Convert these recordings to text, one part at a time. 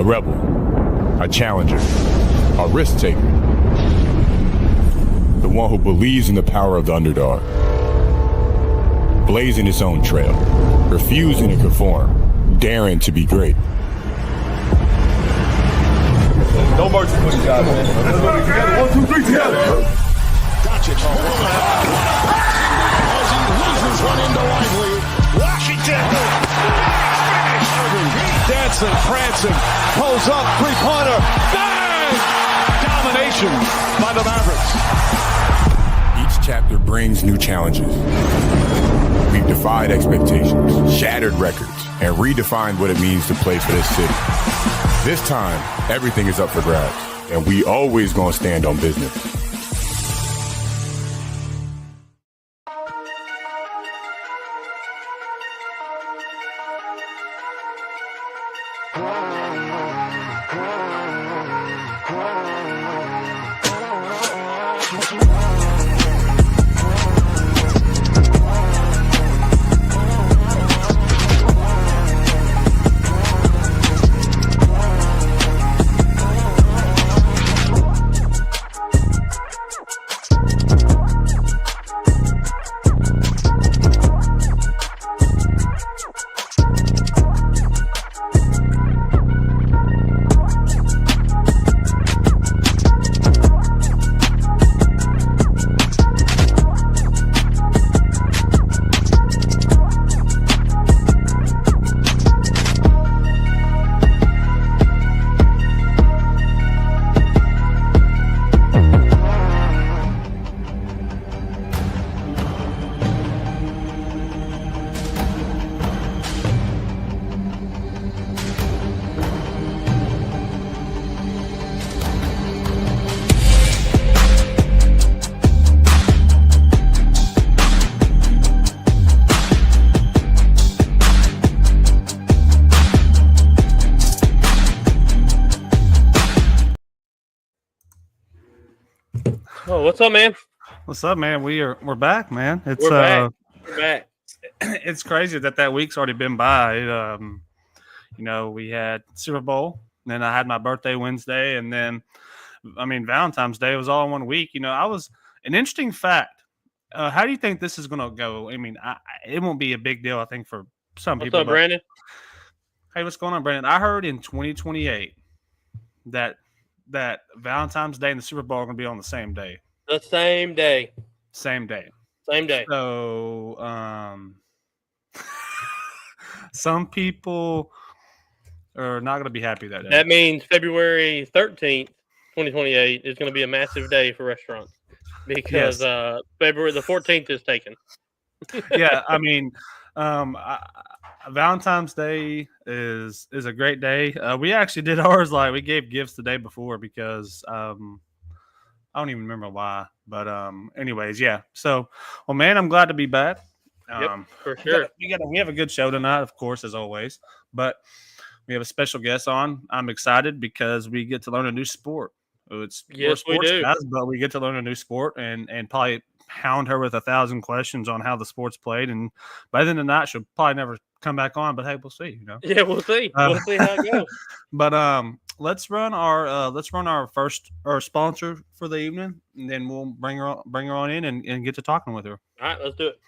rebel, a challenger, a risk taker. The one who believes in the power of the underdog. Blazing its own trail, refusing to conform, daring to be great. No mercy for you guys, man. Let's go together. 1, 2, 3, together. Doncic. As he loses one into Lively. Washington. Dancing, prancing, pulls up, three-pointer. Bang! Domination by the Mavericks. Each chapter brings new challenges. We've defied expectations, shattered records, and redefined what it means to play for this city. This time, everything is up for grabs, and we always gonna stand on business. Oh, what's up, man? What's up, man? We're back, man. We're back. We're back. It's crazy that week's already been by. We had Super Bowl, and then I had my birthday Wednesday, and then Valentine's Day was all in 1 week. I was an interesting fact. How do you think this is going to go? It won't be a big deal, I think, for some people. What's up, Brandon? Hey, what's going on, Brandon? I heard in 2028 that Valentine's Day and the Super Bowl are going to be on the same day. The same day. Same day. Same day. So, some people are not going to be happy that day. That means February 13th, 2028 is going to be a massive day for restaurants because February the 14th is taken. Yeah, Valentine's Day is a great day. We actually did ours we gave gifts the day before because I don't even remember why. But anyways, yeah. So, well, man, I'm glad to be back. Yep, for sure. We have a good show tonight, of course, as always. But we have a special guest on. I'm excited because we get to learn a new sport. We're sports guys, but we get to learn a new sport and probably hound her with 1,000 questions on how the sport's played. And by the end of the night, she'll probably never come back on. But hey, we'll see. Yeah, we'll see. We'll see how it goes. But let's run our first sponsor for the evening, and then we'll bring her on in and get to talking with her. All right, let's do it.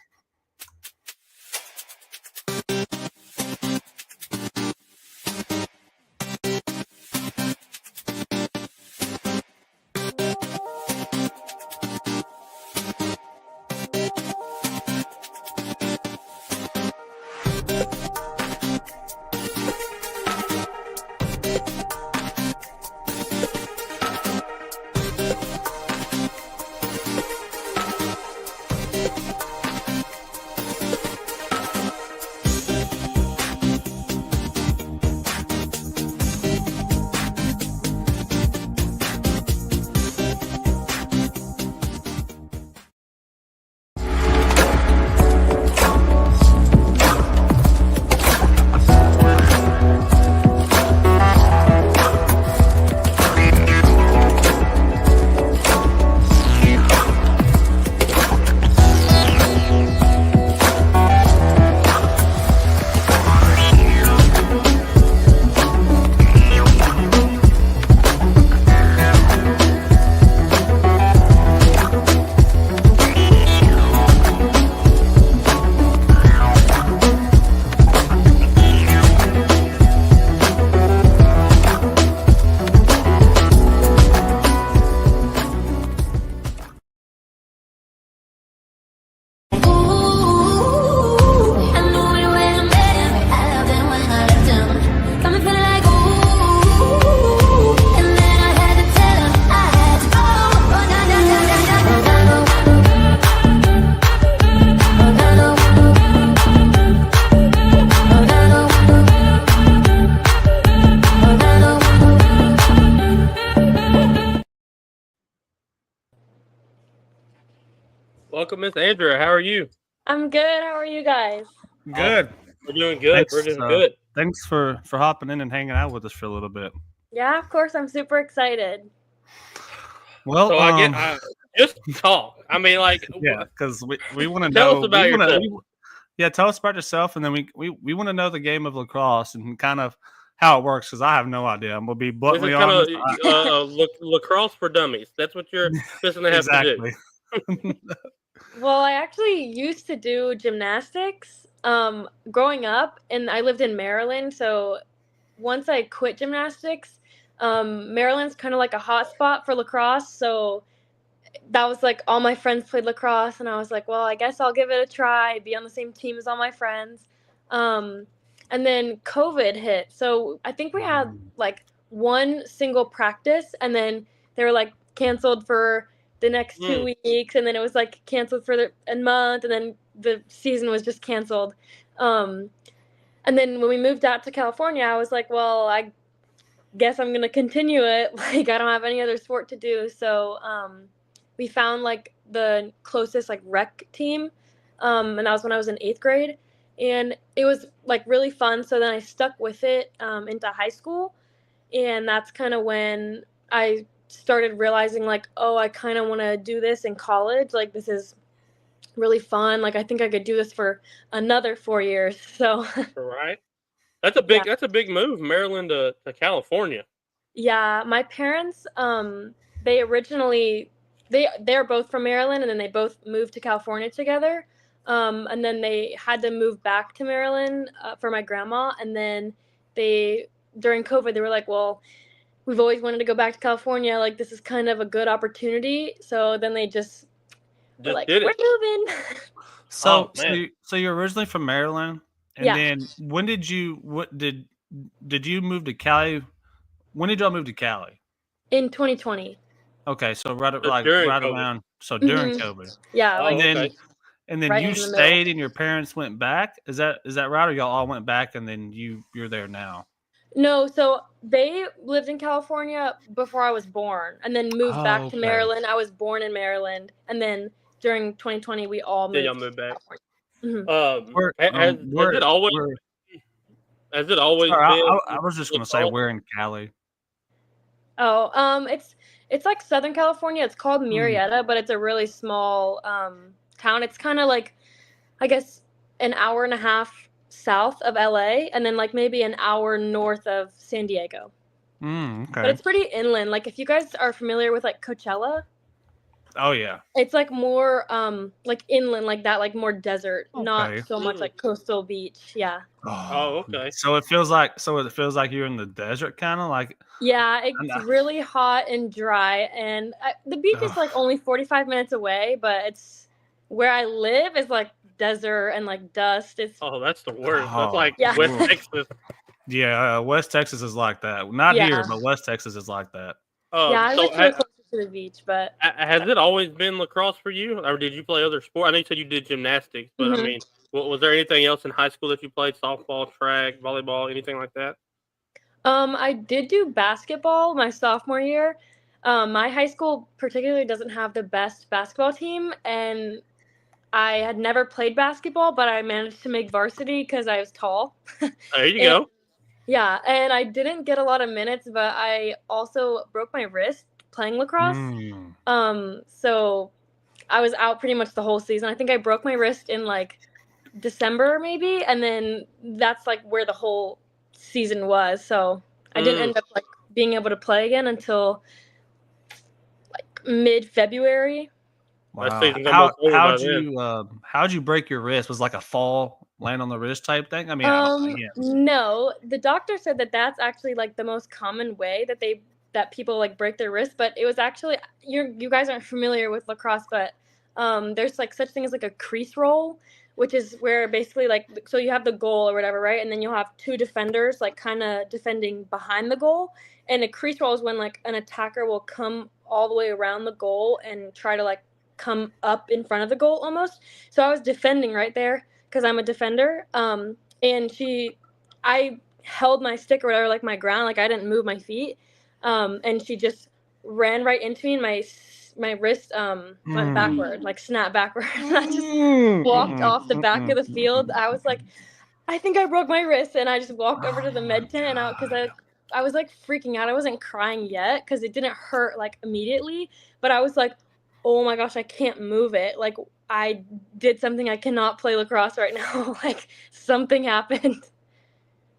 Welcome, Miss Andrea. How are you? I'm good. How are you guys? Good. We're doing good. Thanks, We're doing good. Thanks for hopping in and hanging out with us for a little bit. Yeah, of course. I'm super excited. Well, So I just talk. I mean, like, yeah, because we want to Tell know. us about yourself. Tell us about yourself, and then we want to know the game of lacrosse and kind of how it works, because I have no idea. I'm gonna be This is bluntly kind honest. of lacrosse for dummies. That's what you're supposed to have to do. Well, I actually used to do gymnastics growing up, and I lived in Maryland. So once I quit gymnastics, Maryland's kind of like a hot spot for lacrosse. So that was like all my friends played lacrosse, and I was like, well, I guess I'll give it a try, be on the same team as all my friends. And then COVID hit. So I think we had like one single practice, and then they were like canceled for the next 2 weeks, and then it was like canceled for a month, and then the season was just canceled. And then when we moved out to California, I was like, well, I guess I'm going to continue it. Like, I don't have any other sport to do. So we found like the closest like rec team, and that was when I was in 8th grade, and it was like really fun. So then I stuck with it into high school, and that's kind of when I started realizing like, oh, I kind of want to do this in college. Like, this is really fun. Like, I think I could do this for another 4 years. So Right. That's a big move, Maryland to California. yeah, my parents they originally they're both from Maryland, and then they both moved to California together. And then they had to move back to Maryland for my grandma, and then during COVID they were like, well, we've always wanted to go back to California. Like, this is kind of a good opportunity. So then they just were like, did it. we're moving. So you're originally from Maryland, and Yeah. then when did you did you move to Cali? When did y'all move to Cali? In 2020. Okay, so right during COVID. around during Mhm. COVID. Yeah, Oh, like okay. And then right you in the middle. stayed and your parents went back? Is that right, or y'all all went back and then you're there now? No, so they lived in California before I was born, and then moved back to okay. Maryland. I was born in Maryland, and then during 2020 we all moved. Y'all moved back. Mhm. Has it always Sorry, been? I was just gonna say we're in Cali. Oh, it's like Southern California. It's called Murrieta, but it's a really small town. It's kind of like, I guess, an hour and a half south of LA, and then like maybe an hour north of San Diego. Okay. But it's pretty inland. Like, if you guys are familiar with like Coachella, Oh yeah. it's like more like inland, like that, like more desert, not so much like coastal beach. Yeah. Oh, okay. So it feels like you're in the desert, kind of like. Yeah, it's really hot and dry, and the beach is like only 45 minutes away, but it's where I live is like desert and like dust. It's that's the worst. Oh, That's like yeah. West Texas. Yeah, West Texas is like that. Not here, but West Texas is like that. Yeah, I so wish we were closer to the beach, but has it always been lacrosse for you, or did you play other sports? I know you said you did gymnastics, but I mean, was there anything else in high school that you played? Softball, track, volleyball, anything like that? I did do basketball my sophomore year. My high school particularly doesn't have the best basketball team, and I had never played basketball, but I managed to make varsity because I was tall. There you go. Yeah, and I didn't get a lot of minutes, but I also broke my wrist playing lacrosse. So I was out pretty much the whole season. I think I broke my wrist in like December maybe, and then that's like where the whole season was. So I didn't end up like being able to play again until like mid-February. Wow. How'd you break your wrist? Was it like a fall, land on the wrist type thing? I mean, no, the doctor said that that's actually like the most common way that people like break their wrist, but it was actually, you guys aren't familiar with lacrosse, but there's like such thing as like a crease roll, which is where basically like, so you have the goal or whatever, right? And then you'll have two defenders like kind of defending behind the goal, and a crease roll is when like an attacker will come all the way around the goal and try to like come up in front of the goal almost. So I was defending right there because I'm a defender, and I held my stick or whatever, like my ground, like I didn't move my feet, and she just ran right into me, and my my wrist went backward, like snapped backward. I just walked off the back of the field. I was like, I think I broke my wrist, and I just walked over to the med tent, and because I was like freaking out. I wasn't crying yet because it didn't hurt like immediately, but I was like, oh my gosh, I can't move it. Like I did something. I cannot play lacrosse right now. Like something happened.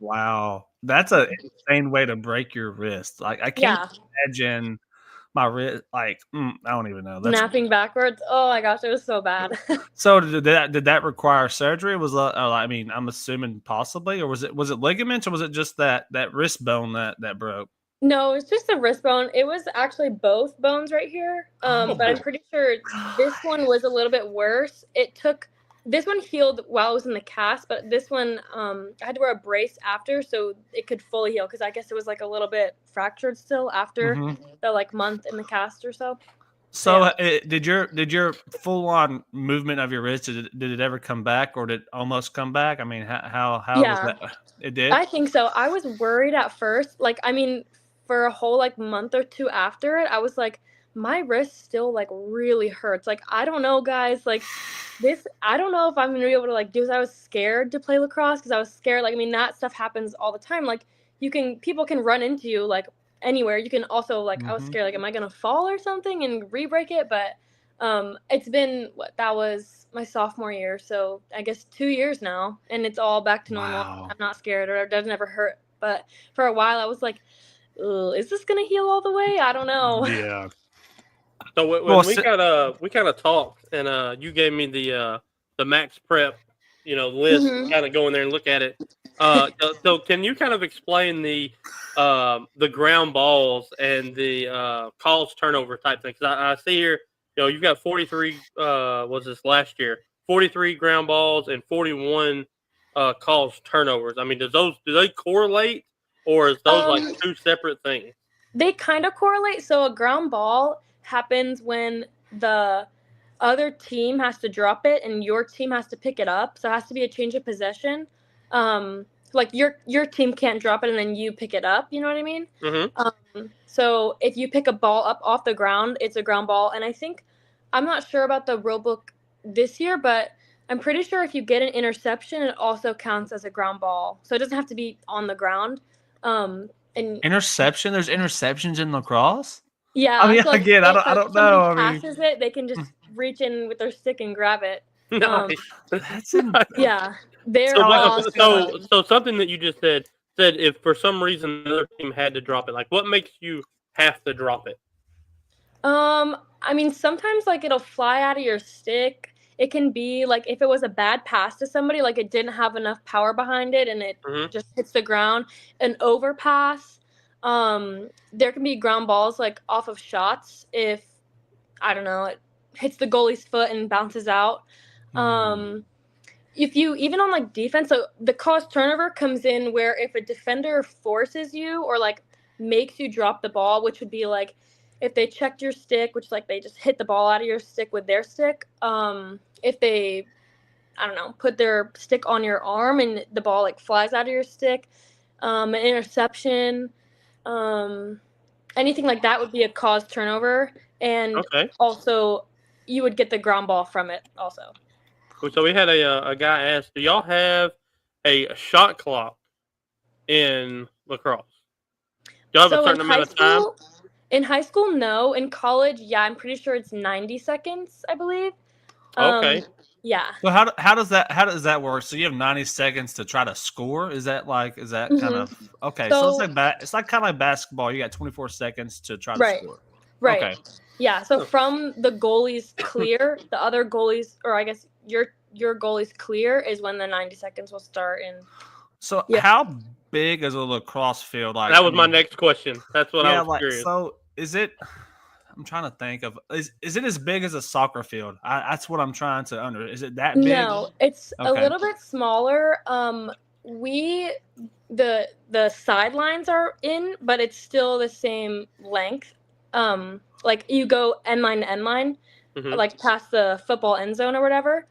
Wow, that's an insane way to break your wrist. Like I can't imagine my wrist. Like I don't even know. That's snapping backwards. Oh my gosh, it was so bad. So did that require surgery? Was I mean, I'm assuming possibly, or was it ligaments, or was it just that wrist bone that broke? No, it's just the wrist bone. It was actually both bones right here. But I'm pretty sure this one was a little bit worse. This one healed while I was in the cast, but this one I had to wear a brace after so it could fully heal because I guess it was like a little bit fractured still after the like month in the cast or so. So did your full on movement of your wrist did it ever come back, or did it almost come back? I mean, how was that? It did. I think so. I was worried at first. Like I mean, for a whole like month or two after it, I was like, my wrist still like really hurts. Like I don't know, guys. Like this, I don't know if I'm gonna be able to like do this. I was scared to play lacrosse because I was scared. Like I mean, that stuff happens all the time. Like people can run into you like anywhere. You can also like I was scared. Like, am I gonna fall or something and re-break it? But it's been that was my sophomore year, so I guess 2 years now, and it's all back to normal. Wow. I'm not scared, or it doesn't ever hurt. But for a while, I was like, is this gonna heal all the way? I don't know. Yeah. So when we kind of talked, and you gave me the max prep, list, kind of go in there and look at it. So can you kind of explain the ground balls and the calls turnover type thing? Because I see here, you've got 43. Was this last year? 43 ground balls and 41 calls turnovers. I mean, do they correlate, or is those like two separate things? They kind of correlate. So a ground ball happens when the other team has to drop it and your team has to pick it up. So it has to be a change of possession. Like your team can't drop it and then you pick it up. You know what I mean? So if you pick a ball up off the ground, it's a ground ball. And I'm not sure about the rule book this year, but I'm pretty sure if you get an interception, it also counts as a ground ball. So it doesn't have to be on the ground. And interception? There's interceptions in lacrosse? Yeah. I mean, so like, again, I don't know. I mean, passes it, they can just reach in with their stick and grab it. That's yeah. They're so something that you just said if for some reason the other team had to drop it, like what makes you have to drop it? I mean, sometimes like it'll fly out of your stick. It can be like if it was a bad pass to somebody, like it didn't have enough power behind it and it just hits the ground. An overpass. There can be ground balls like off of shots if I don't know, it hits the goalie's foot and bounces out. If you even on like defense, so the cause turnover comes in where if a defender forces you or like makes you drop the ball, which would be like if they checked your stick, which like they just hit the ball out of your stick with their stick. If they, I don't know, put their stick on your arm and the ball like flies out of your stick, an interception, anything like that would be a cause turnover. And also you would get the ground ball from it also. So we had a guy ask, do y'all have a shot clock in lacrosse? Do y'all have a certain amount of time? In high school, no. In college, yeah, I'm pretty sure it's 90 seconds, I believe. Okay. Yeah. So how does that work? So you have 90 seconds to try to score? Is that kind of okay? So it's like kind of like basketball. You got 24 seconds to try to score. Right. Okay. Yeah. So from the goalie's clear, the other goalies, or I guess your goalie's clear is when the 90 seconds will start. And so how big is a lacrosse field? Like that was my next question. That's what I was curious. So is it? I'm trying to think of is it as big as a soccer field? That's what I'm trying to under. Is it that big? No, it's a little bit smaller. The sidelines are in, but it's still the same length. Like you go end line to end line, like past the football end zone or whatever.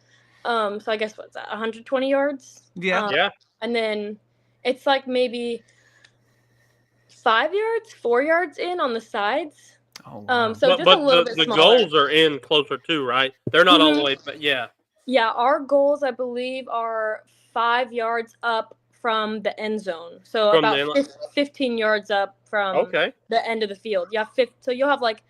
So I guess what's that? 120 yards. Yeah. And then it's like maybe 4 yards in on the sides. Oh, wow. So just a little bit the smaller. goals are in closer too, right? They're not all the way, but yeah. Yeah, our goals, I believe, are 5 yards up from the end zone. So From about the 15 yards up from the end of the field. So you'll have like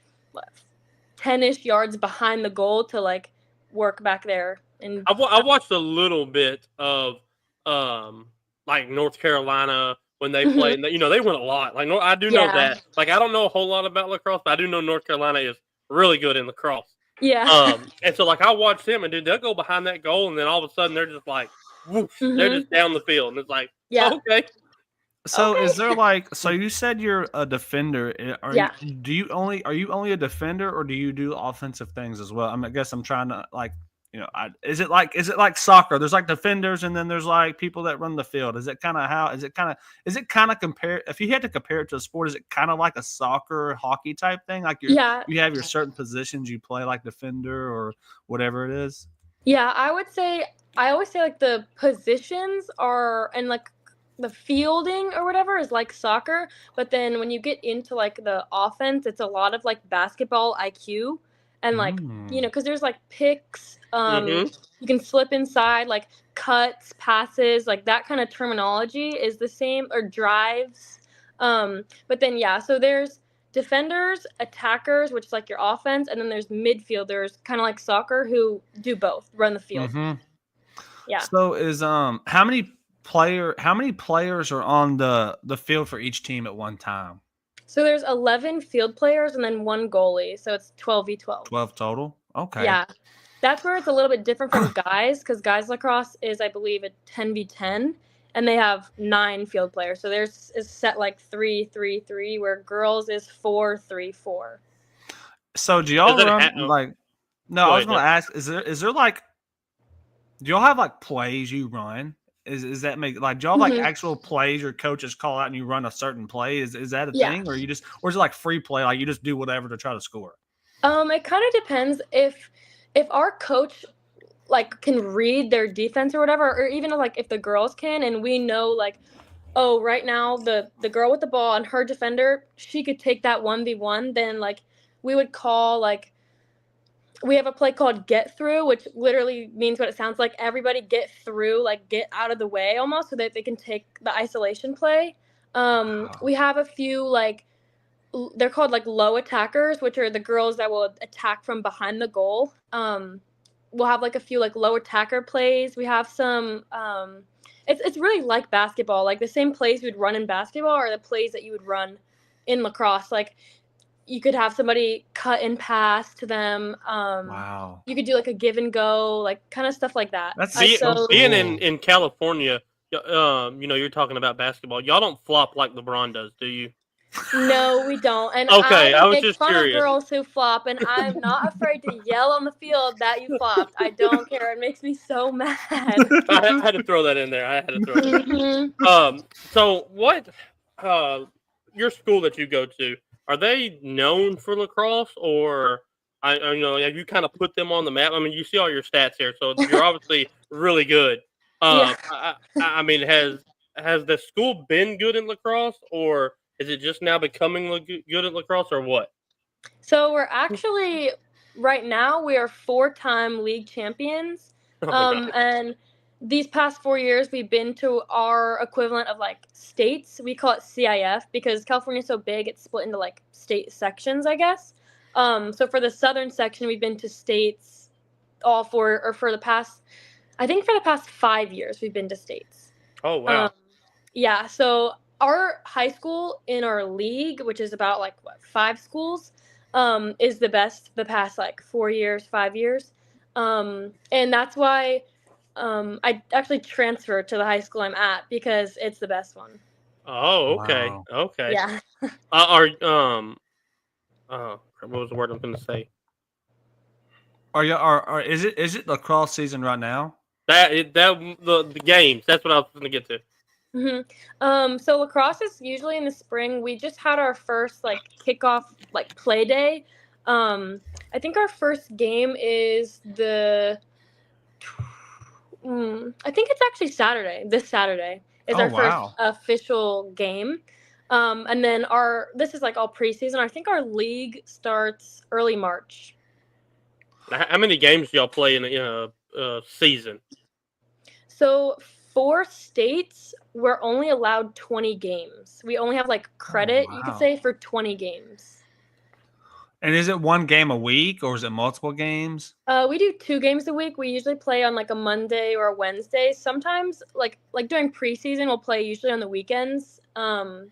10-ish yards behind the goal to like work back there. And I watched a little bit of like North Carolina when they played. And they win a lot. Like I do know that. Like I don't know a whole lot about lacrosse, but I do know North Carolina is really good in lacrosse. Yeah. And so like I watched them, and dude, they'll go behind that goal, and then all of a sudden they're just like, whoosh, they're just down the field, and it's like, okay. So is there like so you said you're a defender? Are you only a defender, or do you do offensive things as well? I guess I'm trying to like is it like soccer? There's like defenders, and then there's like people that run the field. Is it kind of compare? If you had to compare it to a sport, is it kind of like a soccer, hockey type thing? Like you have your certain positions you play, like defender or whatever it is. Yeah, I always say like the positions are and like the fielding or whatever is like soccer, but then when you get into like the offense, it's a lot of like basketball IQ and like because there's like picks, you can slip inside, like cuts, passes, like that kind of terminology is the same, or drives, but then so there's defenders, attackers, which is like your offense, and then there's midfielders, kind of like soccer, who do both, run the field. Yeah. So is how many players are on the field for each team at one time? So there's 11 field players and then 1 goalie, so it's 12v12. 12 total? Okay. Yeah. That's where it's a little bit different from guys, because guys lacrosse is, I believe, a 10v10, and they have 9 field players. So theirs is set like 3-3-3, where girls is 4-3-4. So do y'all run like? No, I was going to ask: is there like? Do y'all have like plays you run? Is that make like do y'all like actual plays your coaches call out and you run a certain play? Is that a thing, or is it like free play, like you just do whatever to try to score? It kind of depends if our coach like can read their defense or whatever, or even like if the girls can, and we know like, oh, right now the girl with the ball and her defender, she could take that 1v1, then like we would call like. We have a play called get through, which literally means what it sounds like. Everybody get through, like get out of the way almost, so that they can take the isolation play. We have a few like they're called like low attackers, which are the girls that will attack from behind the goal. We'll have like a few like low attacker plays. We have some it's really like basketball. Like the same plays you'd run in basketball are the plays that you would run in lacrosse. Like you could have somebody cut and pass to them. Wow. You could do like a give and go, like kind of stuff like that. That's being in California. You're talking about basketball. Y'all don't flop like LeBron does, do you? No, we don't. And I was make just fun curious. of girls who flop, and I'm not afraid to yell on the field that you flopped. I don't care. It makes me so mad. I had to throw that in there. So what? Your school that you go to, are they known for lacrosse, or have you kind of put them on the map? I mean, you see all your stats here, so you're obviously really good. I mean, has the school been good in lacrosse, or is it just now becoming good at lacrosse, or what? So we're actually right now we are 4-time league champions, and these past 4 years we've been to our equivalent of like states. We call it CIF because California's so big; it's split into like state sections, I guess. So for the southern section, we've been to states for the past 5 years we've been to states. Oh wow! Yeah. So our high school in our league, which is about like 5 schools, is the best the past like 5 years. And that's why I actually transferred to the high school I'm at because it's the best one. Oh, okay. Wow. Okay. Yeah. What was the word I'm going to say? Is it lacrosse season right now? The games. That's what I was going to get to. Mm-hmm. So lacrosse is usually in the spring. We just had our first like kickoff like play day. I think our first game is I think it's actually Saturday. This Saturday is our first official game. And then this is like all preseason. I think our league starts early March. How many games do y'all play in a season? So for states, we're only allowed 20 games. We only have like credit, you could say, for 20 games. And is it one game a week or is it multiple games? We do 2 games a week. We usually play on like a Monday or a Wednesday. Sometimes like during preseason, we'll play usually on the weekends,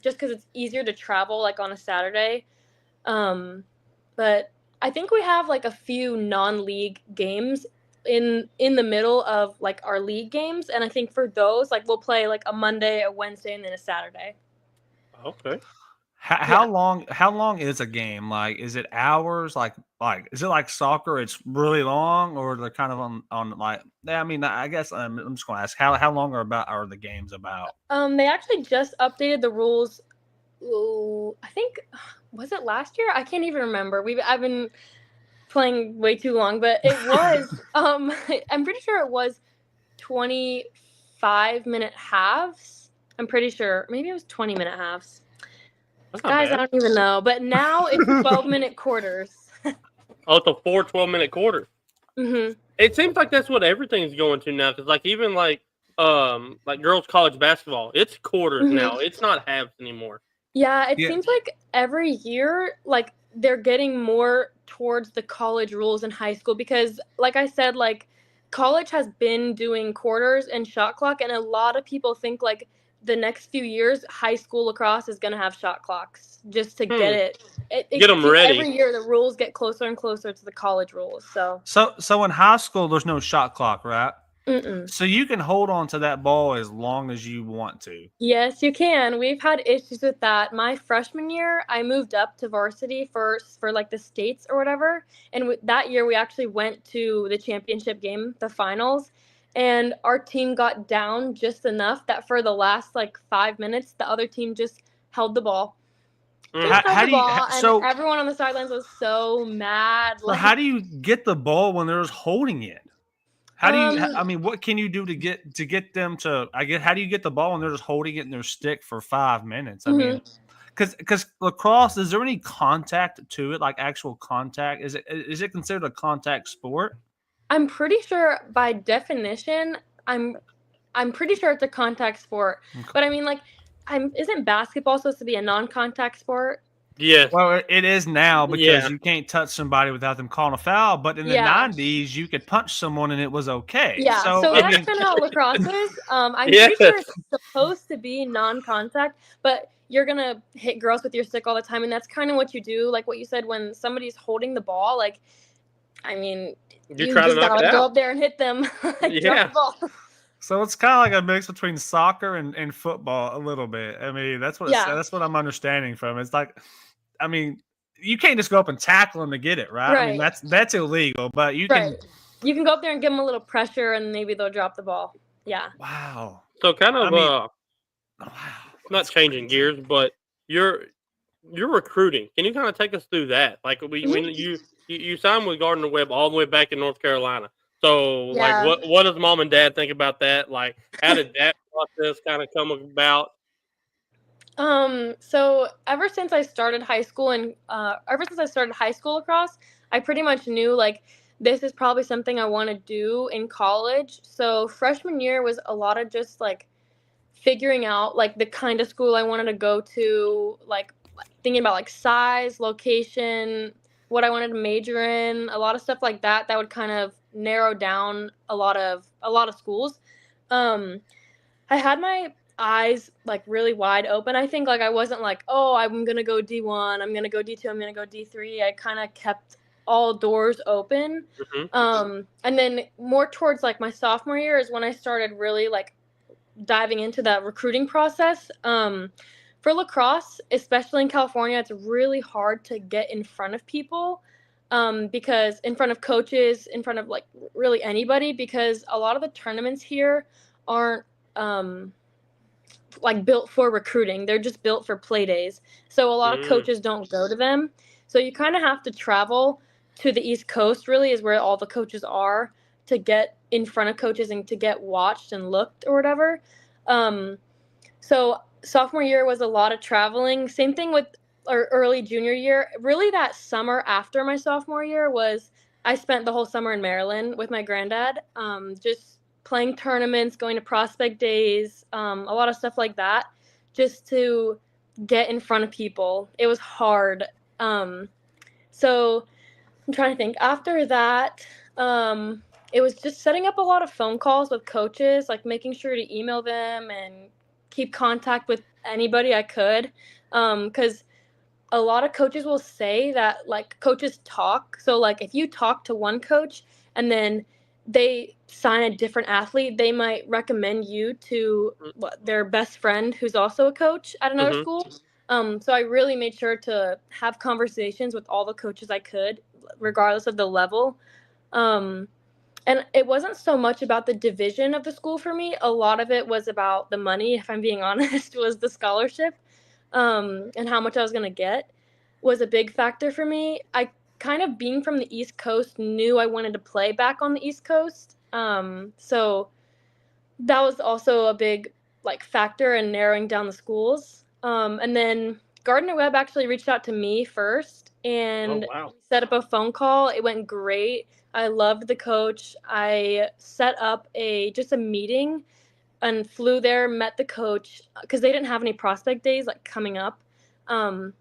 just because it's easier to travel like on a Saturday. But I think we have like a few non-league games in the middle of like our league games, and I think for those like we'll play like a Monday, a Wednesday, and then a Saturday. Okay. How long is a game? Like, is it hours? Like is it like soccer? It's really long, or they're kind of on like. I mean, I guess I'm just going to ask how long are the games about? They actually just updated the rules. Ooh, I think was it last year? I can't even remember. I've been playing way too long, but it was. I'm pretty sure it was 25-minute halves. I'm pretty sure maybe it was 20-minute halves. Guys, I don't even know. But now it's 12-minute quarters. Oh, it's 4 12-minute quarters. Mm-hmm. It seems like that's what everything's going to now. Because like even like girls college basketball, it's quarters now. It's not halves anymore. Yeah, it seems like every year, like they're getting more towards the college rules in high school because, like I said, like college has been doing quarters and shot clock, and a lot of people think like the next few years, high school lacrosse is going to have shot clocks just to get it. Get them ready. Every year, the rules get closer and closer to the college rules. So in high school, there's no shot clock, right? Mm-mm. So you can hold on to that ball as long as you want to. Yes, you can. We've had issues with that. My freshman year, I moved up to varsity for like the states or whatever. And that year, we actually went to the championship game, the finals. And our team got down just enough that for the last like 5 minutes, the other team just held the ball. And everyone on the sidelines was so mad. So how do you get the ball when they're just holding it? How do you? I mean, what can you do to get them to? I guess how do you get the ball when they're just holding it in their stick for 5 minutes? I mean, because lacrosse, is there any contact to it, like actual contact? Is it considered a contact sport? I'm pretty sure by definition, I'm pretty sure it's a contact sport. Okay. But I mean, like, isn't basketball supposed to be a non-contact sport? Yes. Well, it is now because you can't touch somebody without them calling a foul. But in the 90s, you could punch someone and it was okay. Yeah. So that's kind of how lacrosse is. I'm pretty sure it's supposed to be non-contact, but you're gonna hit girls with your stick all the time, and that's kind of what you do. Like what you said, when somebody's holding the ball, like, I mean, you just gotta go up there and hit them. Drop the ball. So it's kind of like a mix between soccer and football a little bit. I mean, that's what I'm understanding from it. It's like, I mean, you can't just go up and tackle them to get it, right? I mean, that's illegal, but you can go up there and give them a little pressure and maybe they'll drop the ball. Yeah. Wow. So kind of not changing gears, but you're recruiting. Can you kind of take us through that? Like when you signed with Gardner Webb all the way back in North Carolina. So, like, what does mom and dad think about that? Like, how did that process kind of come about? So ever since I started high school lacrosse, I pretty much knew, like, this is probably something I want to do in college. So freshman year was a lot of just, like, figuring out, like, the kind of school I wanted to go to, like, thinking about, like, size, location, what I wanted to major in, a lot of stuff like that would kind of narrow down a lot of schools. I had my eyes like really wide open. I think like I wasn't like, oh, I'm gonna go D1, I'm gonna go D2, I'm gonna go D3. I kind of kept all doors open. And then more towards like my sophomore year is when I started really like diving into that recruiting process. For lacrosse, especially in California, it's really hard to get in front of people, because in front of coaches, in front of like really anybody, because a lot of the tournaments here aren't like built for recruiting. They're just built for play days. So a lot of coaches don't go to them. So you kind of have to travel to the East Coast, really, is where all the coaches are, to get in front of coaches and to get watched and looked or whatever. So sophomore year was a lot of traveling. Same thing with our early junior year. Really, that summer after my sophomore year was I spent the whole summer in Maryland with my granddad, just playing tournaments, going to prospect days, a lot of stuff like that, just to get in front of people. It was hard. So I'm trying to think. After that, it was just setting up a lot of phone calls with coaches, like making sure to email them and keep contact with anybody I could. Because a lot of coaches will say that, like, coaches talk. So, like, if you talk to one coach and then they sign a different athlete, they might recommend you to their best friend who's also a coach at another school. So I really made sure to have conversations with all the coaches I could, regardless of the level. And it wasn't so much about the division of the school for me. A lot of it was about the money, if I'm being honest, was the scholarship. And how much I was going to get was a big factor for me. I kind of, being from the East Coast, knew I wanted to play back on the East Coast. So that was also a big factor in narrowing down the schools. And then Gardner Webb actually reached out to me first and set up a phone call. It went great. I loved the coach. I set up just a meeting and flew there, met the coach, because they didn't have any prospect days coming up. And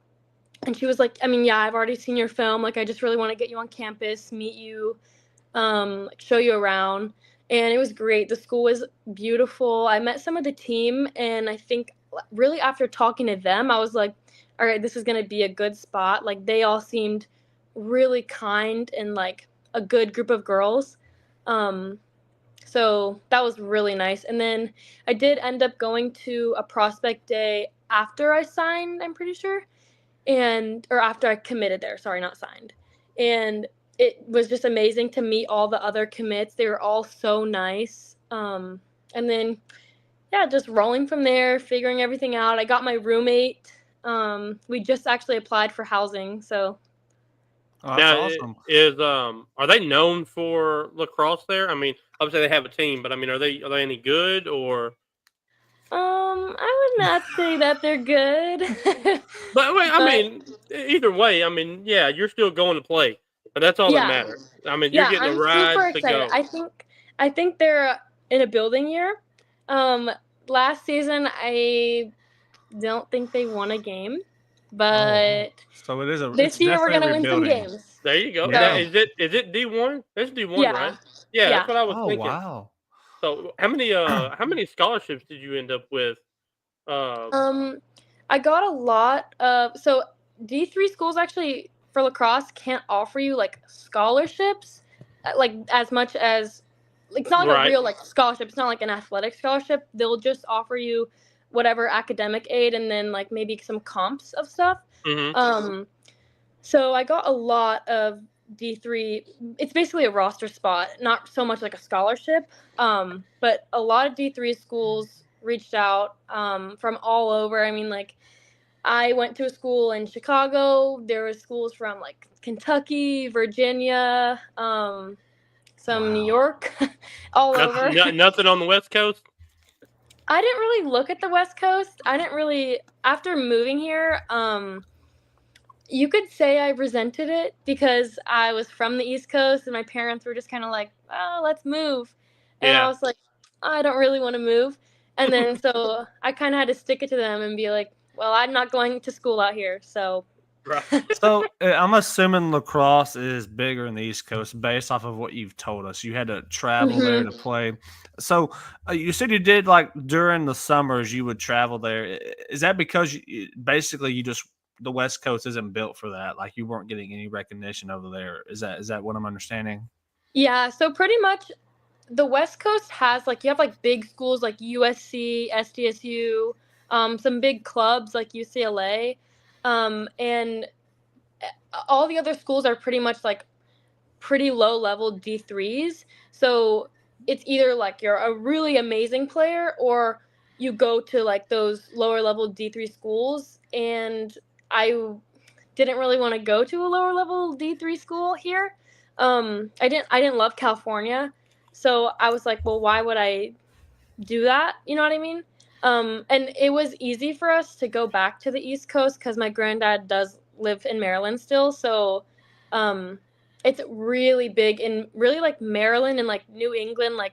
she was like, I've already seen your film. I just really want to get you on campus, meet you, show you around. And it was great. The school was beautiful. I met some of the team, and I think really after talking to them, I was like, all right, this is going to be a good spot. They all seemed really kind and a good group of girls. So that was really nice. And then I did end up going to a prospect day after I signed, I'm pretty sure. Or after I committed there. Sorry, not signed. And it was just amazing to meet all the other commits. They were all so nice. And then, just rolling from there, figuring everything out. I got my roommate. We just actually applied for housing, so. Oh, that's awesome. Are they known for lacrosse there? Obviously they have a team, but are they any good or? I would not say that they're good. But wait, either way, you're still going to play, but that's all that matters. You're getting a ride super to excited. go. I think they're in a building year. Last season I don't think they won a game. But so it is this year we're gonna win some games. There you go. Yeah. Is it D1? It's D1, right? Yeah, that's what I was thinking. Wow. So how many scholarships did you end up with? I got a lot of D3 schools actually for lacrosse can't offer you scholarships, as much as it's not a real scholarship. It's not like an athletic scholarship. They'll just offer you whatever academic aid and then maybe some comps of stuff. So I got a lot of D3. It's basically a roster spot, not so much like a scholarship. But a lot of D3 schools reached out from all over. I went to a school in Chicago. There were schools from Kentucky, Virginia, some New York, all over. Nothing on the West Coast? I didn't really look at the West Coast. After moving here, you could say I resented it because I was from the East Coast and my parents were just kind of oh, let's move. And I was like, I don't really want to move. And then so I kind of had to stick it to them and be like, well, I'm not going to school out here. So. So I'm assuming lacrosse is bigger in the East Coast based off of what you've told us. You had to travel there to play. So you said you did during the summers you would travel there. Is that because basically the West Coast isn't built for that? You weren't getting any recognition over there. Is that what I'm understanding? Yeah. So pretty much the West Coast has you have big schools like USC, SDSU, some big clubs like UCLA. And all the other schools are pretty much pretty low level D3s. So it's either you're a really amazing player or you go to those lower level D3 schools. And I didn't really want to go to a lower level D3 school here. I didn't love California. So I was like, well, why would I do that? You know what I mean? And it was easy for us to go back to the East Coast because my granddad does live in Maryland still. So it's really big in really like Maryland and like New England, like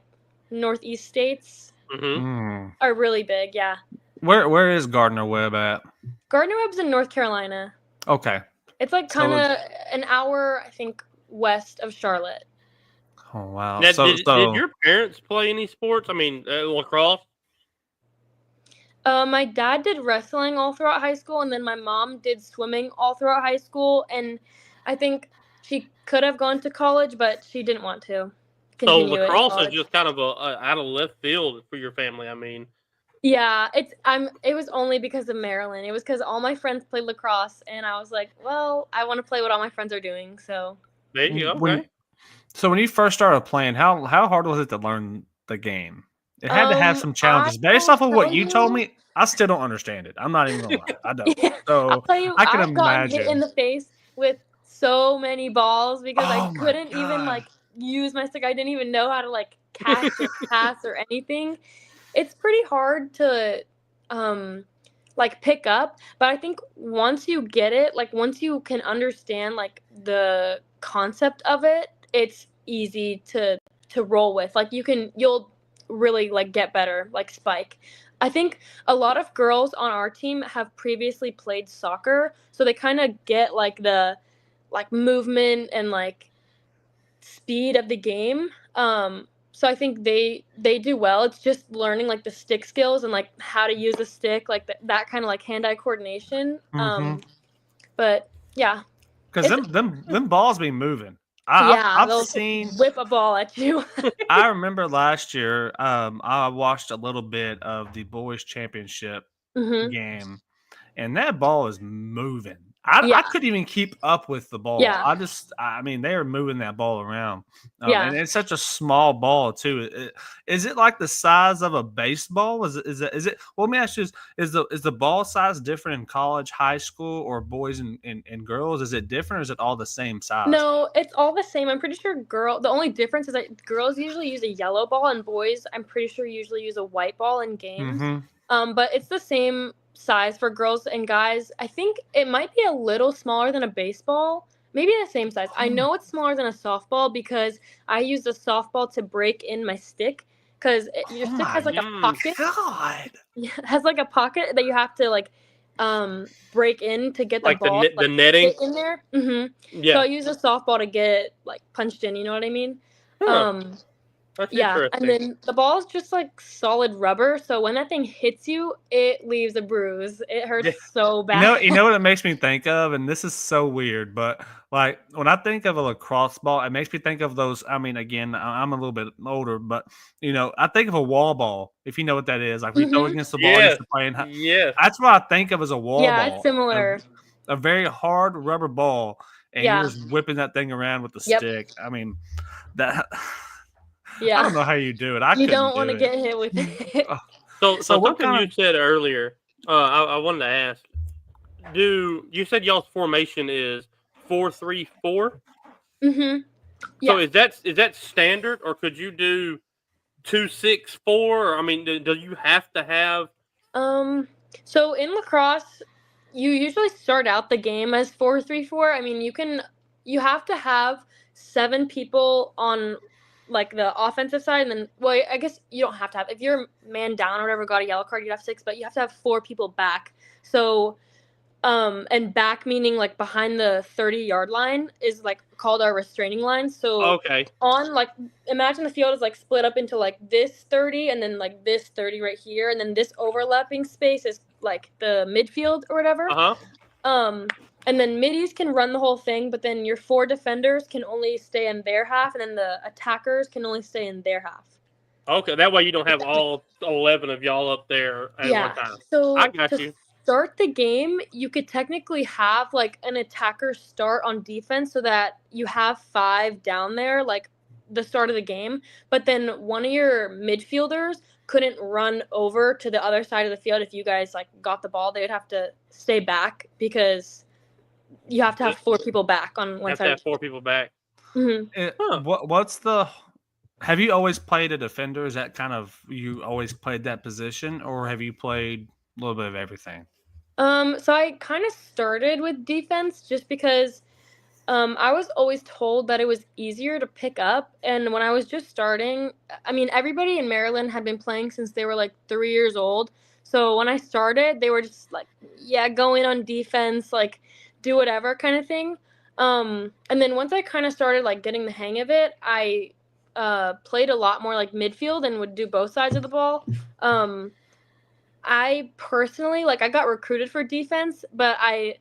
Northeast states are really big. Yeah. Where is Gardner Webb at? Gardner Webb's in North Carolina. Okay. It's like kind of an hour, I think, west of Charlotte. Oh, wow. Now, did your parents play any sports? I mean, lacrosse? My dad did wrestling all throughout high school, and then my mom did swimming all throughout high school. And I think she could have gone to college, but she didn't want to continue. So lacrosse is just kind of out of left field for your family. I mean, yeah, it was only because of Maryland. It was because all my friends played lacrosse, and I was like, well, I want to play what all my friends are doing. So there you go. Okay. So when you first started playing, how hard was it to learn the game? It had to have some challenges. Based off of what you told me, I still don't understand it. I'm not even gonna lie. I don't. Yeah, So I'll tell you, I can I've gotten hit imagine. in the face with so many balls because I couldn't even like use my stick. I didn't even know how to like catch or pass or anything. It's pretty hard to like pick up, but I think once you get it, like once you can understand like the concept of it, it's easy to roll with. Like you'll really like get better, like spike. I think a lot of girls on our team have previously played soccer, so they kind of get like the like movement and like speed of the game. So I think they do well. It's just learning like the stick skills and like how to use a stick, like that kind of like hand-eye coordination. But yeah, because them balls be moving. I've seen whip a ball at you. I remember last year, I watched a little bit of the boys championship game, and that ball is moving. I couldn't even keep up with the ball. Yeah. I mean, they were moving that ball around. And it's such a small ball too. Is it like the size of a baseball? Is it? Well, let me ask you: is the ball size different in college, high school, or boys and girls? Is it different, or is it all the same size? No, it's all the same. I'm pretty sure the only difference is that girls usually use a yellow ball, and boys, I'm pretty sure, usually use a white ball in games. But it's the same size for girls and guys. I think it might be a little smaller than a baseball, maybe the same size. I know it's smaller than a softball because I used a softball to break in my stick because your stick has like a pocket. Yeah, it has like a pocket that you have to like break in to get the like ball the netting in there. Yeah. So I use a softball to get like punched in. You know what I mean? That's yeah, and then the ball is just like solid rubber, so when that thing hits you, it leaves a bruise. It hurts so bad. You know what it makes me think of, and this is so weird, but like when I think of a lacrosse ball, it makes me think of those. I mean, again, I'm a little bit older, but I think of a wall ball. If you know what that is, like we throw against the ball, used to play. That's what I think of as a wall ball. Yeah, it's similar. A very hard rubber ball, and you're just whipping that thing around with the stick. I mean, that. Yeah. I don't know how you do it. You don't want to get hit with it. So something you said earlier, I wanted to ask. You said y'all's formation is 4-3-4? Yeah. So is that standard, or could you do 2-6-4? I mean, do you have to have? So in lacrosse, you usually start out the game as 4-3-4. I mean, you have to have 7 people on like the offensive side, and then I guess you don't have to have, if you're man down or whatever, got a yellow card, you'd have 6, but you have to have 4 people back. So and back meaning like behind the 30-yard line is like called our restraining line. So on like, imagine the field is like split up into like this 30 and then like this 30 right here, and then this overlapping space is like the midfield or whatever. And then middies can run the whole thing, but then your 4 defenders can only stay in their half, and then the attackers can only stay in their half. Okay, that way you don't have all 11 of y'all up there at one time. So I got you. Start the game, you could technically have like an attacker start on defense so that you have 5 down there, like the start of the game. But then one of your midfielders couldn't run over to the other side of the field. If you guys like got the ball, they would have to stay back because you have to have 4 people back on one side. Have to have 4 people back. What's the Have you always played a defender? Is that kind of you always played that position, or have you played a little bit of everything? So I kind of started with defense just because I was always told that it was easier to pick up, and when I was just starting, I mean, everybody in Maryland had been playing since they were like 3 years old. So when I started, they were just like, yeah, go in on defense, like do whatever kind of thing. And then once I kind of started like getting the hang of it, I played a lot more like midfield and would do both sides of the ball. I personally like I got recruited for defense, but I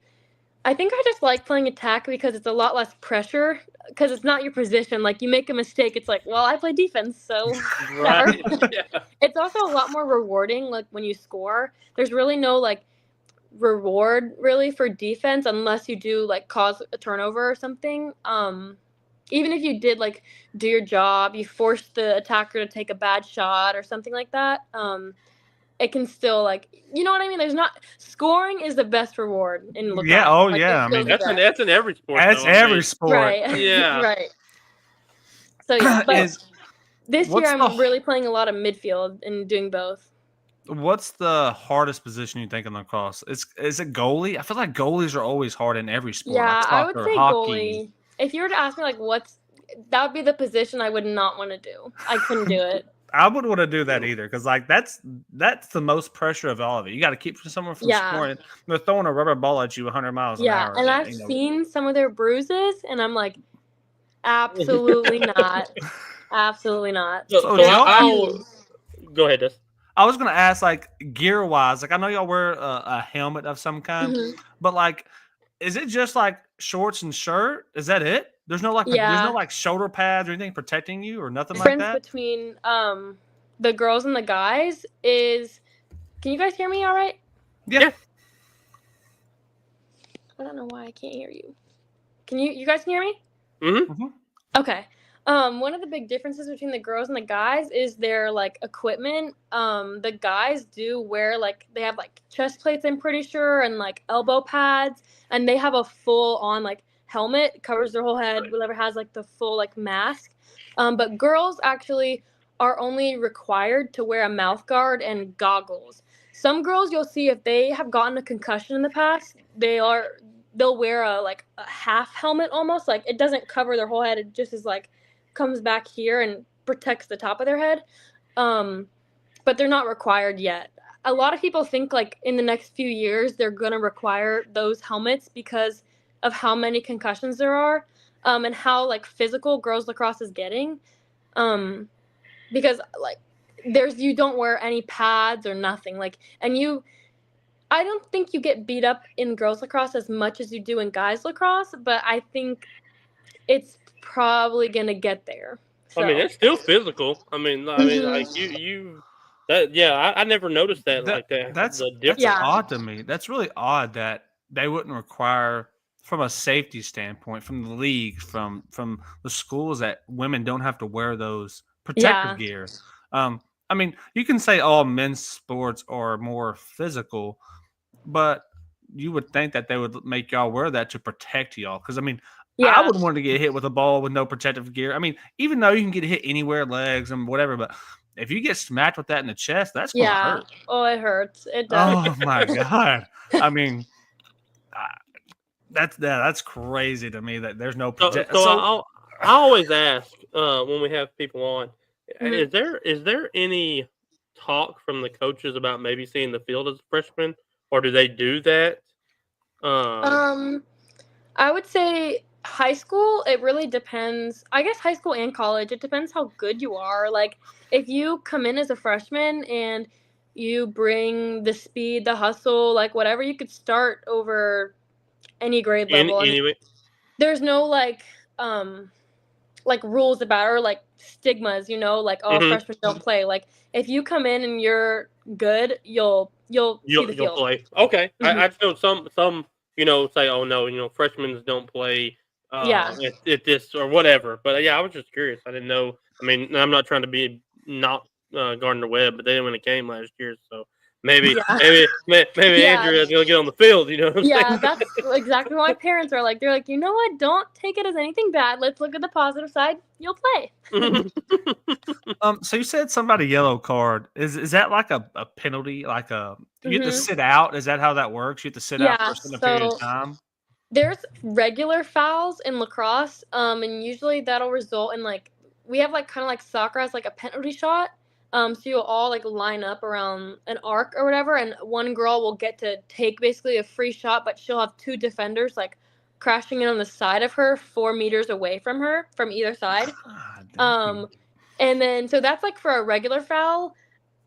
think I just like playing attack because it's a lot less pressure because it's not your position. Like you make a mistake, it's like, well, I play defense, so Right. Yeah. it's also a lot more rewarding. Like when you score, there's really no like reward really for defense unless you do like cause a turnover or something. Even if you did like do your job, you forced the attacker to take a bad shot or something like that. It can still like you know what I mean. There's not scoring is the best reward in lacrosse. Yeah. Oh, Like, yeah. it I mean, feels That's in every sport. that's though, I every mean. sport. right. Yeah. right. So yeah, but this what's year the- I'm really playing a lot of midfield and doing both. What's the hardest position you think in lacrosse? Is it goalie? I feel like goalies are always hard in every sport. Yeah, like I would soccer, say hockey. goalie. If you were to ask me like that would be the position I would not want to do. I couldn't do it. I wouldn't want to do that either because like that's the most pressure of all of it. You got to keep someone from Yeah. scoring. They're throwing a rubber ball at you 100 miles an Yeah, hour. and I've you know. seen some of their bruises, and I'm like, absolutely not, absolutely not. So They're I'll go ahead. Dustin. I was gonna ask, like gear wise, like I know y'all wear a helmet of some kind, Mhm. but like, is it just like shorts and shirt? Is that it? There's no like, there's Yeah. no like shoulder pads or anything protecting you or nothing like Difference that. between the girls and the guys is. Can you guys hear me all right? Yeah. I don't know why I can't hear you. Can you guys hear me? Mm-hmm. Okay. One of the big differences between the girls and the guys is their like equipment. The guys do wear like they have like chest plates, I'm pretty sure, and like elbow pads, and they have a full on like helmet, covers their whole head, whatever has like the full like mask. But girls actually are only required to wear a mouth guard and goggles. Some girls you'll see if they have gotten a concussion in the past, they'll wear a half helmet almost, like it doesn't cover their whole head, it just is like comes back here and protects the top of their head. But they're not required yet. A lot of people think like in the next few years they're gonna require those helmets because of how many concussions there are, and how like physical girls lacrosse is getting. Because like you don't wear any pads or nothing, like, and I don't think you get beat up in girls lacrosse as much as you do in guys lacrosse, but I think it's probably gonna get there. So. I mean, it's still physical. I mean, like you. That I never noticed that like that. That's the difference. odd to me. That's really odd that they wouldn't require, from a safety standpoint, from the league, from the schools, that women don't have to wear those protective gear. I mean, you can say all men's sports are more physical, but you would think that they would make y'all wear that to protect y'all. Because I mean, I wouldn't want to get hit with a ball with no protective gear. I mean, even though you can get hit anywhere, legs and whatever, but if you get smacked with that in the chest, that's going to hurt. Oh, it hurts. It does. Oh my god! I mean, that's crazy to me that there's no So I always ask when we have people on, is there any talk from the coaches about maybe seeing the field as a freshman, or do they do that? I would say high school, it really depends. I guess high school and college, it depends how good you are. Like if you come in as a freshman and you bring the speed, the hustle, like whatever, you could start over any grade level. Anyway. There's no like rules about it, or like stigmas, like freshmen don't play. Like if you come in and you're good, you'll see the field. Play. Okay. I feel some say, oh no, freshmen don't play at this or whatever. But yeah, I was just curious. I didn't know. I mean, I'm not trying to be not Gardner Webb, but they didn't win a game last year, so Maybe, Yeah. maybe Yeah. Andrea's gonna get on the field. You know what I'm Yeah, saying? that's exactly what my parents are like. They're like, you know what? Don't take it as anything bad. Let's look at the positive side. You'll play. So you said somebody yellow card. Is that like a penalty? Like you have to sit out? Is that how that works? You have to sit out for Yeah, a certain period of so time? there's regular fouls in lacrosse, and usually that'll result in like we have like kind of like soccer as like a penalty shot. So you'll all like line up around an arc or whatever, and one girl will get to take basically a free shot, but she'll have two defenders like crashing in on the side of her, 4 meters away from her from either side. God, And then so that's like for a regular foul.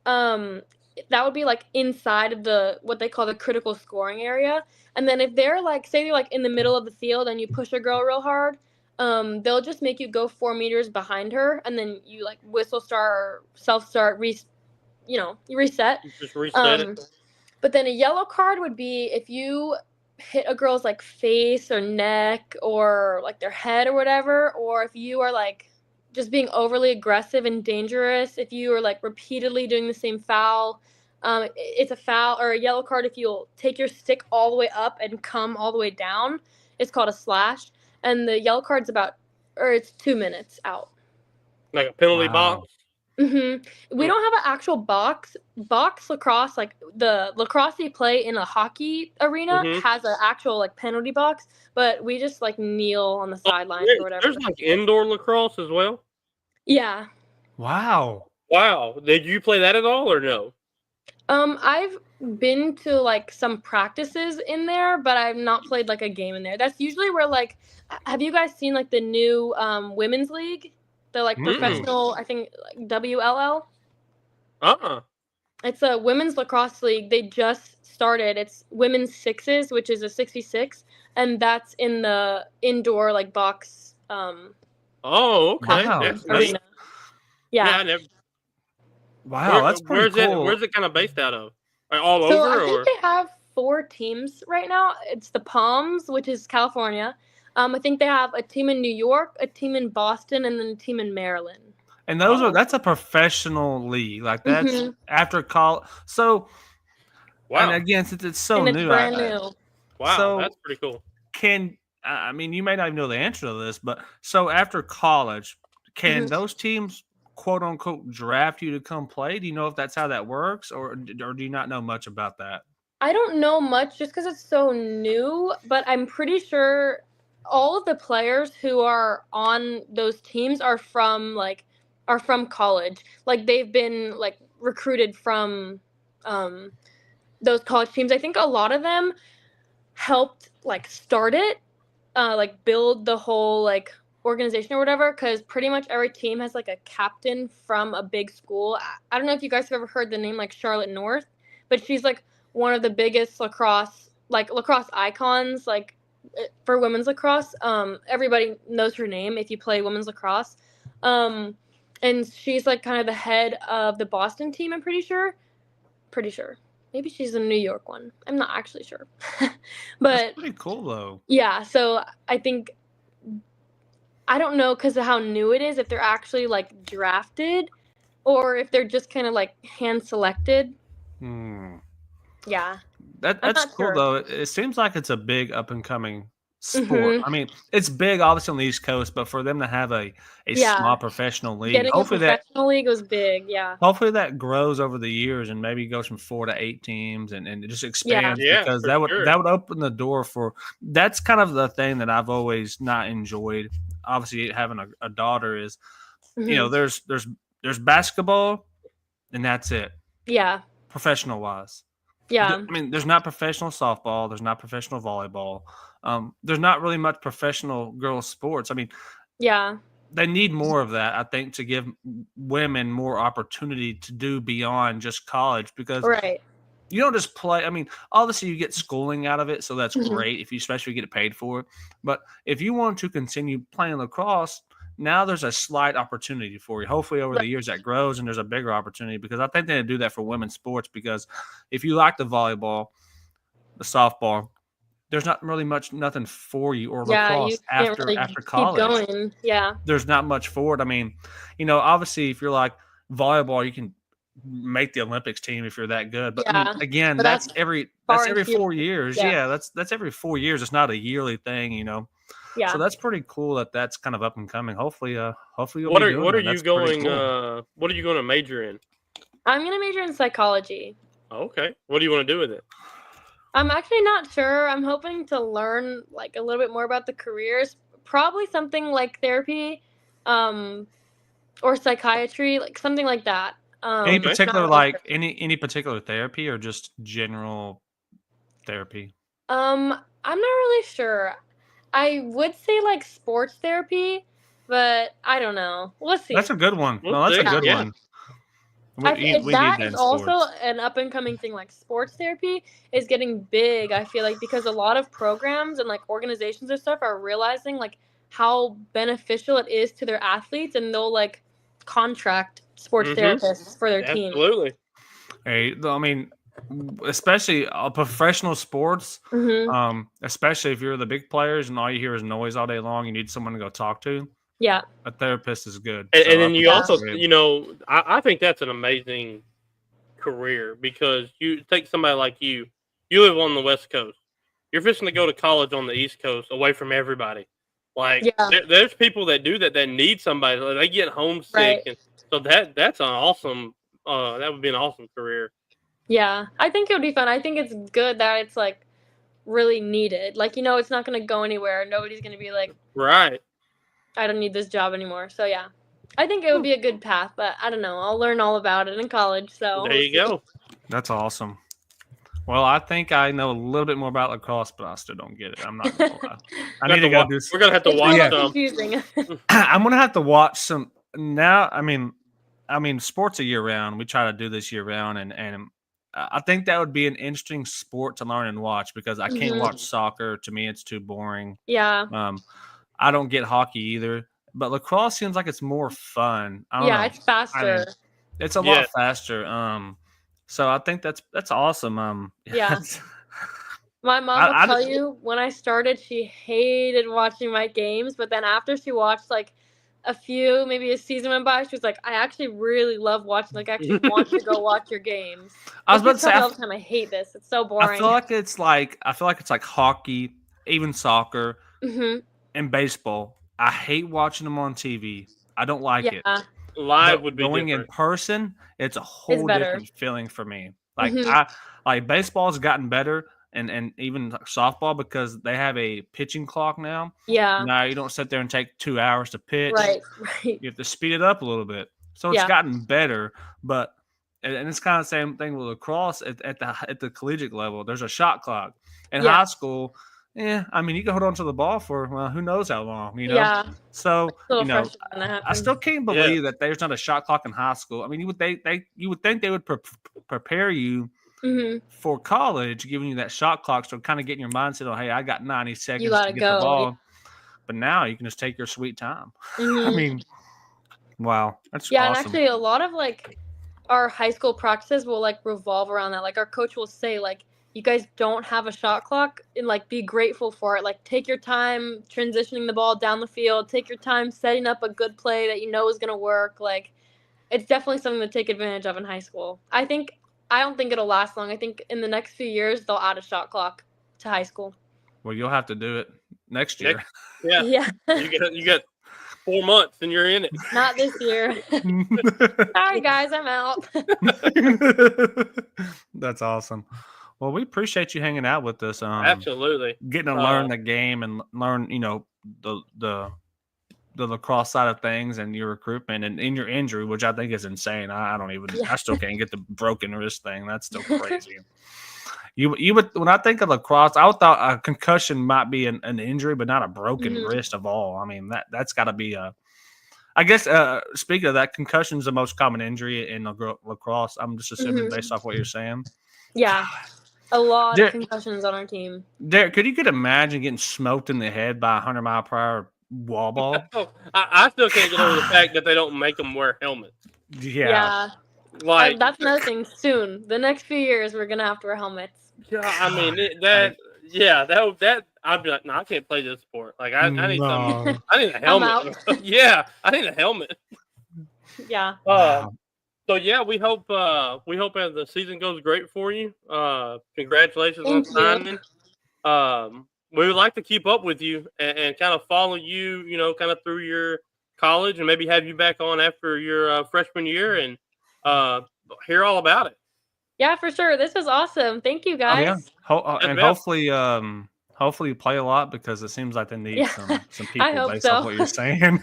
That would be like inside of the what they call the critical scoring area. And then if they're like, say they're like in the middle of the field and you push a girl real hard, they'll just make you go 4 meters behind her, and then you like whistle start or self start, you reset. Just reset it. But then a yellow card would be if you hit a girl's like face or neck or like their head or whatever, or if you are like just being overly aggressive and dangerous, if you are like repeatedly doing the same foul. It's a foul or a yellow card if you'll take your stick all the way up and come all the way down. It's called a slash. And the yellow card's it's 2 minutes out. Like a penalty box. We don't have an actual box lacrosse, like the lacrosse you play in a hockey arena has an actual like penalty box, but we just like kneel on the sidelines or whatever. There's like indoor lacrosse as well. Yeah. Wow. Did you play that at all or no? I've been to like some practices in there, but I've not played like a game in there. That's usually where like, have you guys seen like the new women's league? The like professional, I think like WLL. It's a women's lacrosse league. They just started. It's women's sixes, which is a 66, and that's in the indoor like box. Okay. Wow. Arena. Yeah. I never. Wow, that's pretty cool. Where's it kind of based out of? Like all So over? I think they have 4 teams right now. It's the Palms, which is California. I think they have a team in New York, a team in Boston, and then a team in Maryland. And that's a professional league. Like that's after college. So, and again, since it's so and it's new, brand new. Wow, so that's pretty cool. I mean, you may not even know the answer to this, but so after college, can those teams quote unquote draft you to come play? Do you know if that's how that works, or do you not know much about that? I don't know much just because it's so new, but I'm pretty sure all of the players who are on those teams are from college. Like they've been like recruited from those college teams. I think a lot of them helped like start it, like build the whole like organization or whatever, because pretty much every team has like a captain from a big school. I don't know if you guys have ever heard the name like Charlotte North, but she's like one of the biggest lacrosse icons like for women's lacrosse. Everybody knows her name if you play women's lacrosse. And she's like kind of the head of the Boston team, I'm pretty sure. Maybe she's the New York one. I'm not actually sure. But that's pretty cool though. Yeah, so I think I don't know because of how new it is if they're actually like drafted or if they're just kind of like hand selected. Yeah. That's cool though. It seems like it's a big up and coming sport. I mean, it's big obviously on the East Coast, but for them to have a small professional league, getting hopefully a professional league was big. Yeah. Hopefully that grows over the years and maybe goes from 4 to 8 teams and it just expands because that would open the door for. That's kind of the thing that I've always not enjoyed. Obviously, having a daughter is, there's basketball, and that's it. Yeah. Professional wise. Yeah. I mean, there's not professional softball. There's not professional volleyball. There's not really much professional girls sports. I mean, they need more of that, I think, to give women more opportunity to do beyond just college because you don't just play. I mean, obviously you get schooling out of it, so that's great especially if you get paid for it. But if you want to continue playing lacrosse, now there's a slight opportunity for you. Hopefully over the years that grows and there's a bigger opportunity because I think they do that for women's sports because if you like the volleyball, the softball, there's not really nothing for you or lacrosse after college. Keep going. Yeah. There's not much for it. I mean, obviously if you're like volleyball, you can make the Olympics team if you're that good. But Yeah, again, but that's that's every far in 4 future. years. Yeah. Yeah, that's every 4 years. It's not a yearly thing, Yeah. So that's pretty cool that that's kind of up and coming. Hopefully you'll What be are doing what that. are you That's pretty going? cool. What are you going to major in? I'm gonna major in psychology. Okay. What do you want to do with it? I'm actually not sure. I'm hoping to learn like a little bit more about the careers. Probably something like therapy, or psychiatry, like something like that. Any Okay. particular not really sure. any particular therapy or just general therapy? I'm not really sure. I would say like sports therapy, but I don't know. We'll see. That's a good one. We'll No, that's a see. good Yeah. one. We need That that is in also sports. an up and coming thing. Like sports therapy is getting big. I feel like because a lot of programs and like organizations and stuff are realizing like how beneficial it is to their athletes, and they'll like contract sports therapists for their team. Absolutely. Hey, I mean, especially professional sports, especially if you're the big players and all you hear is noise all day long, you need someone to go talk to. Yeah. A therapist is good. And, So and then you also, great. I think that's an amazing career because you take somebody like you live on the West Coast. You're fixing to go to college on the East Coast away from everybody. Like, there's people that do that need somebody. Like, they get homesick. Right. And so that's an awesome, that would be an awesome career. Yeah. I think it would be fun. I think it's good that it's like really needed. Like, it's not going to go anywhere. Nobody's going to be like, right, I don't need this job anymore. So yeah, I think it would be a good path, but I don't know. I'll learn all about it in college. So there you go. That's awesome. Well, I think I know a little bit more about lacrosse, but I still don't get it. I'm not gonna lie. I need to go do. We're gonna have to watch some. Confusing. I'm gonna have to watch some now. I mean, sports are year round. We try to do this year round, and I think that would be an interesting sport to learn and watch because I can't watch soccer. To me, it's too boring. Yeah. I don't get hockey either, but lacrosse seems like it's more fun. I don't know. It's faster. It's a lot faster. So I think that's awesome. Yeah. My mom will tell you when I started, she hated watching my games, but then after she watched like maybe a season went by, she was like, I actually really love watching. Like, I actually want to go watch your games. I was about to say all the time, I hate this. It's so boring. I feel like it's like hockey, even soccer, and baseball. I hate watching them on TV. I don't like it. Live would be going different. In person. It's a whole different feeling for me. Like baseball's gotten better, and even softball because they have a pitching clock now. Yeah. Now you don't sit there and take 2 hours to pitch. Right. You have to speed it up a little bit. So it's gotten better, but and it's kind of the same thing with lacrosse at the collegiate level. There's a shot clock. In high school, I mean, you can hold on to the ball for who knows how long, Yeah. So I still can't believe that there's not a shot clock in high school. I mean, you would think they would prepare you for college, giving you that shot clock, so kind of getting your mindset on, hey, I got 90 seconds to get the ball. But now you can just take your sweet time. I mean, wow, that's awesome. And actually, a lot of like our high school practices will like revolve around that. Like our coach will say, like, you guys don't have a shot clock, and like be grateful for it. Like, take your time transitioning the ball down the field. Take your time setting up a good play that you know is gonna work. Like, it's definitely something to take advantage of in high school. I don't think it'll last long. I think in the next few years they'll add a shot clock to high school. Well, you'll have to do it next year. Yeah. You got 4 months and you're in it. Not this year. Sorry, guys, I'm out. That's awesome. Well, we appreciate you hanging out with us. Absolutely. Getting to learn the game and learn, the lacrosse side of things and your recruitment and in your injury, which I think is insane. I still can't get the broken wrist thing. That's still crazy. You would, when I think of lacrosse, I thought a concussion might be an injury, but not a broken wrist of all. I mean, that's got to be I guess, speaking of that, concussion is the most common injury in lacrosse. I'm just assuming based off what you're saying. Yeah. A lot of concussions on our team. Derek, could you imagine getting smoked in the head by a 100-mile-per-hour wall ball? I still can't get over the fact that they don't make them wear helmets. Yeah. Like, that's another thing. Soon, the next few years, we're gonna have to wear helmets. Yeah, I mean that I'd be like, no, I can't play this sport. Like, I need something. I need a helmet. I need a helmet. Yeah. So yeah, we hope as the season goes great for you. Congratulations on signing. We would like to keep up with you and kind of follow you, kind of through your college, and maybe have you back on after your freshman year and hear all about it. Yeah, for sure. This was awesome. Thank you, Oh yeah, guys. and hopefully you play a lot because it seems like they need Yeah, some I people hope based off so. what you're saying.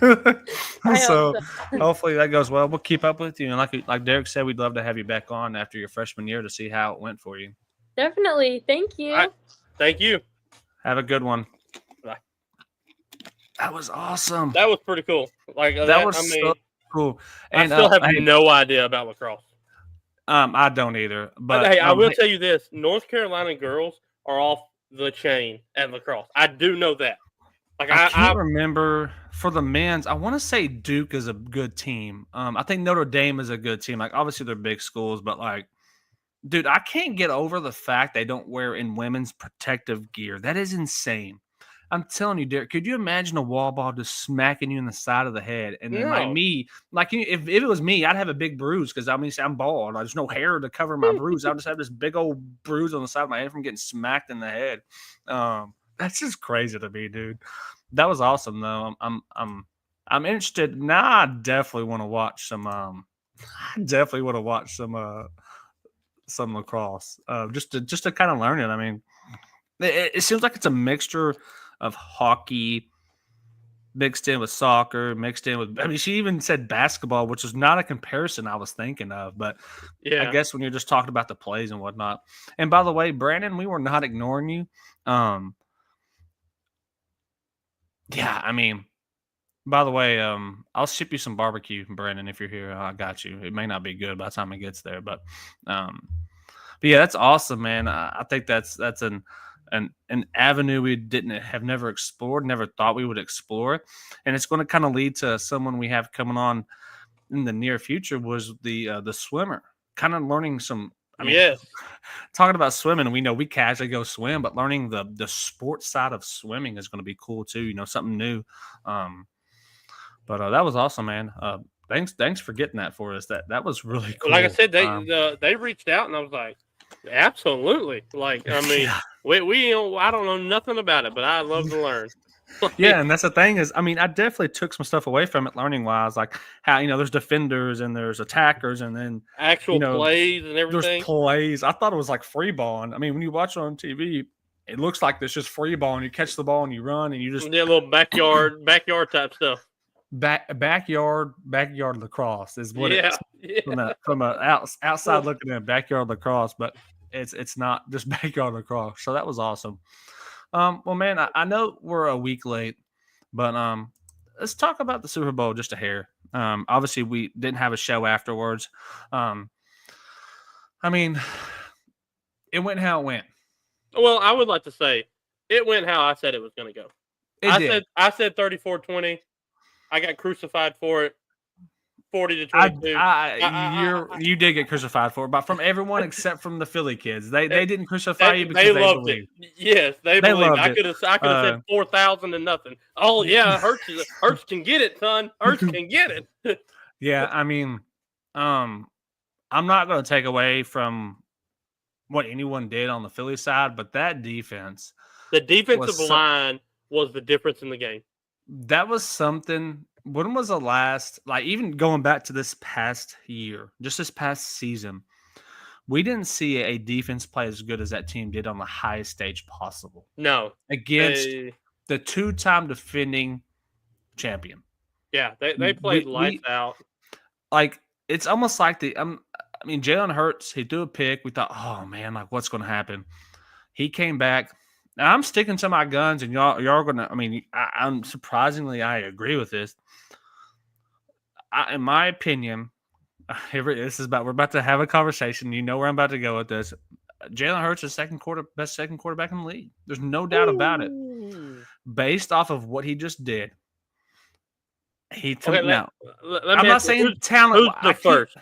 I So hope so. hopefully that goes well. We'll keep up with you, and like Derek said, we'd love to have you back on after your freshman year to see how it went for you. Definitely. Thank you. All right. Thank you. Have a good one. Bye. That was awesome. That was pretty cool. Like That was so cool. And I still have no idea about lacrosse. I don't either. But hey, I will tell you this: North Carolina girls are off the chain at lacrosse. I do know that. Like I can't remember for the men's. I want to say Duke is a good team. I think Notre Dame is a good team. Like obviously they're big schools, but like, dude, I can't get over the fact they don't wear in women's protective gear. That is insane. I'm telling you, Derek, could you imagine a wall ball just smacking you in the side of the head? And then if it was me, I'd have a big bruise because I'm bald. There's no hair to cover my bruise. I'll just have this big old bruise on the side of my head from getting smacked in the head. That's just crazy to me, dude. That was awesome though. I'm interested now. I definitely want to watch some. I definitely want to watch some lacrosse. Just to kind of learn it. I mean, it seems like it's a mixture of hockey mixed in with soccer, mixed in with. I mean, she even said basketball, which was not a comparison I was thinking of, but yeah. I guess when you're just talking about the plays and whatnot. And by the way, Brandon, we were not ignoring you. Yeah, I mean, by the way, I'll ship you some barbecue, Brandon, if you're here. I got you. It may not be good by the time it gets there, but yeah, that's awesome, man. I think that's an avenue we have never explored, never thought we would explore, and it's going to kind of lead to someone we have coming on in the near future was the swimmer, kind of learning some. I mean, talking about swimming, we know we casually go swim, but learning the sports side of swimming is going to be cool too. Something new. But that was awesome, man. Thanks for getting that for us. That was really cool. Like I said, they reached out, and I was like, absolutely. Like, I mean, I don't know nothing about it, but I love to learn. Yeah, and that's the thing is, I mean, I definitely took some stuff away from it learning wise, like how there's defenders and there's attackers, and then actual plays and everything. There's plays. I thought it was like free balling. I mean, when you watch it on TV, it looks like there's just free ball, and you catch the ball and you run, and you just a little backyard type stuff. Backyard lacrosse is what it's from a outside looking at backyard lacrosse, but it's not just backyard lacrosse. So that was awesome. Well, man, I know we're a week late, but let's talk about the Super Bowl just a hair. Obviously we didn't have a show afterwards. I mean, it went how it went. Well, I would like to say it went how I said it was going to go. I said 34-20. I got crucified for it. 40-22. You did get crucified for it, but from everyone except from the Philly kids. They didn't crucify you because they loved it. Yes, they believed. I could have said 4,000 to nothing. Oh yeah, Hurts can get it, son. Hurts can get it. Yeah, I mean, I'm not going to take away from what anyone did on the Philly side, but that defense, the defensive line was the difference in the game. That was something. When was the last, like even going back to this past year, just this past season, we didn't see a defense play as good as that team did on the highest stage possible. No. Against the two-time defending champion. Yeah, they played lights out. Like, it's almost like Jalen Hurts, he threw a pick. We thought, oh, man, like what's going to happen? He came back. Now, I'm sticking to my guns, and y'all are going to – I mean, I'm surprisingly, I agree with this. In my opinion, we're about to have a conversation. You know where I'm about to go with this. Jalen Hurts is best second quarterback in the league. There's no doubt about it. Based off of what he just did, he took now. I'm not saying talent. Who's the first?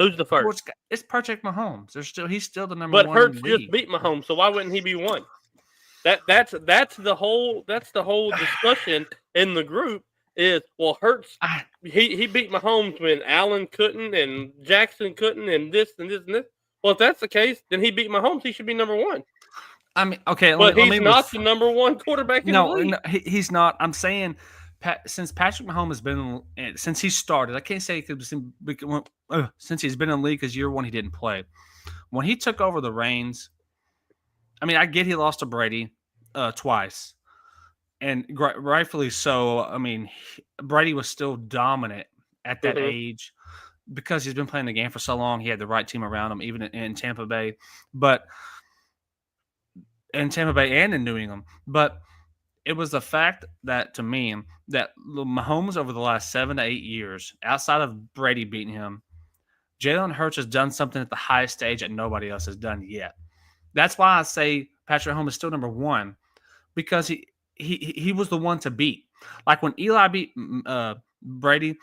Who's the first? It's Patrick Mahomes. He's still the number one. But Hurts just beat Mahomes, so why wouldn't he be one? That's the whole discussion in the group is Hurts he beat Mahomes when Allen couldn't and Jackson couldn't and this and this and this. Well, if that's the case, then he beat Mahomes. He should be number one. I mean, okay, But he's not the number one quarterback in the league. No, he's not. I'm saying since Patrick Mahomes has been since he started, I can't say since he's been in the league because year one he didn't play. When he took over the reins, I mean, I get he lost to Brady twice, and rightfully so. I mean, Brady was still dominant at that age because he's been playing the game for so long. He had the right team around him, even in Tampa Bay, in Tampa Bay and in New England. But it was the fact that, to me, that Mahomes over the last 7 to 8 years, outside of Brady beating him, Jalen Hurts has done something at the highest stage that nobody else has done yet. That's why I say Patrick Mahomes is still number one, because he was the one to beat. Like when Eli beat Brady,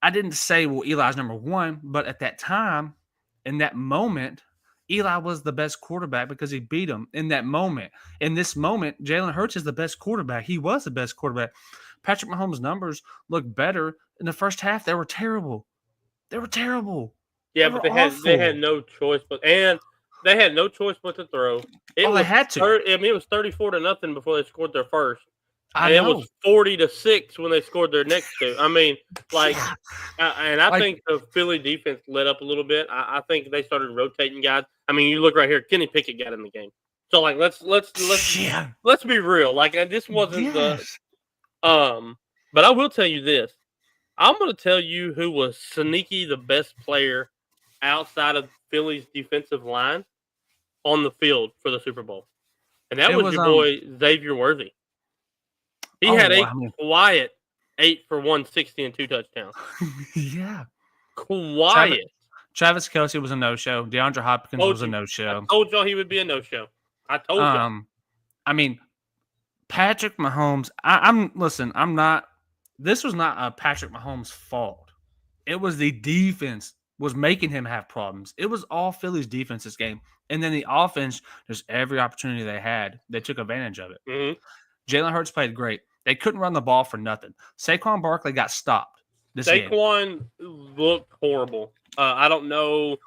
I didn't say, well, Eli's number one, but at that time, in that moment, Eli was the best quarterback because he beat him in that moment. In this moment, Jalen Hurts is the best quarterback. He was the best quarterback. Patrick Mahomes' numbers look better. In the first half, they were terrible. They were terrible. Yeah, but they had no choice but to throw. They had to. It was 34-0 before they scored their first. It was 40-6 when they scored their next two. I mean, I think the Philly defense let up a little bit. I think they started rotating guys. I mean, you look right here, Kenny Pickett got in the game. So let's be real. This wasn't but I will tell you this. I'm going to tell you who was sneaky the best player outside of Philly's defensive line on the field for the Super Bowl. And that was your boy Xavier Worthy. He had a quiet 8 for 160 and 2 touchdowns. Yeah. Quiet. Travis Kelce was a no-show. DeAndre Hopkins was a no-show. I told y'all he would be a no-show. I told y'all. I mean, Patrick Mahomes, this was not a Patrick Mahomes' fault. It was the defense was making him have problems. It was all Philly's defense this game. And then the offense, just every opportunity they had, they took advantage of it. Mm-hmm. Jalen Hurts played great. They couldn't run the ball for nothing. Saquon Barkley got stopped this game. Saquon looked horrible. I don't know.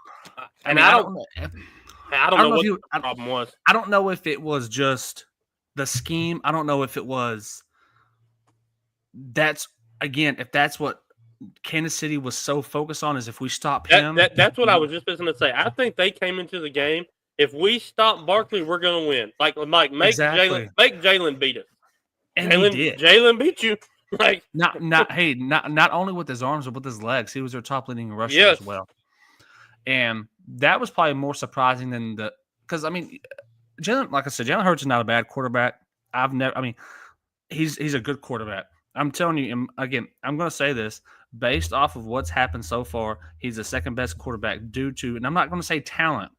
I don't know what the problem was. I don't know if it was just the scheme. I don't know if it was if that's what Kansas City was so focused on, is if we stop him. That's what I was just going to say. I think they came into the game. If we stop Barkley, we're going to win. Make Jalen beat us. And he did. Jalen beat you. Not only with his arms, but with his legs. He was their top leading rusher as well. And that was probably more surprising than because I mean, Jalen Hurts is not a bad quarterback. He's a good quarterback. I'm telling you, again, I'm going to say this based off of what's happened so far. He's the second best quarterback due to, and I'm not going to say talent,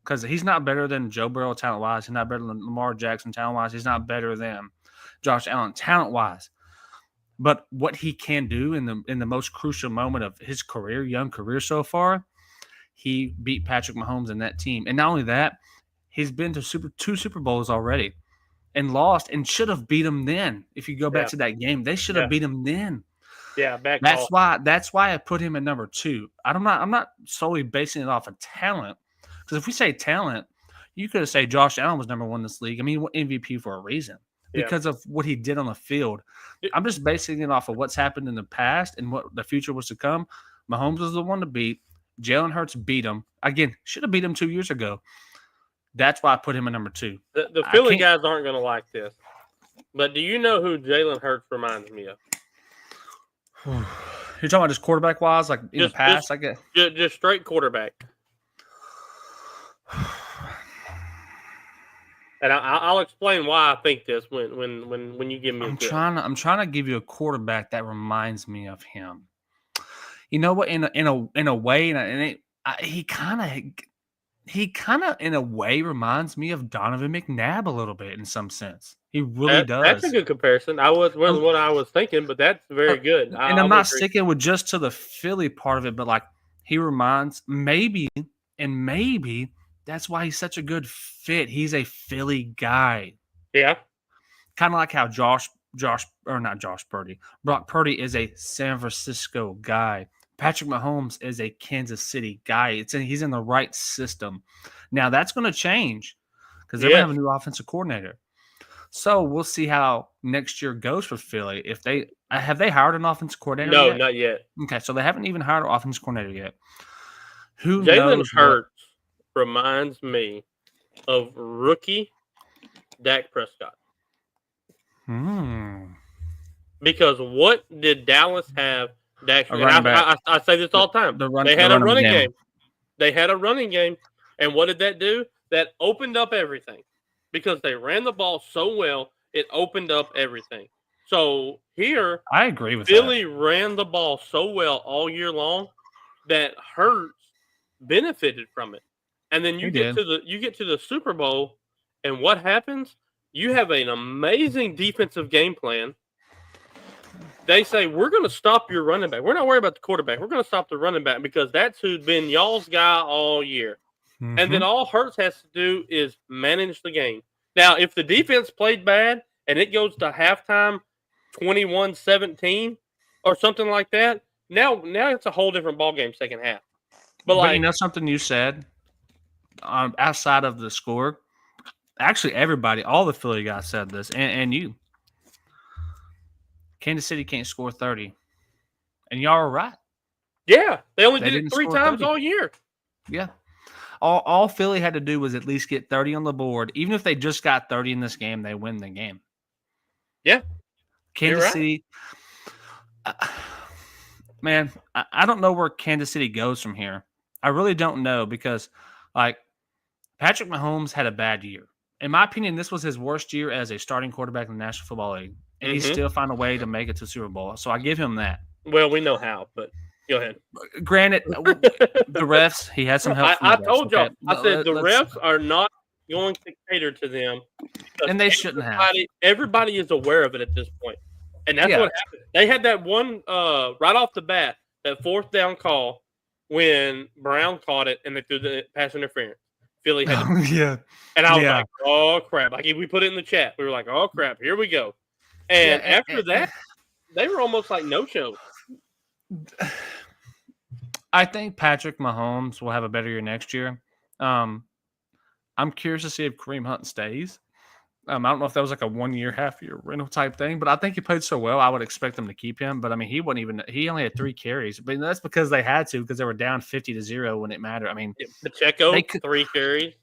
because he's not better than Joe Burrow talent-wise. He's not better than Lamar Jackson talent-wise. He's not better than Josh Allen talent-wise. But what he can do in the most crucial moment of his young career so far, he beat Patrick Mahomes and that team. And not only that, he's been to two Super Bowls already and lost, and should have beat him then. If you go back to that game, they should have beat him then. Yeah, that's why I put him at number 2. I'm not solely basing it off of talent. Because if we say talent, you could have said Josh Allen was number 1 in this league. I mean, MVP for a reason because of what he did on the field. I'm just basing it off of what's happened in the past and what the future was to come. Mahomes was the one to beat. Jalen Hurts beat him. Again, should have beat him 2 years ago. That's why I put him at number 2. The Philly guys aren't going to like this. But do you know who Jalen Hurts reminds me of? You're talking about just quarterback-wise, like in the past, I guess? Just straight quarterback. And I'll explain why I think this when you give me. I'm trying to give you a quarterback that reminds me of him. You know what? In a way, he kind of in a way reminds me of Donovan McNabb a little bit in some sense. He really does. That's a good comparison. That was what I was thinking, but that's very good. And I'm not sticking with just to the Philly part of it, but like he reminds maybe that's why he's such a good fit. He's a Philly guy. Yeah. Kind of like how Josh Brock Purdy is a San Francisco guy. Patrick Mahomes is a Kansas City guy. He's in the right system. Now that's going to change because they're going to have a new offensive coordinator. So we'll see how next year goes for Philly. If they have they hired an offensive coordinator? No, yet? not yet. Okay, so they haven't even hired an offensive coordinator yet. Who Jalen knows? Hurts reminds me of rookie Dak Prescott. Because what did Dallas have? I say this all the time. They had a running game. They had a running game. And what did that do? That opened up everything. Because they ran the ball so well, it opened up everything. So here, I agree with Philly ran the ball so well all year long that Hurts benefited from it. And then you get to the Super Bowl, and what happens? You have an amazing defensive game plan. They say, we're going to stop your running back. We're not worried about the quarterback. We're going to stop the running back because that's who's been y'all's guy all year. Mm-hmm. And then all Hurts has to do is manage the game. Now, if the defense played bad and it goes to halftime 21-17 or something like that, now it's a whole different ballgame second half. But you know something you said outside of the score? Actually, everybody, all the Philly guys said this, and you. Kansas City can't score 30. And y'all are right. Yeah, they only did it 3 times 30. All year. Yeah. All Philly had to do was at least get 30 on the board. Even if they just got 30 in this game, they win the game. Yeah. Kansas City. Man, I don't know where Kansas City goes from here. I really don't know because, Patrick Mahomes had a bad year. In my opinion, this was his worst year as a starting quarterback in the National Football League. And he still found a way to make it to Super Bowl. So I give him that. Well, we know how, but go ahead. Granted, the refs, he had some help. I told y'all. I said the refs are not going to cater to them. And they shouldn't have. Everybody is aware of it at this point. And that's what happened. They had that one right off the bat, that 4th down call when Brown caught it and they threw the pass interference. Philly had it. And I was like, oh, crap. Like, we put it in the chat. We were like, oh, crap, here we go. And after that, they were almost like no-shows. I think Patrick Mahomes will have a better year next year. I'm curious to see if Kareem Hunt stays. I don't know if that was like a 1-year, half-year rental type thing, but I think he played so well, I would expect them to keep him. But, I mean, he only had 3 carries. But that's because they had to because they were down 50-0 when it mattered. I mean, Pacheco, 3 carries.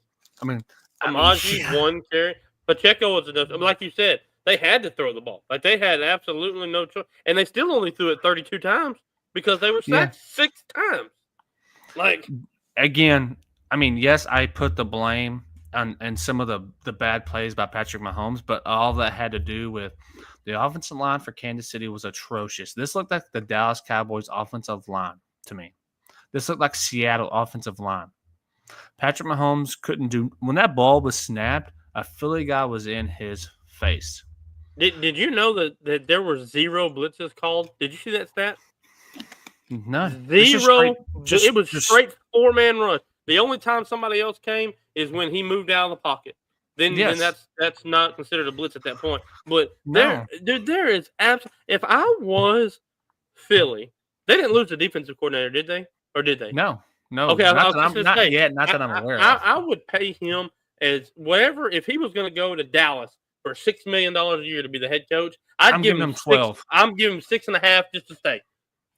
I mean, Amaji, 1 carry. Pacheco was like you said, they had to throw the ball. Like, they had absolutely no choice. And they still only threw it 32 times because they were sacked 6 times. Like, again, I mean, yes, I put the blame on some of the bad plays by Patrick Mahomes, but all that had to do with the offensive line for Kansas City was atrocious. This looked like the Dallas Cowboys offensive line to me. This looked like Seattle offensive line. Patrick Mahomes couldn't do – when that ball was snapped, a Philly guy was in his face. Did you know that there were 0 blitzes called? Did you see that stat? No. 0. It was straight 4-man rush. The only time somebody else came is when he moved out of the pocket. Then that's not considered a blitz at that point. But there is absolutely – if I was Philly, they didn't lose the defensive coordinator, did they? Or did they? No. Okay, not that I'm aware of. I would pay him as whatever – if he was going to go to Dallas for $6 million a year to be the head coach, I'm giving him 12. I'm giving him 6.5 just to stay.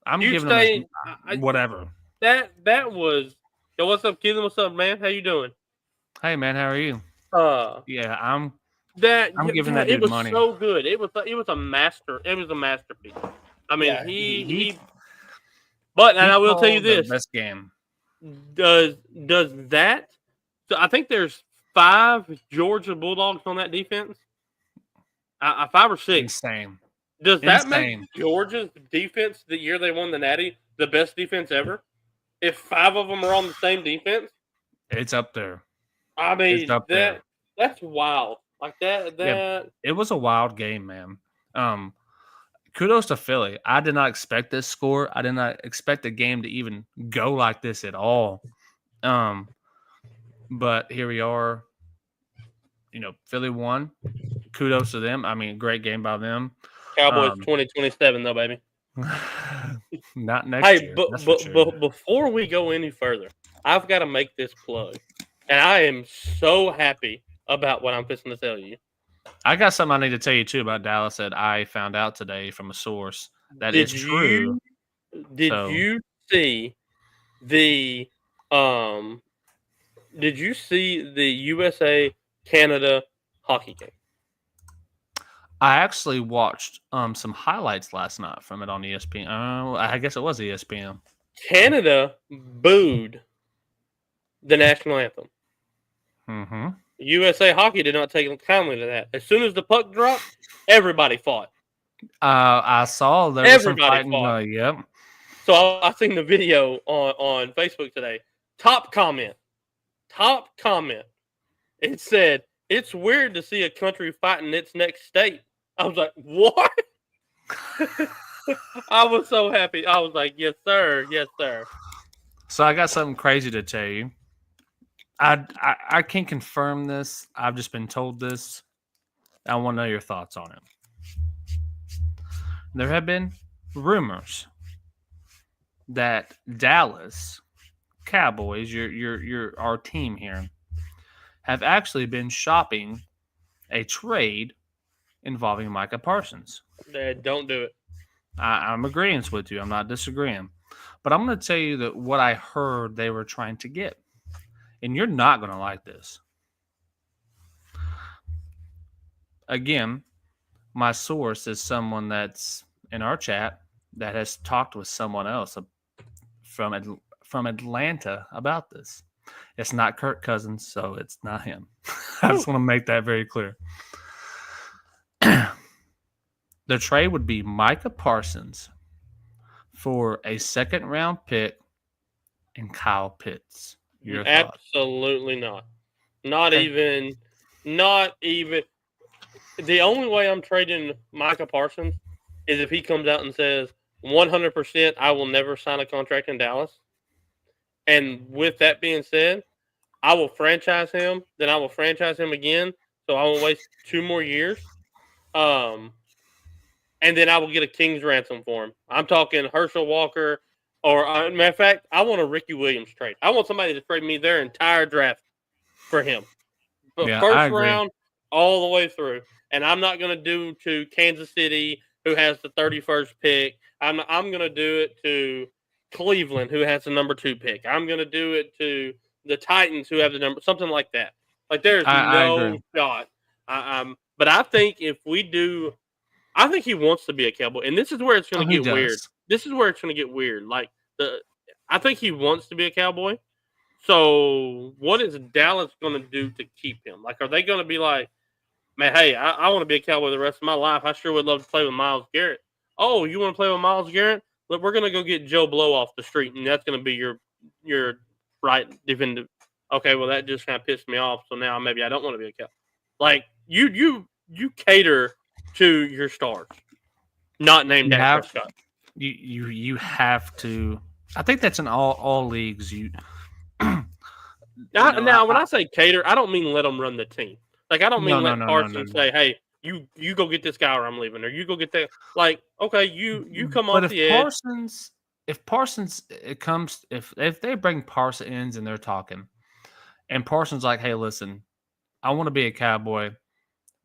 I'm giving him whatever. That was – yo, what's up, Keelan? What's up, man? How you doing? Hey, man, how are you? I'm giving that dude money. It was so good. It was a master. It was a masterpiece. I mean, But I will tell you this: best game. Does that? So I think there's 5 Georgia Bulldogs on that defense. 5 or 6. Insane. Does that make Georgia's defense the year they won the Natty the best defense ever? If 5 of them are on the same defense, it's up there. I mean, that's wild. Like that. Yeah, it was a wild game, man. Kudos to Philly. I did not expect this score. I did not expect the game to even go like this at all. But here we are. You know, Philly won. kudos to them. I mean, great game by them. Cowboys 2027 though, baby. Not next year. But before we go any further, I've got to make this plug, and I am so happy about what I'm fixing to tell you. I got something I need to tell you too about Dallas that I found out today from a source that is true. Did you see the USA Canada hockey game? I actually watched some highlights last night from it on ESPN. I guess it was ESPN. Canada booed the national anthem. Mm-hmm. USA Hockey did not take kindly to that. As soon as the puck dropped, everybody fought. I saw there was some fighting. Yep. So I seen the video on Facebook today. Top comment. It said, "It's weird to see a country fighting its next state." I was like, "What?" I was so happy. I was like, "Yes, sir. Yes, sir." So I got something crazy to tell you. I can't confirm this. I've just been told this. I want to know your thoughts on it. There have been rumors that Dallas Cowboys, our team here, have actually been shopping a trade involving Micah Parsons. Don't do it. I'm agreeing with you. I'm not disagreeing. But I'm going to tell you that what I heard they were trying to get. And you're not going to like this. Again, my source is someone that's in our chat that has talked with someone else from Atlanta about this. It's not Kirk Cousins, so it's not him. I just want to make that very clear. The trade would be Micah Parsons for a second-round pick and Kyle Pitts. Your thoughts? Absolutely not. Not even. The only way I'm trading Micah Parsons is if he comes out and says 100% I will never sign a contract in Dallas. And with that being said, I will franchise him. Then I will franchise him again. So I will waste 2 more years. And then I will get a king's ransom for him. I'm talking Herschel Walker. Or, matter of fact, I want a Ricky Williams trade. I want somebody to trade me their entire draft for him. But first round, all the way through. And I'm not going to do to Kansas City, who has the 31st pick. I'm going to do it to Cleveland, who has the number 2 pick. I'm going to do it to the Titans, who have the number, something like that. Like, there's no shot. But I think if we do, I think he wants to be a Cowboy. And this is where it's going to get weird. This is where it's going to get weird. Like, I think he wants to be a Cowboy. So what is Dallas going to do to keep him? Like, are they going to be like, man, hey, I want to be a Cowboy the rest of my life. I sure would love to play with Myles Garrett. Oh, you want to play with Myles Garrett? Look, we're going to go get Joe Blow off the street, and that's going to be your right defensive. Okay, well, that just kind of pissed me off. So now maybe I don't want to be a Cowboy. Like, you cater to your stars, not named Dak Prescott. You have to. I think that's in all leagues. Now, when I say cater, I don't mean let them run the team. Like, I don't mean let Parsons say, "Hey, you go get this guy, or I'm leaving," or "You go get that." Like, okay, you come off the edge. If Parsons if they bring Parsons and they're talking, and Parsons like, "Hey, listen, I want to be a Cowboy,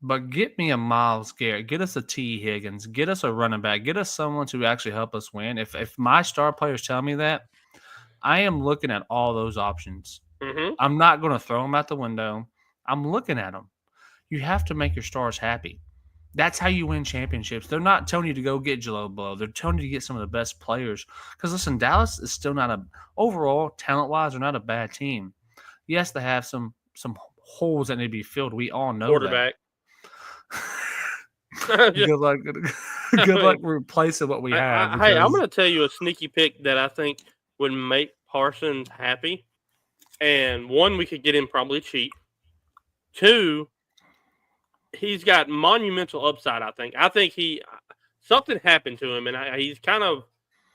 but get me a Myles Garrett, get us a T. Higgins, get us a running back, get us someone to actually help us win." If my star players tell me that, I am looking at all those options. Mm-hmm. I'm not going to throw them out the window. I'm looking at them. You have to make your stars happy. That's how you win championships. They're not telling you to go get Joe Blow. They're telling you to get some of the best players. Because, listen, Dallas is still not overall, talent-wise, they're not a bad team. Yes, they have some holes that need to be filled. We all know quarterback. That. Good luck. Good luck replacing what we have. Hey, I'm going to tell you a sneaky pick that I think would make Parsons happy. And one, we could get him probably cheap. 2, he's got monumental upside, I think. I think something happened to him, and he's kind of,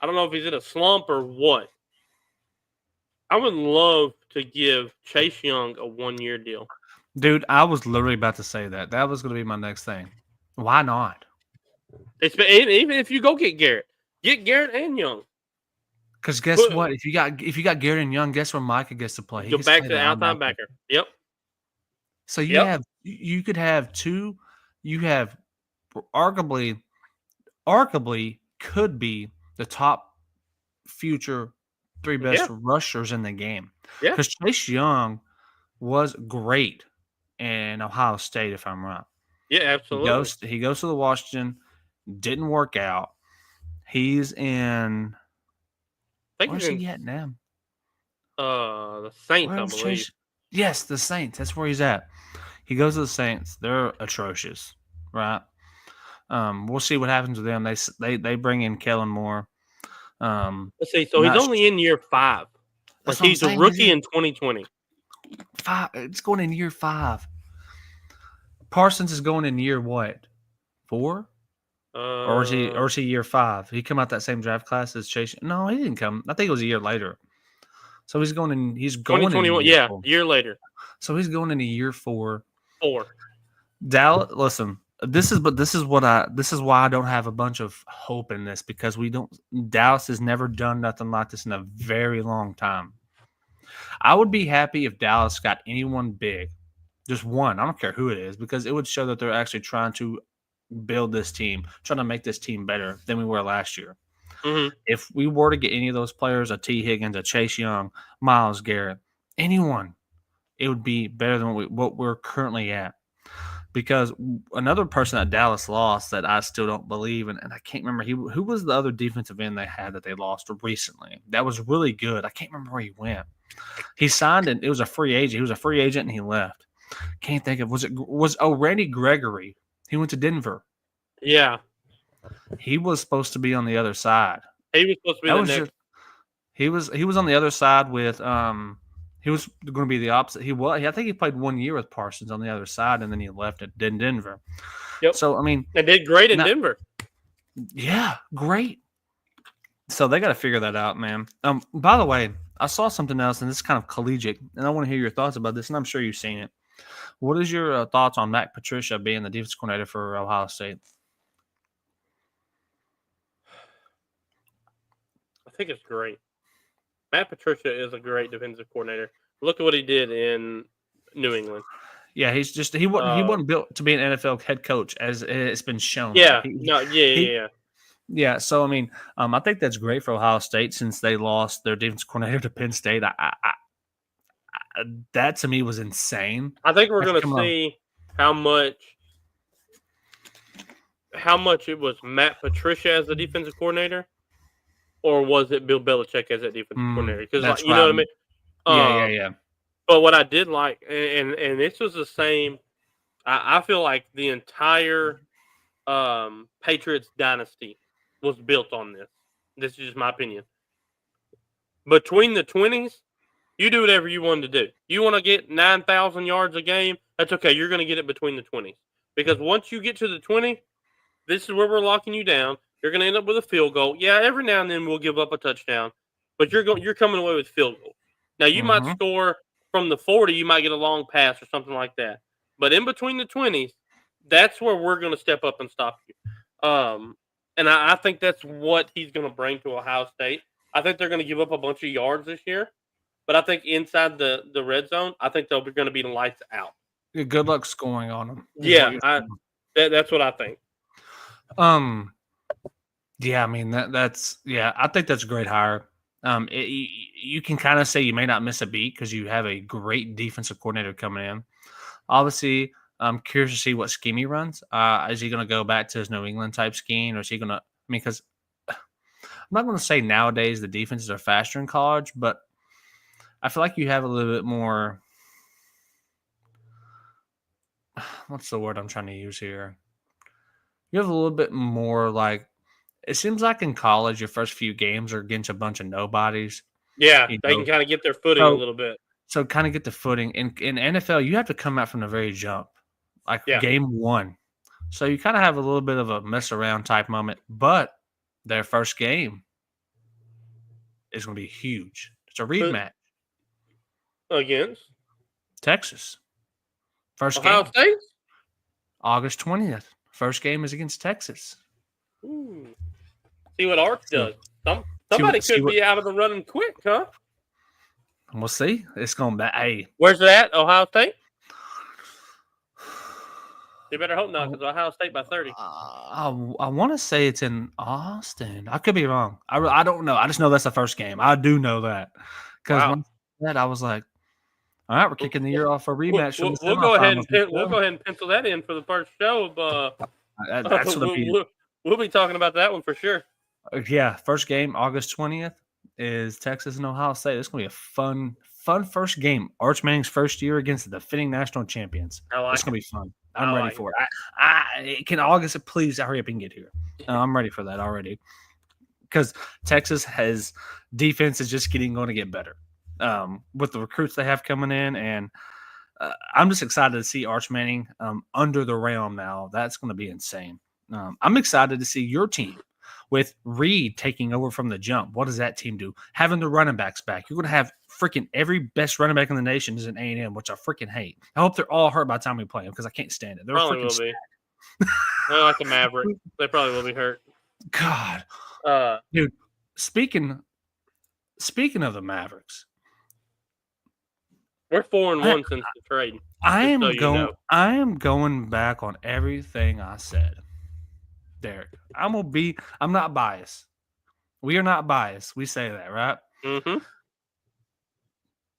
I don't know if he's in a slump or what. I would love to give Chase Young a 1-year deal. Dude, I was literally about to say that. That was going to be my next thing. Why not? Even if you go get Garrett and Young. Because guess what? If you got Garrett and Young, guess where Micah gets to play? He Go gets back to to the outside backer. Yep. So you could have two. You have arguably could be the top future three best rushers in the game. Yeah. Because Chase Young was great in Ohio State, if I'm right. Yeah, absolutely. He goes to the Washington, didn't work out. He's in. Where's he at now? The Saints, I believe. Yes, the Saints. That's where he's at. He goes to the Saints. They're atrocious, right? We'll see what happens with them. They bring in Kellen Moore. Let's see. So he's only in year 5. Like he's a rookie in 2020. 5. It's going in year 5. Parsons is going in year what? 4? Or is he year 5? He come out that same draft class as Chase? No, he didn't come. I think it was a year later. So he's going in. He's going 2021. Yeah, year later. So he's going into year 4. 4. Dallas. Listen, this is why I don't have a bunch of hope in this because Dallas has never done nothing like this in a very long time. I would be happy if Dallas got anyone big, just one. I don't care who it is because it would show that they're actually trying to build this team, trying to make this team better than we were last year. Mm-hmm. If we were to get any of those players, a T. Higgins, a Chase Young, Myles Garrett, anyone, it would be better than what we're currently at. Because another person that Dallas lost that I still don't believe, and I can't remember who was the other defensive end they had that they lost recently. That was really good. I can't remember where he went. He signed and it was a free agent. He was a free agent and he left. Can't think of Randy Gregory. He went to Denver. Yeah. He was supposed to be on the other side. He was supposed to be the next. He was on the other side with he was going to be the opposite. I think he played 1 year with Parsons on the other side, and then he left at Denver. Yep. So I mean, they did great in Denver. Yeah, great. So they got to figure that out, man. By the way, I saw something else, and this is kind of collegiate, and I want to hear your thoughts about this, and I'm sure you've seen it. What is your thoughts on Matt Patricia being the defense coordinator for Ohio State? I think it's great. Matt Patricia is a great defensive coordinator. Look at what he did in New England. Yeah, he wasn't built to be an NFL head coach, as it's been shown. Yeah, Yeah, so I mean, I think that's great for Ohio State since they lost their defense coordinator to Penn State. That to me was insane. I think we're going to see how much it was Matt Patricia as the defensive coordinator, or was it Bill Belichick as that defensive coordinator? Because you know what I mean. Yeah. But what I did like, and this was the same. I feel like the entire Patriots dynasty was built on this. This is just my opinion. Between the 20s, you do whatever you want to do. You want to get 9,000 yards a game, that's okay. You're going to get it between the 20s. Because once you get to the 20, this is where we're locking you down. You're going to end up with a field goal. Yeah, every now and then we'll give up a touchdown, but you're coming away with field goal. Now, you might score from the 40. You might get a long pass or something like that. But in between the 20s, that's where we're going to step up and stop you. And I think that's what he's going to bring to Ohio State. I think they're going to give up a bunch of yards this year. But I think inside the red zone, I think they're going to be lights out. Good luck scoring on them. Yeah, that's what I think. Yeah, I mean that's I think that's a great hire. You can kind of say you may not miss a beat because you have a great defensive coordinator coming in. Obviously, I'm curious to see what scheme he runs. Is he going to go back to his New England type scheme, or is he going to? I mean, because I'm not going to say nowadays the defenses are faster in college, but I feel like you have a little bit more. What's the word I'm trying to use here? You have a little bit more like. It seems like in college, your first few games are against a bunch of nobodies. Yeah, they can kind of get their footing a little bit. So kind of get the footing. In NFL, you have to come out from the very jump, like game one. So you kind of have a little bit of a mess around type moment. But their first game is going to be huge. It's a rematch. Against? Texas. First Ohio game. State? August 20th. First game is against Texas. Ooh. See what Arch does. Somebody could be out of the running quick, huh? We'll see. It's going to be. Hey. Where's that? Ohio State? You better hope not, because Ohio State by 30. I want to say it's in Austin. I could be wrong. I don't know. I just know that's the first game. I do know that. Because when that, I was like, all right, we're kicking the year off for a rematch. We'll go ahead and pencil that in for the first show. That's we'll be talking about that one for sure. Yeah, first game, August 20th, is Texas and Ohio State. It's going to be a fun first game. Arch Manning's first year against the defending national champions. It's going to be fun. I'm ready for it. Can August please hurry up and get here? I'm ready for that already. Because Texas has defense is just going to get better with the recruits they have coming in. And I'm just excited to see Arch Manning under the realm now. That's going to be insane. I'm excited to see your team with Reed taking over from the jump. What does that team do? Having the running backs back. You're going to have freaking every best running back in the nation is an A&M, which I freaking hate. I hope they're all hurt by the time we play them because I can't stand it. They're probably freaking will be. They're like a Maverick. They probably will be hurt. God. Dude, speaking of the Mavericks. We're 4-1 since the trade. I am going back on everything I said. Derek, I'm not biased. We are not biased. We say that, right? Mm-hmm.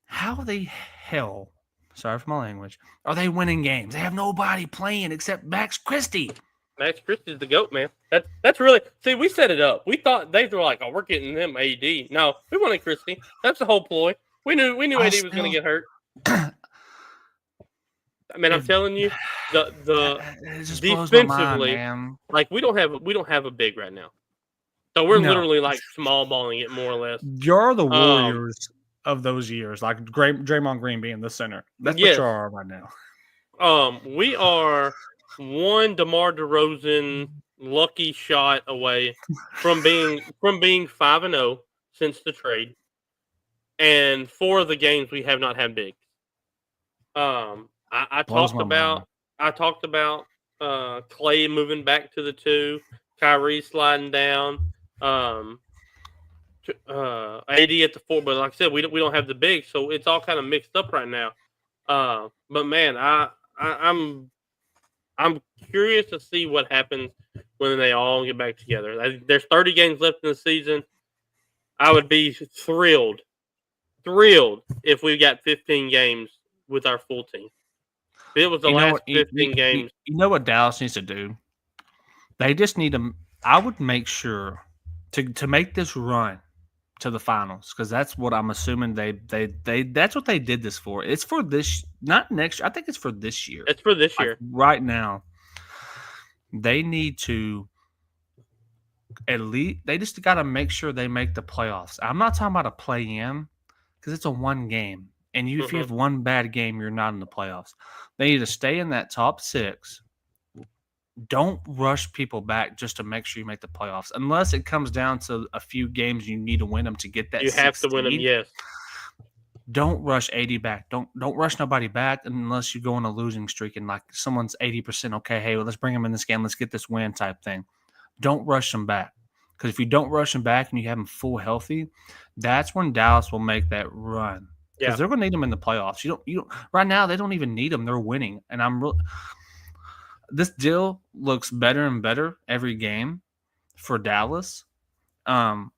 How the hell, sorry for my language, are they winning games? They have nobody playing except Max Christie. Max Christie's the GOAT, man. That's really – see, we set it up. We thought they were like, oh, we're getting them AD. No, we wanted Christie. That's the whole ploy. We knew AD was going to get hurt. I mean, I'm telling you, the defensively, mind, like we don't have a big right now, so we're literally like small balling it more or less. You're the Warriors of those years, like Draymond Green being the center. That's what you are right now. We are one DeMar DeRozan lucky shot away from being 5-0 since the trade, and 4 of the games we have not had big. I talked about Clay moving back to the 2, Kyrie sliding down, AD at the 4. But like I said, we don't have the big, so it's all kind of mixed up right now. But man, I'm curious to see what happens when they all get back together. There's 30 games left in the season. I would be thrilled if we got 15 games with our full team. It was the last 15 games. You know what Dallas needs to do? They just need to – I would make sure to make this run to the finals because that's what I'm assuming they that's what they did this for. It's for this – not next year. I think it's for this year. It's for this year. Like right now, they need to at least – they just got to make sure they make the playoffs. I'm not talking about a play-in because it's a one game. And if you have one bad game, you're not in the playoffs. They need to stay in that top 6. Don't rush people back just to make sure you make the playoffs. Unless it comes down to a few games you need to win them to get that. You have to win them, yes. Don't rush 80 back. Don't rush nobody back unless you go on a losing streak and like someone's 80%. Okay, hey, well, let's bring them in this game. Let's get this win type thing. Don't rush them back. Because if you don't rush them back and you have them full healthy, that's when Dallas will make that run. Because they're going to need them in the playoffs. You don't. Right now, they don't even need them. They're winning, and this deal looks better and better every game for Dallas. I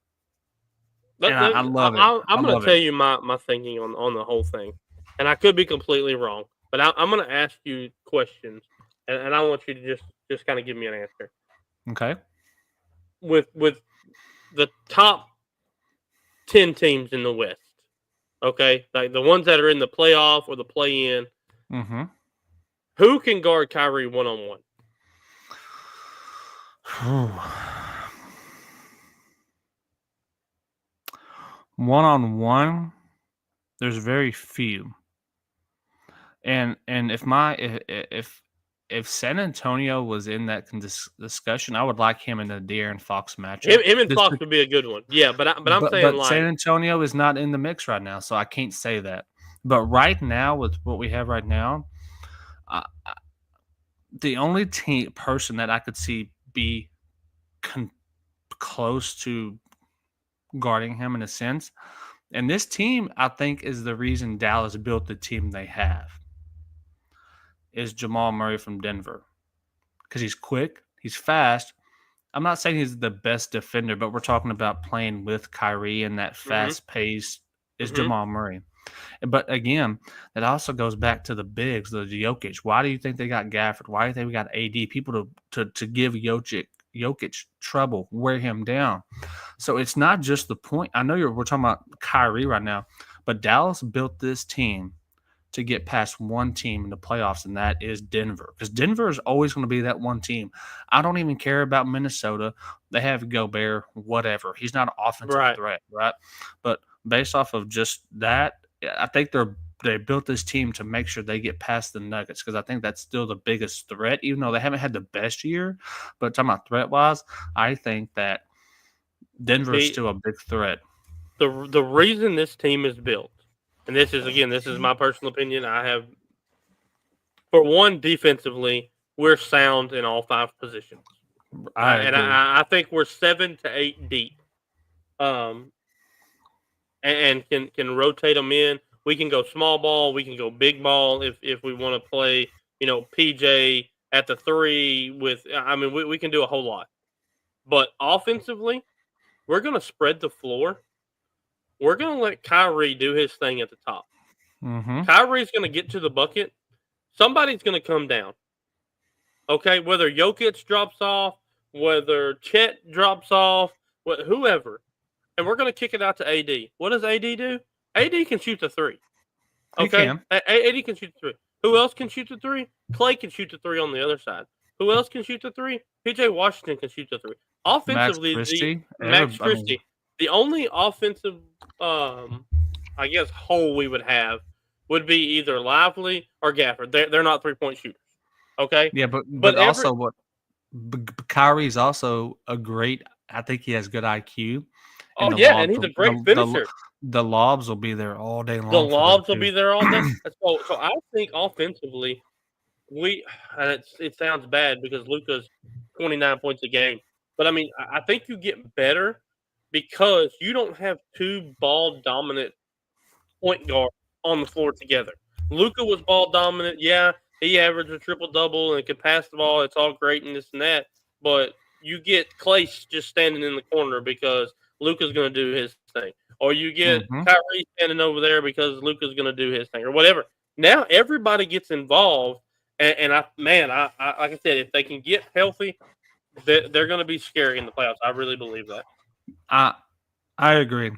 love it. I'm going to tell you my thinking on the whole thing, and I could be completely wrong, but I'm going to ask you questions, and I want you to just kind of give me an answer. Okay. With the top 10 teams in the West. Okay, like the ones that are in the playoff or the play-in. Mm-hmm. Who can guard Kyrie one-on-one? One-on-one, there's very few. And if San Antonio was in that discussion, I would like him in the De'Aaron Fox matchup. Him and Fox would be a good one. Yeah, but I'm saying like San Antonio is not in the mix right now, so I can't say that. But right now, with what we have right now, The only person that I could see be close to guarding him in a sense, and this team, I think, is the reason Dallas built the team they have, is Jamal Murray from Denver. Because he's quick, he's fast. I'm not saying he's the best defender, but we're talking about playing with Kyrie and that fast pace is Jamal Murray. But again, that also goes back to the bigs, the Jokic. Why do you think they got Gafford? Why do you think we got AD? People to give Jokic trouble, wear him down. So it's not just the point. I know we're talking about Kyrie right now, but Dallas built this team to get past one team in the playoffs, and that is Denver. Because Denver is always going to be that one team. I don't even care about Minnesota. They have Gobert, whatever. He's not an offensive threat, right? But based off of just that, I think they built this team to make sure they get past the Nuggets, because I think that's still the biggest threat, even though they haven't had the best year. But talking about threat-wise, I think that Denver is still a big threat. The reason this team is built, and this is my personal opinion. For one, defensively, we're sound in all 5 positions. I think we're 7 to 8 deep. And can rotate them in. We can go small ball. We can go big ball if we want to play, PJ at the 3 we can do a whole lot. But offensively, we're going to spread the floor. We're going to let Kyrie do his thing at the top. Kyrie's going to get to the bucket. Somebody's going to come down. Okay, whether Jokic drops off, whether Chet drops off, whoever. And we're going to kick it out to AD. What does AD do? AD can shoot the 3. Okay? AD can shoot the 3. Who else can shoot the 3? Clay can shoot the 3 on the other side. Who else can shoot the 3? PJ Washington can shoot the 3. Offensively, Max Christie. The only offensive, hole we would have would be either Lively or Gafford. They're not 3-point shooters. Okay? Yeah, but also Kyrie's also a great, I think he has good IQ. And he's a great finisher. The lobs will be there all day long. The lobs will be there all day. So I think offensively, it sounds bad because Luka's 29 points a game. But, I think you get better because you don't have 2 ball-dominant point guards on the floor together. Luka was ball-dominant. Yeah, he averaged a triple-double and could pass the ball. It's all great and this and that. But you get Clay just standing in the corner because Luka's going to do his thing. Or you get Kyrie standing over there because Luka's going to do his thing or whatever. Now everybody gets involved. And like I said, if they can get healthy, they're going to be scary in the playoffs. I really believe that. I agree.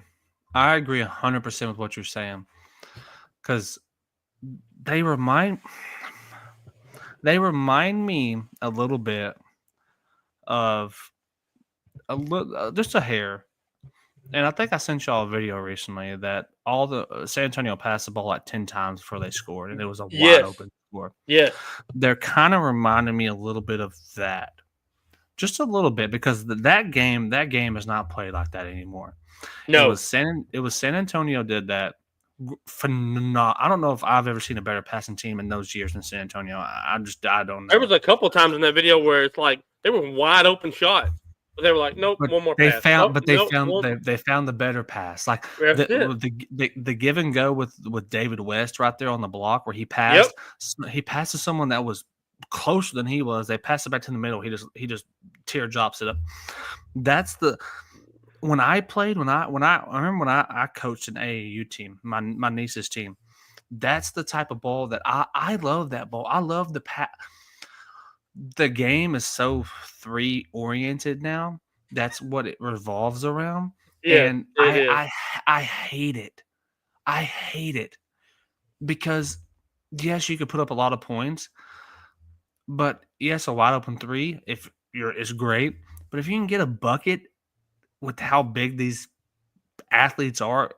I agree 100% with what you're saying, because they remind me a little bit of just a hair. And I think I sent y'all a video recently that all the San Antonio passed the ball like 10 times before they scored, and it was a wide open score. Yeah, they're kind of reminding me a little bit of that. Just a little bit, because that game is not played like that anymore. No, it was San Antonio did that. I don't know if I've ever seen a better passing team in those years than San Antonio. I don't know. There was a couple times in that video where it's like they were wide open shots, but they were like, nope, one more pass. They found the better pass, like the give and go with David West right there on the block where he passed. Yep. He passed to someone that was closer than he was. They passed it back to the middle. He just tear drops it up. That's when I played. I remember when I coached an AAU team, my niece's team. That's the type of ball that I love. That ball. I love the game is so 3 oriented now. That's what it revolves around. Yeah, and I hate it. I hate it because yes, you could put up a lot of points. But yes, a wide open 3 is great. But if you can get a bucket with how big these athletes are,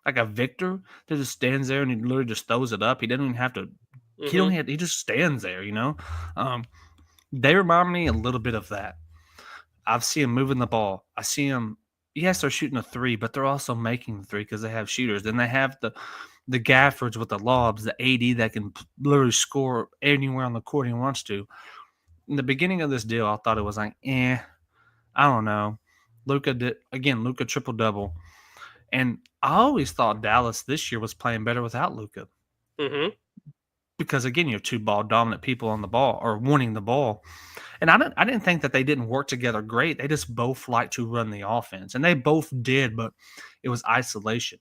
like a Victor that just stands there and he literally just throws it up. He doesn't even have to. He just stands there. They remind me a little bit of that. I've seen them moving the ball. I see them. Yes, they're shooting a 3, but they're also making the 3 because they have shooters. Then they have the Gaffords with the lobs, the AD that can literally score anywhere on the court he wants to. In the beginning of this deal, I thought it was like, I don't know. Luka triple-double. And I always thought Dallas this year was playing better without Luka. Mm-hmm. Because, again, you have two ball-dominant people on the ball or wanting the ball. And I didn't think that they didn't work together great. They just both like to run the offense. And they both did, but it was isolation.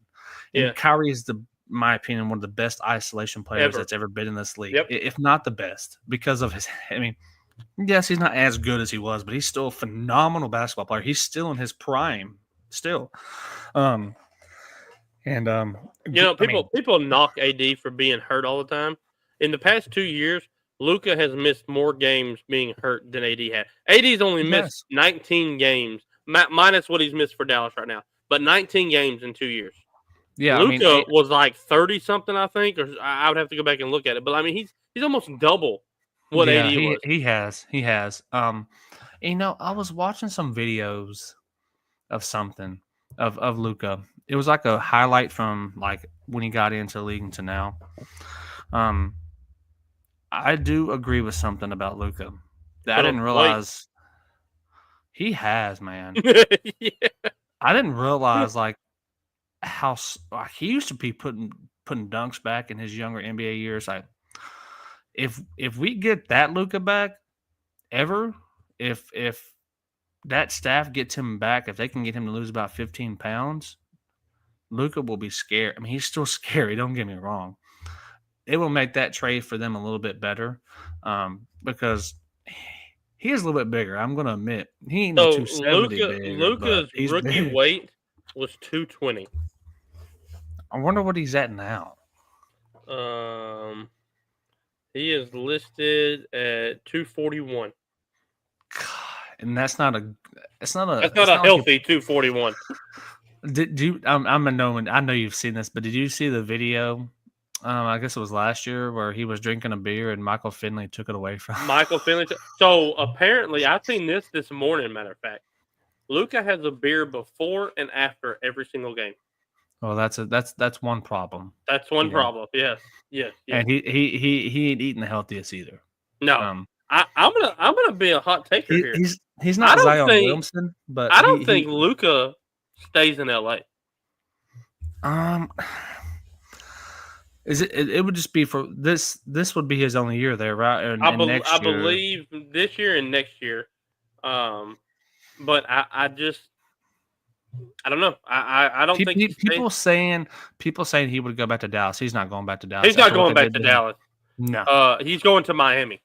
And Kyrie is, my opinion, one of the best isolation players that's ever been in this league, if not the best, because of his – I mean, yes, he's not as good as he was, but he's still a phenomenal basketball player. He's still in his prime still. People knock AD for being hurt all the time. In the past 2 years, Luka has missed more games being hurt than AD had. AD's only missed 19 games, minus what he's missed for Dallas right now, but 19 games in 2 years. Yeah, Luka was like 30-something, I think, or I would have to go back and look at it. But, I mean, he's almost double what AD was. He has. I was watching some videos of something of Luka. It was like a highlight from like when he got into the league into now. I do agree with something about Luka that I didn't realize he has, man. Yeah. I didn't realize like how he used to be putting dunks back in his younger NBA years. Like if we get that Luka back if that staff gets him back, if they can get him to lose about 15 pounds, Luka will be scared. I mean, he's still scary. Don't get me wrong. It will make that trade for them a little bit better because he is a little bit bigger. I'm going to admit. He ain't no 270 big. Luka's rookie big. weight was 220. I wonder what he's at now. He is listed at 241. God, and that's not a healthy 241. Did you? I'm a no. I know you've seen this, but did you see the video? I guess it was last year where he was drinking a beer and Michael Finley took it away from him. Michael Finley. So apparently, I've seen this morning. Matter of fact, Luka has a beer before and after every single game. Oh, that's one problem. That's one problem. Yes. And he ain't eating the healthiest either. No. I'm gonna be a hot taker here. He's not Zion Williamson, but I don't think Luka stays in LA. Is it would just be for this? This would be his only year there, right? I believe this year and next year. But I don't know. I don't think people saying he would go back to Dallas. He's not going back to Dallas. He's not going back to Dallas. No. He's going to Miami.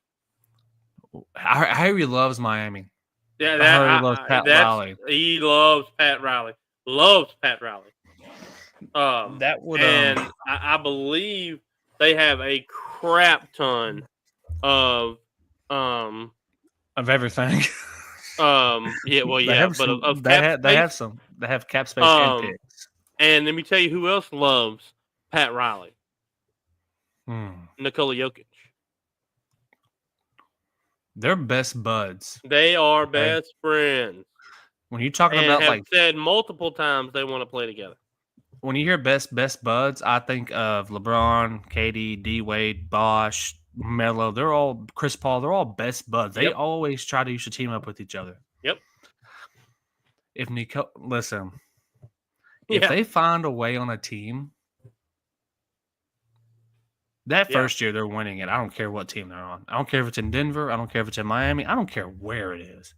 I hear he loves Miami. Yeah, he loves Pat Riley. He loves Pat Riley. Loves Pat Riley. That would, and I believe they have a crap ton of everything. They have cap space and picks. And let me tell you who else loves Pat Riley. Nikola Jokic. They're best buds. They are best friends. When you're talking about have said multiple times they want to play together. When you hear best buds, I think of LeBron, KD, D Wade, Bosh, Melo. They're all Chris Paul. They're all best buds. They always try to use to team up with each other. Yep. If they find a way on a team, that first year they're winning it. I don't care what team they're on. I don't care if it's in Denver. I don't care if it's in Miami. I don't care where it is.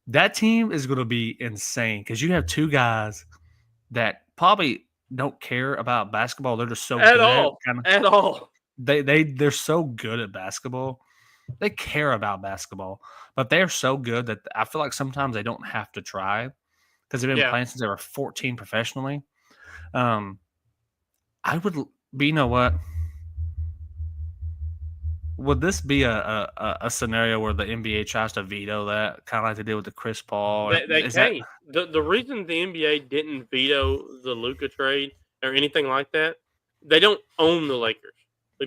That team is going to be insane because you have two guys that probably don't care about basketball. They're just so good at all. They're so good at basketball. They care about basketball, but they're so good that I feel like sometimes they don't have to try because they've been playing since they were 14 professionally. You know what? Would this be a scenario where the NBA tries to veto that, kind of like they did with the Chris Paul? They can't. The reason the NBA didn't veto the Luka trade or anything like that, they don't own the Lakers.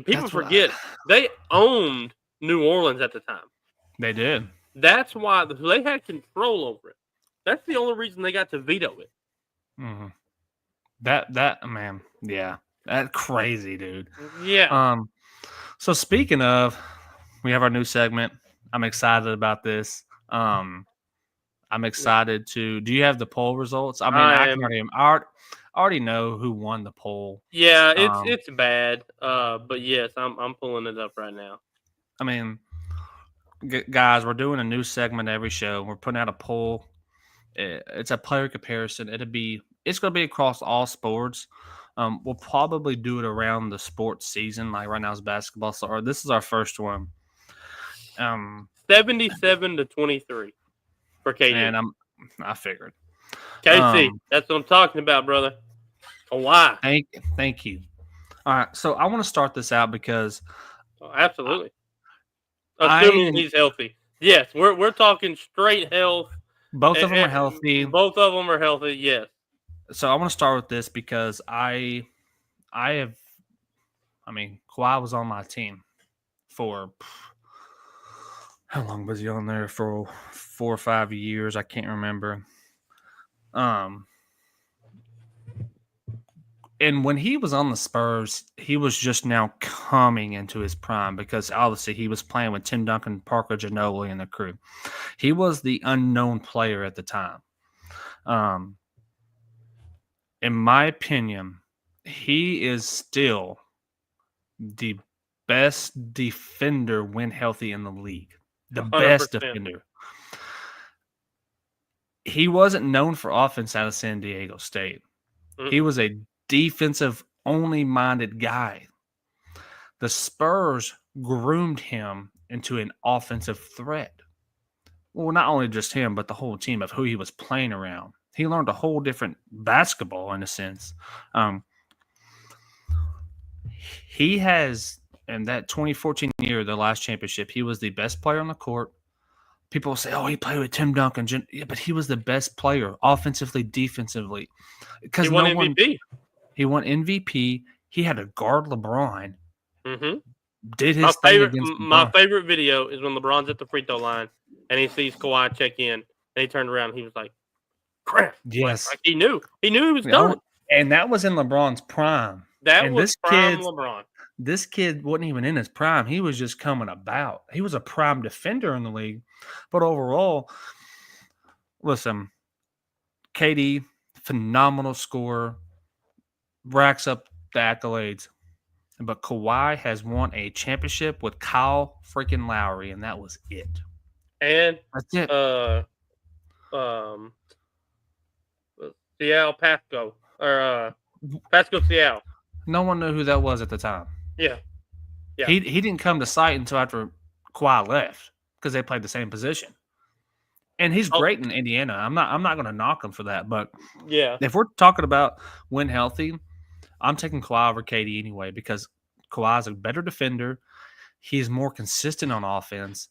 People forget they owned New Orleans at the time. They did. That's why they had control over it. That's the only reason they got to veto it. Mm-hmm. That man, yeah. That's crazy, dude. Yeah. So speaking of, we have our new segment. I'm excited about this. I'm excited to. Do you have the poll results? I mean, I I can am. already know who won the poll. Yeah, it's bad. But yes, I'm pulling it up right now. I mean, guys, we're doing a new segment every show. We're putting out a poll. It's a player comparison. It's going to be across all sports. We'll probably do it around the sports season. Like right now is basketball. So, or this is our first one. 77-23 for KD. And I figured. KC, that's what I'm talking about, brother. Kawhi. Thank you. All right, so I want to start this out because absolutely. Assuming he's healthy. Yes, we're talking straight health. Both of them are healthy. Both of them are healthy. Yes. So I want to start with this because Kawhi was on my team for how long was he on there for? 4 or 5 years? I can't remember. And when he was on the Spurs, he was just now coming into his prime because obviously he was playing with Tim Duncan, Parker Ginobili, and the crew. He was the unknown player at the time. In my opinion, he is still the best defender when healthy in the league. The 100%. Best defender. He wasn't known for offense out of San Diego State. Mm-hmm. He was a defensive-only minded guy. The Spurs groomed him into an offensive threat. Well, not only just him, but the whole team of who he was playing around. He learned a whole different basketball in a sense. He has, in that 2014 year, the last championship, he was the best player on the court. People say, oh, he played with Tim Duncan. Yeah, but he was the best player offensively, defensively. Because he won MVP. He won MVP. He had to guard LeBron. Mm-hmm. Did his thing against LeBron. My favorite video is when LeBron's at the free throw line and he sees Kawhi check in and he turned around and he was like, crap. Yes. Like he knew. He knew he was done. And that was in LeBron's prime. That was prime LeBron. This kid wasn't even in his prime. He was just coming about. He was a prime defender in the league. But overall, listen, KD, phenomenal scorer, racks up the accolades. But Kawhi has won a championship with Kyle freaking Lowry, and that was it. And that's it. Seattle Pasco or Pasco Seattle. No one knew who that was at the time. Yeah. He didn't come to sight until after Kawhi left because they played the same position. And he's great in Indiana. I'm not going to knock him for that, but yeah, if we're talking about when healthy, I'm taking Kawhi over KD anyway because Kawhi's a better defender. He's more consistent on offense.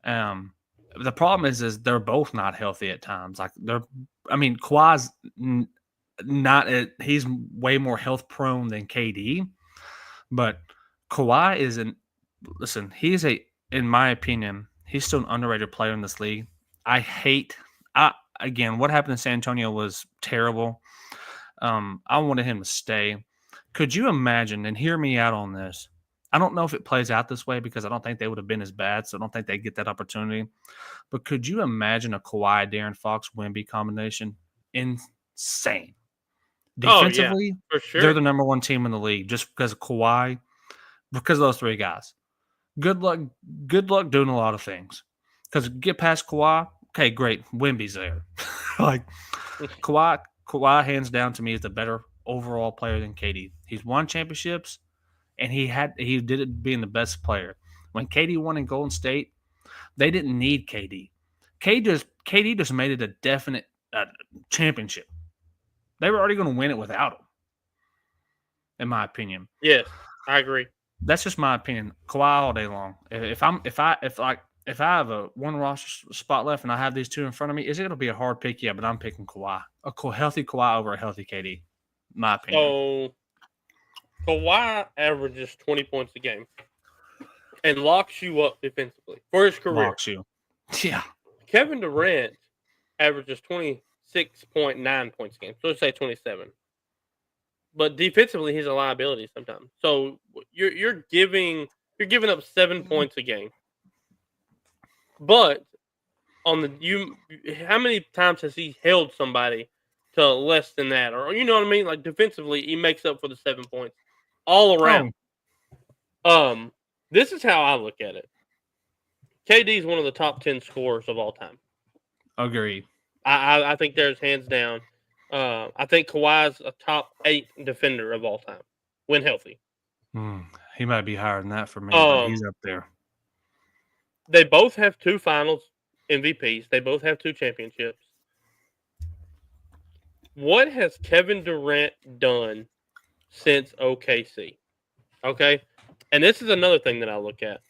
The problem is they're both not healthy at times. Kawhi's not. He's way more health prone than KD, but Kawhi isn't. Listen, in my opinion, he's still an underrated player in this league. Again, what happened in San Antonio was terrible. I wanted him to stay. Could you imagine, and hear me out on this, I don't know if it plays out this way because I don't think they would have been as bad, so I don't think they get that opportunity. But could you imagine a Kawhi, De'Aaron Fox, Wemby combination? Insane. Defensively, for sure. They're the number one team in the league just because of Kawhi, because of those three guys. Good luck doing a lot of things. Because get past Kawhi, okay, great. Wemby's there. Kawhi, hands down to me, is the better overall player than KD. He's won championships, and he did it being the best player. When KD won in Golden State, they didn't need KD. KD just made it a definite championship. They were already going to win it without him, in my opinion. Yes, I agree. That's just my opinion. Kawhi all day long. If I have a one roster spot left and I have these two in front of me, is it going to be a hard pick? Yeah, but I'm picking Kawhi. A healthy Kawhi over a healthy KD, my opinion. So Kawhi averages 20 points a game and locks you up defensively for his career. Locks you. Yeah. Kevin Durant averages 26.9 points a game. So let's say 27. but defensively he's a liability sometimes. So you're giving up 7 points a game. But how many times has he held somebody to less than that? Or you know what I mean? Like defensively, he makes up for the 7 points all around. This is how I look at it. KD is one of the top 10 scorers of all time. Agreed. I think there's hands down. I think Kawhi's a top 8 defender of all time when healthy. He might be higher than that for me, but he's up there. They both have 2 finals MVPs. They both have 2 championships. What has Kevin Durant done since OKC? Okay? And this is another thing that I look at.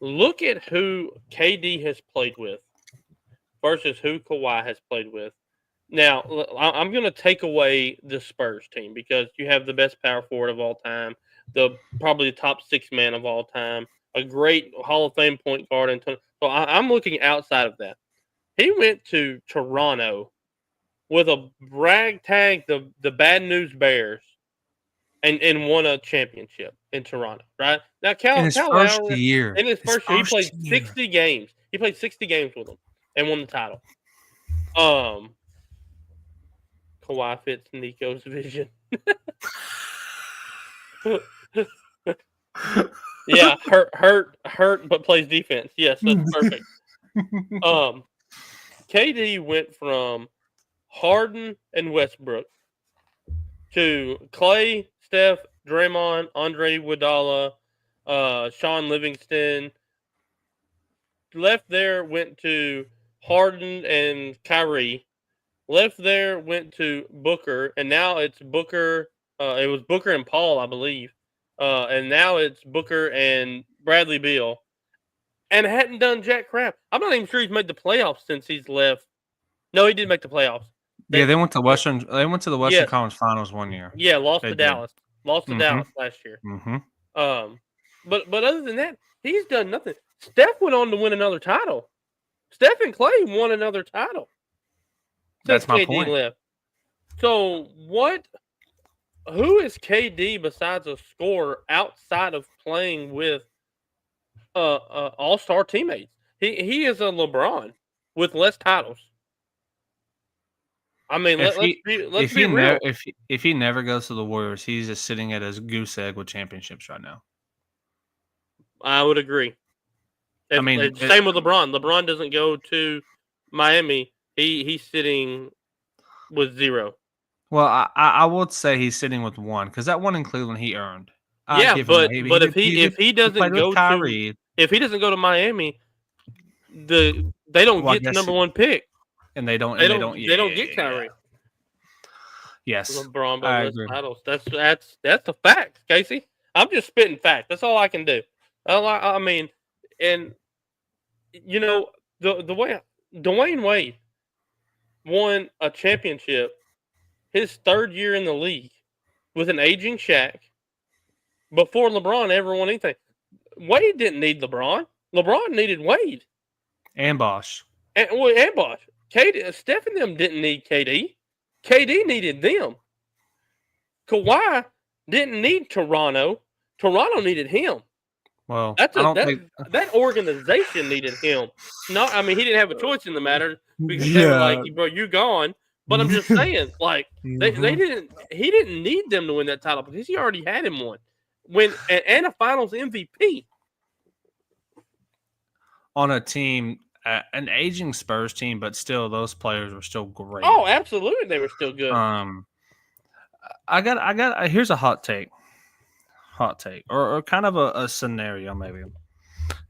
Look at who KD has played with versus who Kawhi has played with. Now, I'm going to take away the Spurs team because you have the best power forward of all time, probably the top 6 man of all time, a great Hall of Fame point guard. So I'm looking outside of that. He went to Toronto with a ragtag, the Bad News Bears, and won a championship in Toronto, right? Now, In his first year, he played 60 games. He played 60 games with them and won the title. Kawhi fits Nico's vision. Yeah, hurt, but plays defense. Yes, that's perfect. KD went from Harden and Westbrook to Clay, Steph, Draymond, Andre Iguodala, Sean Livingston. Left there, went to Harden and Kyrie. Left there, went to Booker, and now it's Booker. It was Booker and Paul, I believe. And now it's Booker and Bradley Beal. And hadn't done jack crap. I'm not even sure he's made the playoffs since he's left. No, he did make the playoffs. They went to Western. They went to the Western Conference Finals one year. Yeah, lost to Dallas. Lost to Dallas last year. But other than that, he's done nothing. Steph went on to win another title. Steph and Clay won another title. That's my KD point. left. So who is KD besides a scorer outside of playing with all-star teammates? He is a LeBron with less titles. I mean, let's be real. If he never goes to the Warriors, he's just sitting at his goose egg with championships right now. I would agree. Same with LeBron. LeBron doesn't go to Miami. He's sitting with 0. Well, I would say he's sitting with 1 because that one in Cleveland he earned. But if he doesn't go to Miami, they don't get the number 1 pick, and they don't get Kyrie. Yes, LeBron by less titles. That's the fact, Casey. I'm just spitting fact. That's all I can do. I mean, and you know the way Dwayne Wade won a championship his 3rd year in the league with an aging Shaq before LeBron ever won anything. Wade didn't need LeBron. LeBron needed Wade. And Bosh. And Bosh. Steph and them didn't need KD. KD needed them. Kawhi didn't need Toronto. Toronto needed him. Well, that organization needed him. He didn't have a choice in the matter because they were like, bro, you gone. But I'm just saying, like, he didn't need them to win that title because he already had him one. And a finals MVP. On a team, an aging Spurs team, but still those players were still great. Oh, absolutely. They were still good. Here's a hot take or kind of a scenario maybe.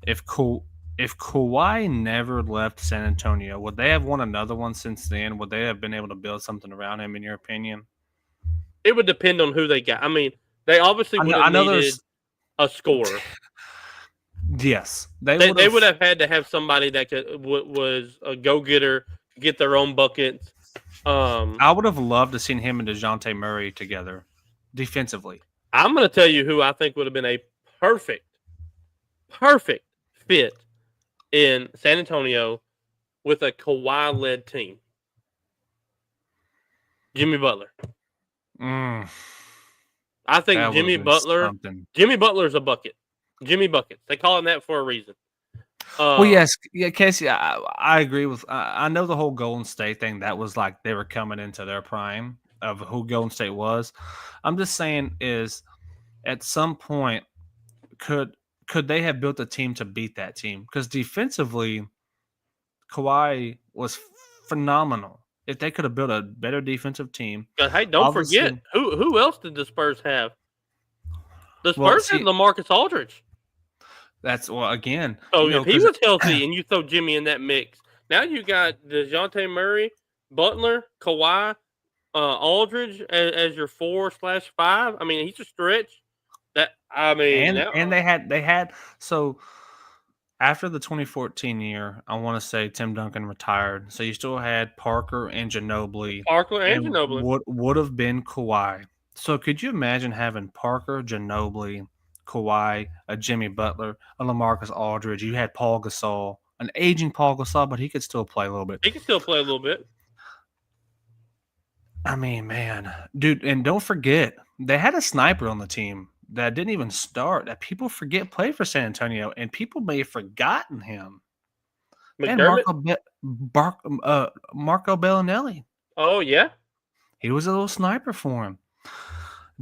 If Kawhi never left San Antonio, would they have won another one since then? Would they have been able to build something around him, in your opinion? It would depend on who they got. I mean, they obviously would have needed a scorer. Yes. They would have had to have somebody that was a go-getter, get their own buckets. I would have loved to seen him and DeJounte Murray together defensively. I'm going to tell you who I think would have been a perfect fit in San Antonio with a Kawhi-led team. Jimmy Butler. I think That Jimmy would've been Butler. something. Jimmy Butler's a bucket. Jimmy buckets. They call him that for a reason. Well, yes, yeah, Casey. I agree with. I know the whole Golden State thing. That was like they were coming into their prime of who Golden State was. I'm just saying is at some point could they have built a team to beat that team? Because defensively, Kawhi was phenomenal. If they could have built a better defensive team, But hey, don't forget who else did the Spurs have? The Spurs had LaMarcus Aldridge. That's again. So if he was healthy and you throw Jimmy in that mix, now you got DeJounte Murray, Butler, Kawhi, Aldridge as your 4/5. I mean, he's a stretch. And they had so after the 2014 year, I want to say Tim Duncan retired. So you still had Parker and Ginobili. Would have been Kawhi. So could you imagine having Parker, Ginobili, Kawhi, a Jimmy Butler, a LaMarcus Aldridge? You had Paul Gasol, an aging Paul Gasol, but he could still play a little bit. He could still play a little bit. I mean, man, dude, and don't forget, they had a sniper on the team that didn't even start, that people forget played for San Antonio, and people may have forgotten him. McDermott? And Marco Bellinelli. Oh, yeah? He was a little sniper for him.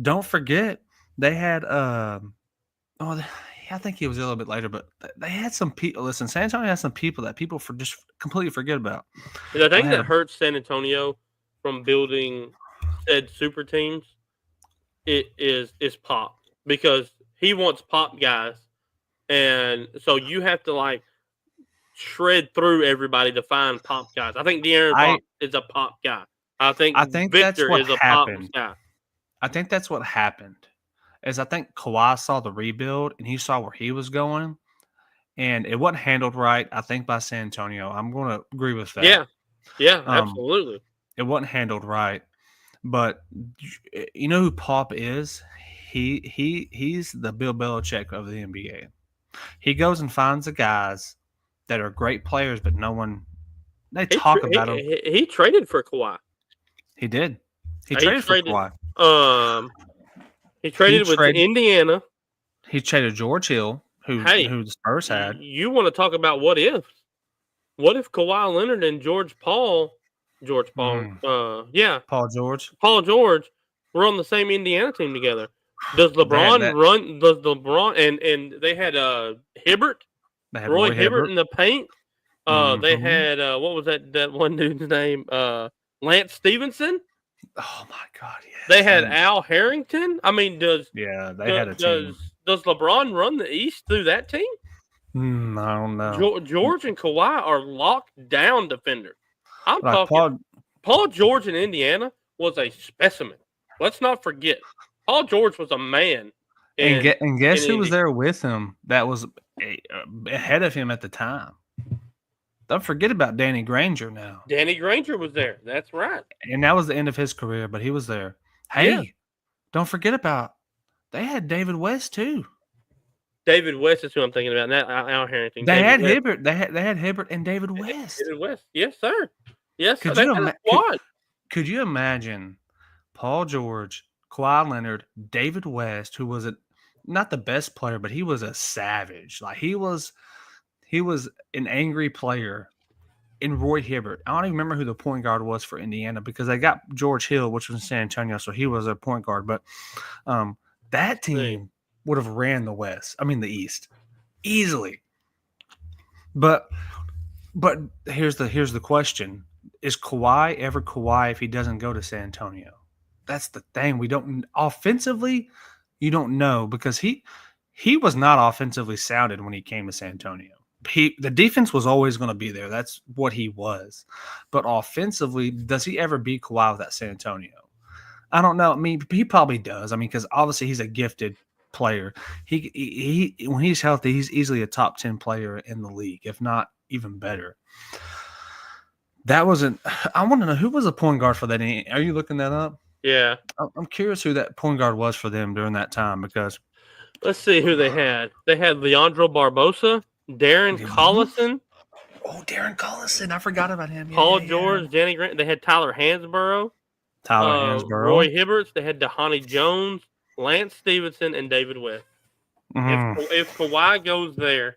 Don't forget, they had I think he was a little bit later, but they had some people. Listen, San Antonio has some people that people just completely forget about. The thing that hurts San Antonio from building said super teams is Pop, because he wants Pop guys, and so you have to like shred through everybody to find Pop guys. I think De'Aaron Fox is a Pop guy. I think Victor is a Pop guy. I think that's what happened. Is I think Kawhi saw the rebuild and he saw where he was going, and it wasn't handled right, I think, by San Antonio. I'm going to agree with that. Yeah, absolutely. It wasn't handled right, but you know who Pop is? He's the Bill Belichick of the NBA. He goes and finds the guys that are great players, but no one talk about them. He traded for Kawhi. He did. He traded for Kawhi. He traded with Indiana. He traded George Hill, who the Spurs had. You want to talk about what ifs? What if Kawhi Leonard and Paul George were on the same Indiana team together? Does LeBron run? Does LeBron and they had Hibbert, Roy Hibbert in the paint. They had what was that one dude's name? Lance Stevenson. Oh my God! Yes. They had Al Harrington. I mean, had a team. Does LeBron run the East through that team? I don't know. George and Kawhi are locked down defenders. I'm talking. Paul George in Indiana was a specimen. Let's not forget, Paul George was a man. And guess who was there with him that was ahead of him at the time? Don't forget about Danny Granger now. Danny Granger was there. That's right. And that was the end of his career, but he was there. Hey, Don't forget about they had David West too. David West is who I'm thinking about. Not Al Harrington. They had Hibbert. They had Hibbert and David West. David West. Yes, sir. Yes, could you imagine Paul George, Kawhi Leonard, David West, who was not the best player, but he was a savage. Like he was an angry player. In Roy Hibbert. I don't even remember who the point guard was for Indiana because they got George Hill, which was in San Antonio, so he was a point guard. But that team would have ran the East easily. But here's the question: is Kawhi ever Kawhi if he doesn't go to San Antonio? That's the thing. We don't offensively. You don't know because he was not offensively sounded when he came to San Antonio. The defense was always going to be there. That's what he was. But offensively, does he ever beat Kawhi with that San Antonio? I don't know. I mean, he probably does. I mean, because obviously he's a gifted player. He when he's healthy, he's easily a top 10 player in the league, if not even better. I want to know who was the point guard for that. Are you looking that up? Yeah. I'm curious who that point guard was for them during that time because. Let's see who they had. They had Leandro Barbosa. Darren Collison. Oh, Darren Collison. I forgot about him. Paul George, Danny Grant. They had Tyler Hansborough. Roy Hibberts. They had Dhani Jones. Lance Stevenson and David West. Mhm. If Kawhi goes there,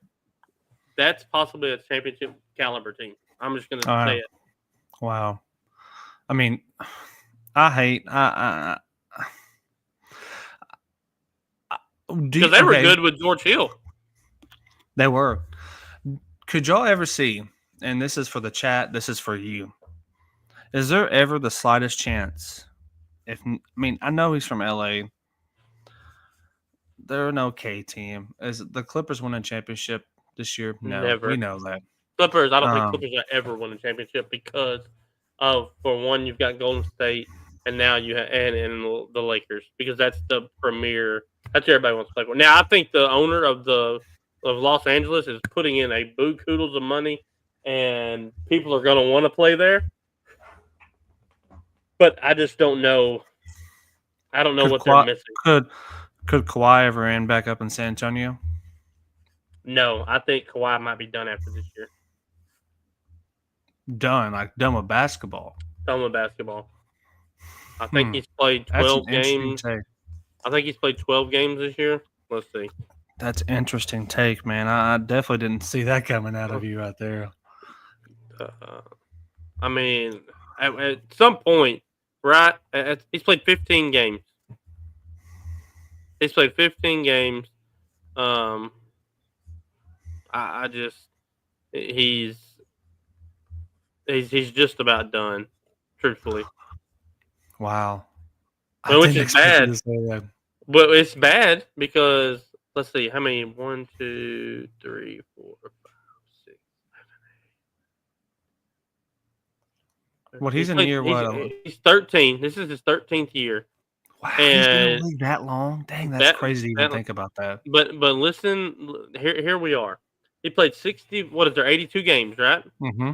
that's possibly a championship caliber team. I'm just going to say it. Wow. I mean, I because they were good with George Hill. They were. Could y'all ever see, and this is for the chat, this is for you, is there ever the slightest chance, I know he's from LA, they're an okay team. Is the Clippers win a championship this year? No, Never. We know that. Clippers, I don't think Clippers will ever win a championship because of, for one, you've got Golden State, and now you have and the Lakers, because that's the premier. That's who everybody wants to play for. Now, I think the owner of Los Angeles is putting in a buku of money, and people are going to want to play there. But I just don't know. I don't know what they're missing. Could Kawhi ever end back up in San Antonio? No, I think Kawhi might be done after this year. Done with basketball. Done with basketball. I think he's played 12 games. I think he's played 12 games this year. Let's see. That's an interesting take, man. I definitely didn't see that coming out of you right there. I mean, at some point, right? He's played 15 games. He's played 15 games. I just he's just about done, truthfully. Wow. Which is bad. But it's bad because let's see how many 1, 2, 3, 4, 5, 6, 7, 8. What he's in year what? He's 13. This is his 13th year. Wow, he's been in the league that long. Dang, that's crazy to even think about that. But listen, here we are. He played 82 games, right? Mm-hmm.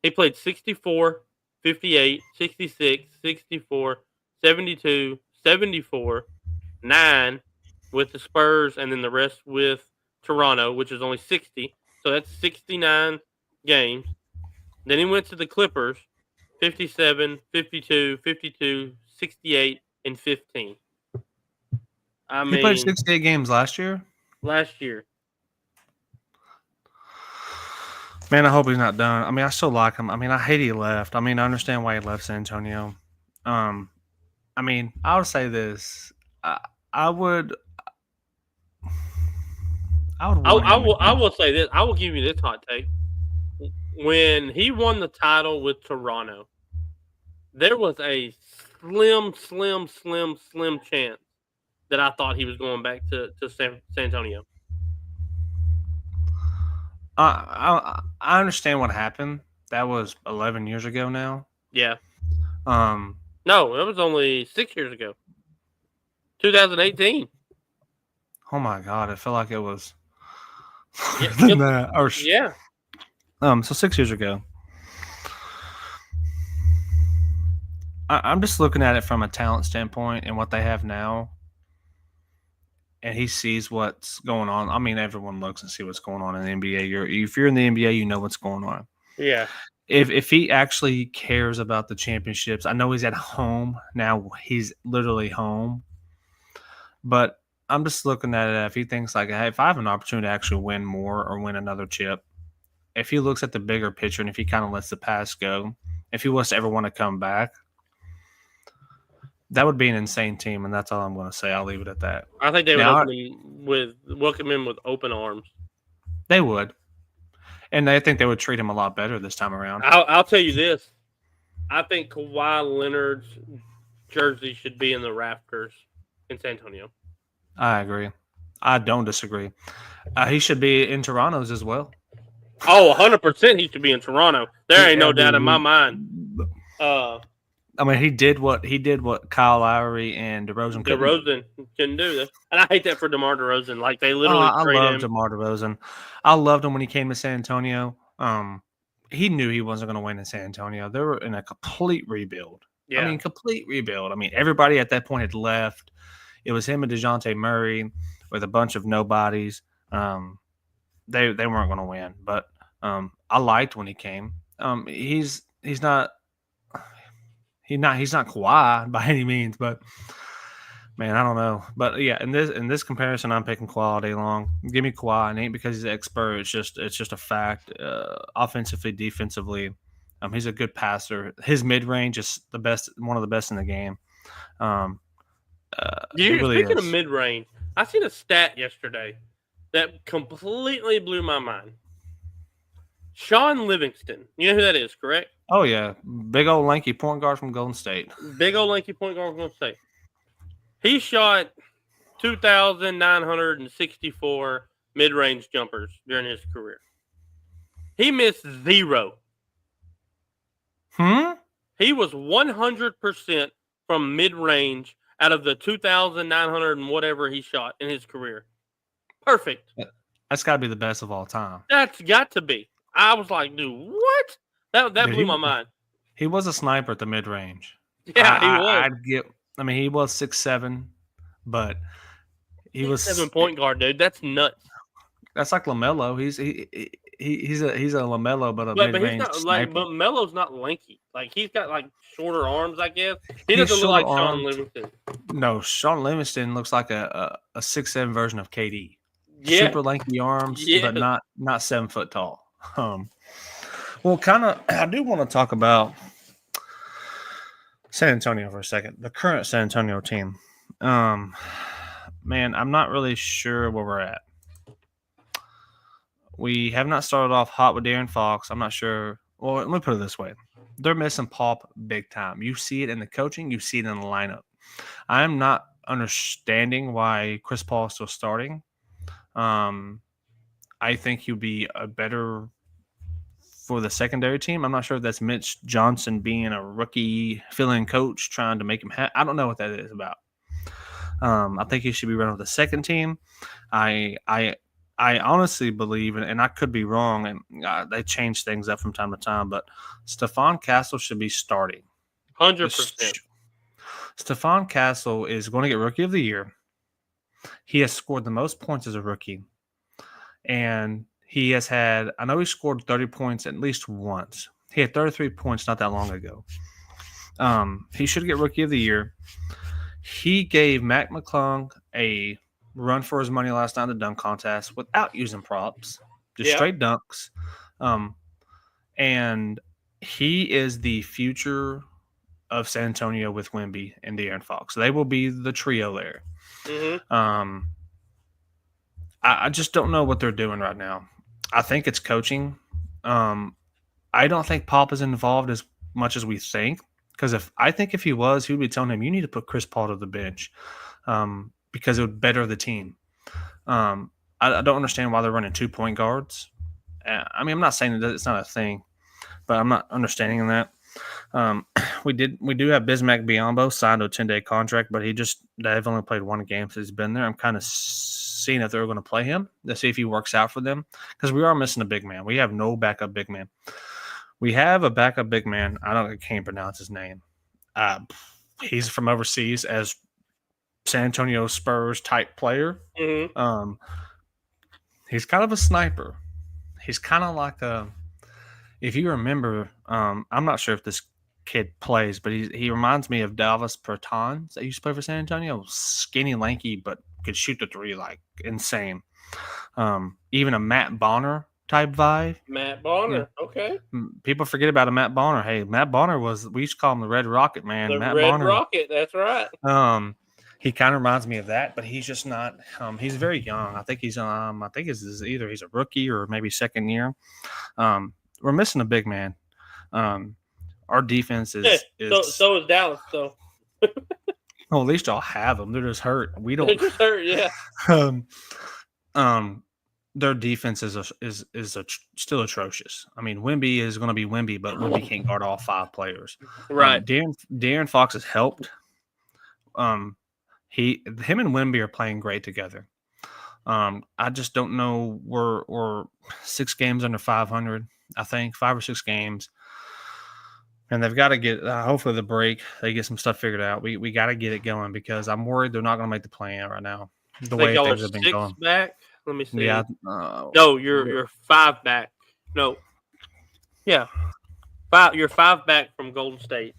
He played 64, 58, 66, 64, 72, 74, 9 with the Spurs, and then the rest with Toronto, which is only 60. So that's 69 games. Then he went to the Clippers, 57, 52, 52, 68, and 15. He played 68 games last year? Last year. Man, I hope he's not done. I mean, I still like him. I mean, I hate he left. I mean, I understand why he left San Antonio. I mean, I would say this. I will say this. I will give you this hot take. When he won the title with Toronto, there was a slim chance that I thought he was going back to San Antonio. I understand what happened. That was 11 years ago now. Yeah. No, it was only 6 years ago. 2018. Oh my God! I feel like it was. Yeah. So 6 years ago. I'm just looking at it from a talent standpoint and what they have now. And he sees what's going on. I mean, everyone looks and see what's going on in the NBA. If you're in the NBA, you know what's going on. Yeah. If he actually cares about the championships, I know he's at home now. He's literally home. But I'm just looking at it. If he thinks like, hey, if I have an opportunity to actually win more or win another chip, if he looks at the bigger picture and if he kind of lets the past go, if he was to ever want to come back, that would be an insane team, and that's all I'm going to say. I'll leave it at that. I think they would welcome him with open arms. They would. And I think they would treat him a lot better this time around. I'll tell you this. I think Kawhi Leonard's jersey should be in the rafters in San Antonio. I agree. I don't disagree. He should be in Toronto's as well. Oh, 100% he should be in Toronto. There ain't no doubt in my mind. I mean, he did what Kyle Lowry and DeRozan couldn't do that. And I hate that for DeMar DeRozan. Like, they literally I love DeMar DeRozan. I loved him when he came to San Antonio. He knew he wasn't going to win in San Antonio. They were in a complete rebuild. Yeah. I mean, complete rebuild. I mean, everybody at that point had left. It was him and DeJounte Murray with a bunch of nobodies. They weren't going to win. But I liked when he came. He's not Kawhi by any means, but Man, I don't know, but yeah, in this comparison, I'm picking Kawhi all day long. Give me Kawhi, and it ain't because he's an expert. It's just a fact. Offensively, defensively, he's a good passer. His mid range is the best, one of the best in the game. It really Speaking of is. mid range, I seen a stat yesterday that completely blew my mind. Sean Livingston, you know who that is, correct? Oh yeah, big old lanky point guard from Golden State. Big old lanky point guard from Golden State. He shot 2,964 mid-range jumpers during his career. He missed 0. He was 100% from mid-range out of the 2,900 and whatever he shot in his career. Perfect. That's got to be the best of all time. That's got to be. I was like, dude, what? That blew my mind. He was a sniper at the mid range. Yeah, he was. He was 6'7", but he was 7 point guard, dude. That's nuts. That's like LaMelo. He's a LaMelo, but but mid-range he's not sniper. but Melo's not lanky. Like he's got like shorter arms, I guess. He doesn't look like Sean Livingston. No, Sean Livingston looks like a 6'7" version of KD. Yeah. Super lanky arms, but not 7 foot tall. Well, I do want to talk about San Antonio for a second. The current San Antonio team. Man, I'm not really sure where we're at. We have not started off hot with De'Aaron Fox. I'm not sure. Well, let me put it this way. They're missing Pop big time. You see it in the coaching. You see it in the lineup. I'm not understanding why Chris Paul is still starting. I think he'll be a better for the secondary team. I'm not sure if that's Mitch Johnson being a rookie fill-in coach trying to make him I don't know what that is about. I think he should be running with the second team. I honestly believe, and I could be wrong, and they change things up from time to time, but Stephon Castle should be starting. 100%. Stephon Castle is going to get Rookie of the Year. He has scored the most points as a rookie. And he has had, I know he scored 30 points at least once. He had 33 points not that long ago. He should get Rookie of the Year. He gave Mac McClung a run for his money last night in the dunk contest without using props, just straight dunks. And he is the future of San Antonio with Wemby and De'Aaron Fox. So they will be the trio there. Mm-hmm. I just don't know what they're doing right now. I think it's coaching. I don't think Pop is involved as much as we think. Because if he was, he would be telling him, you need to put Chris Paul to the bench because it would better the team. I don't understand why they're running 2 point guards. I mean, I'm not saying that it's not a thing, but I'm not understanding that. We do have Bismack Biyombo signed to a 10-day contract, but they've only played one game since he's been there. I'm kind of seeing if they're going to play him to see if he works out for them because we are missing a big man. We have no backup big man. We have a backup big man. I can't pronounce his name. He's from overseas as San Antonio Spurs type player. Mm-hmm. He's kind of a sniper. He's kind of like if you remember, I'm not sure if this kid plays, but he reminds me of Davis Bertans that used to play for San Antonio. Skinny, lanky, but could shoot the three like insane. Even a Matt Bonner type vibe. Matt Bonner, okay. People forget about a Matt Bonner. Hey, Matt Bonner we used to call him the Red Rocket, man. The Matt Red Bonner, Rocket, that's right. He kind of reminds me of that, but he's just not. He's very young. I think he's either he's a rookie or maybe second year. We're missing a big man. Our defense is so is Dallas though. Well, at least y'all have them. They're just hurt. We don't. They're just hurt, yeah. Their defense is still atrocious. I mean, Wemby is going to be Wemby, but Wemby can't guard all 5 players. Right. De'Aaron Fox has helped. Him and Wemby are playing great together. I just don't know. We're 6 games under 500. I think 5 or 6 games, and they've got to get. Hopefully, the break they get some stuff figured out. We got to get it going because I'm worried they're not going to make the play-in right now. The way things have been going. Back. Let me see. Yeah. No, you're 5 back. No. Yeah. 5. You're 5 back from Golden State.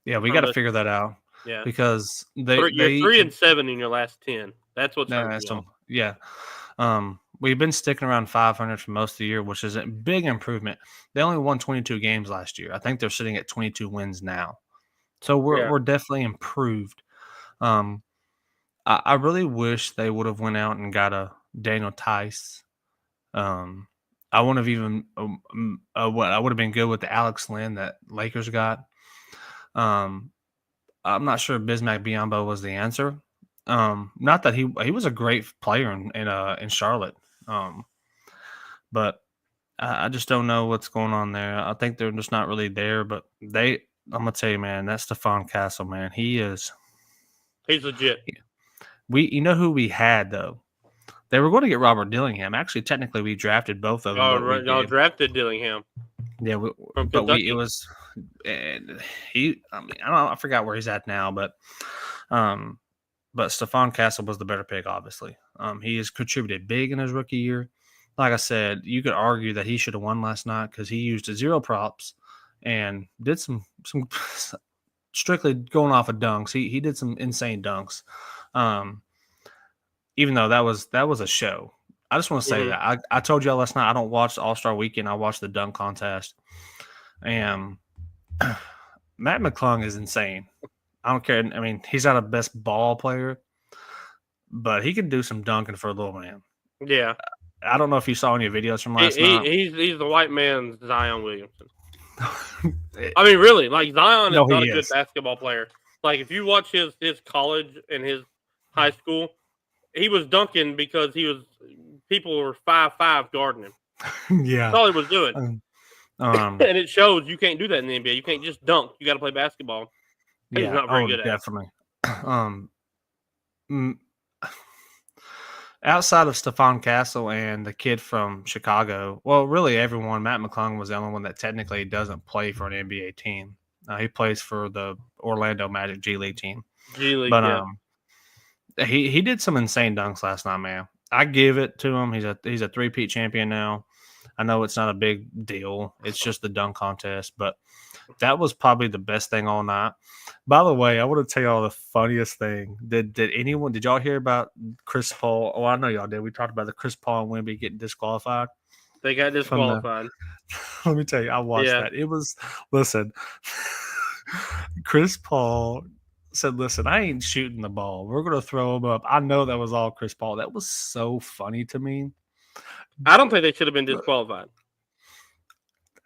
Yeah, we got to figure that out. Yeah, because you're 3-7 in your last 10. That's what's hurting you. Yeah. We've been sticking around 500 for most of the year, which is a big improvement. They only won 22 games last year. I think they're sitting at 22 wins now. So we're definitely improved. I really wish they would have went out and got a Daniel Tice. I wouldn't have even what I would have been good with the Alex Lynn that Lakers got. I'm not sure Bismack Biyombo was the answer. Not that he was a great player in Charlotte. But I just don't know what's going on there. I think they're just not really there. But I'm gonna tell you, man, that's Stephon Castle, man. He's legit. You know who we had though? They were going to get Robert Dillingham. Actually, technically, we drafted both of them. Y'all drafted Dillingham. Yeah, it was. I forgot where he's at now, but Stephon Castle was the better pick, obviously. He has contributed big in his rookie year. Like I said, you could argue that he should have won last night because he used 0 props and did some strictly going off of dunks. He did some insane dunks. Even though that was a show. I just want to say that. I told y'all last night I don't watch the All-Star Weekend. I watch the dunk contest. And Matt McClung is insane. I don't care. I mean, he's not a best ball player, but he can do some dunking for a little man. Yeah. I don't know if you saw any videos from last night. He's the white man's Zion Williamson. I mean, really, like Zion is not a good basketball player. Like if you watch his college and his high school, he was dunking because people were 5'5" guarding him. Yeah, that's all he was doing. And it shows you can't do that in the NBA. You can't just dunk. You got to play basketball. He's not very good at it. Definitely. Outside of Stephon Castle and the kid from Chicago, well, really everyone, Matt McClung was the only one that technically doesn't play for an NBA team. He plays for the Orlando Magic G League team. G League, but he did some insane dunks last night, man. I give it to him. He's a 3-peat champion now. I know it's not a big deal. It's just the dunk contest, but that was probably the best thing all night. By the way, I want to tell y'all the funniest thing. Did y'all hear about Chris Paul? Oh, I know y'all did. We talked about the Chris Paul and Wemby getting disqualified. They got disqualified. Let me tell you, I watched that. It was, listen, Chris Paul said, listen, I ain't shooting the ball. We're going to throw him up. I know that was all Chris Paul. That was so funny to me. I don't think they should have been disqualified.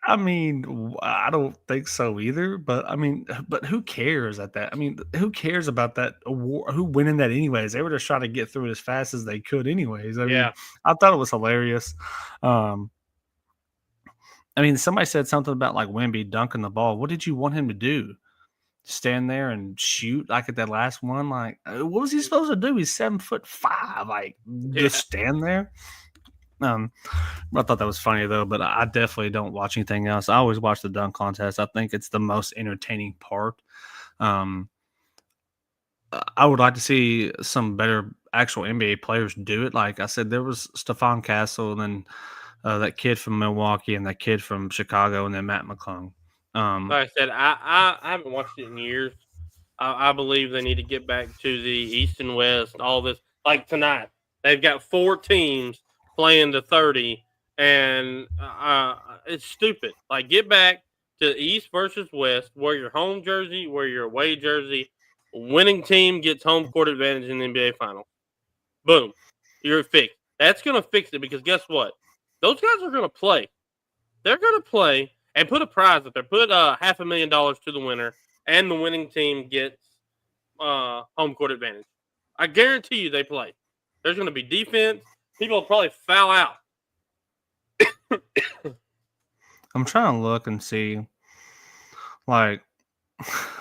I mean, I don't think so either. But I mean, who cares at that? I mean, who cares about that award? Who winning that anyways? They were just trying to get through it as fast as they could anyways. I mean, I thought it was hilarious. I mean, somebody said something about like Wemby dunking the ball. What did you want him to do? Stand there and shoot like at that last one? Like, what was he supposed to do? He's 7'5". Like, just stand there. I thought that was funny though, but I definitely don't watch anything else. I always watch the dunk contest. I think it's the most entertaining part. I would like to see some better actual NBA players do it. Like I said, there was Stephon Castle, and then that kid from Milwaukee, and that kid from Chicago, and then Matt McClung. Like I said, I haven't watched it in years. I believe they need to get back to the East and West. All this, like tonight, they've got 4 teams playing to 30, and it's stupid. Like, get back to East versus West, wear your home jersey, wear your away jersey. Winning team gets home court advantage in the NBA Finals. Boom. You're fixed. That's going to fix it because guess what? Those guys are going to play. They're going to play and put a prize up there. Put $500,000 to the winner, and the winning team gets home court advantage. I guarantee you they play. There's going to be defense. People will probably foul out. I'm trying to look and see. Like,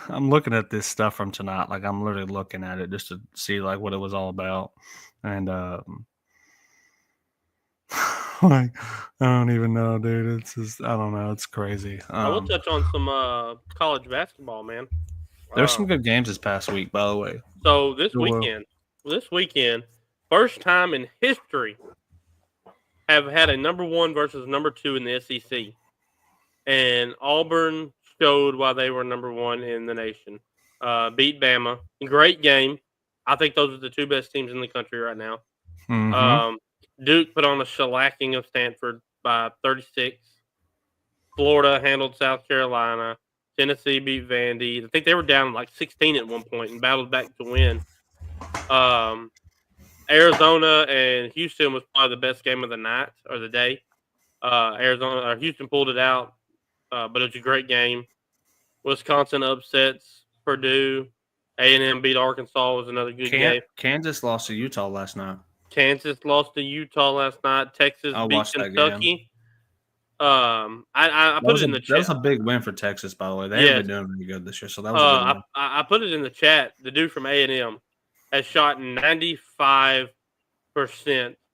I'm looking at this stuff from tonight. Like, I'm literally looking at it just to see like what it was all about. And like, I don't even know, dude. It's just, I don't know. It's crazy. I will touch on some college basketball, man. There's some good games this past week, by the way. So this weekend, first time in history, have had a number 1 versus number 2 in the SEC. And Auburn showed why they were number one in the nation. Beat Bama. Great game. I think those are the two best teams in the country right now. Mm-hmm. Duke put on a shellacking of Stanford by 36. Florida handled South Carolina. Tennessee beat Vandy. I think they were down like 16 at one point and battled back to win. Arizona and Houston was probably the best game of the night or the day. Houston pulled it out, but it was a great game. Wisconsin upsets Purdue. A&M beat Arkansas, was another good game. Kansas lost to Utah last night. Kansas lost to Utah last night. Texas beat Kentucky. I put it in the chat. That was a big win for Texas, by the way. They haven't been doing really good this year, so that was a good win. I put it in the chat. The dude from A&M has shot 95%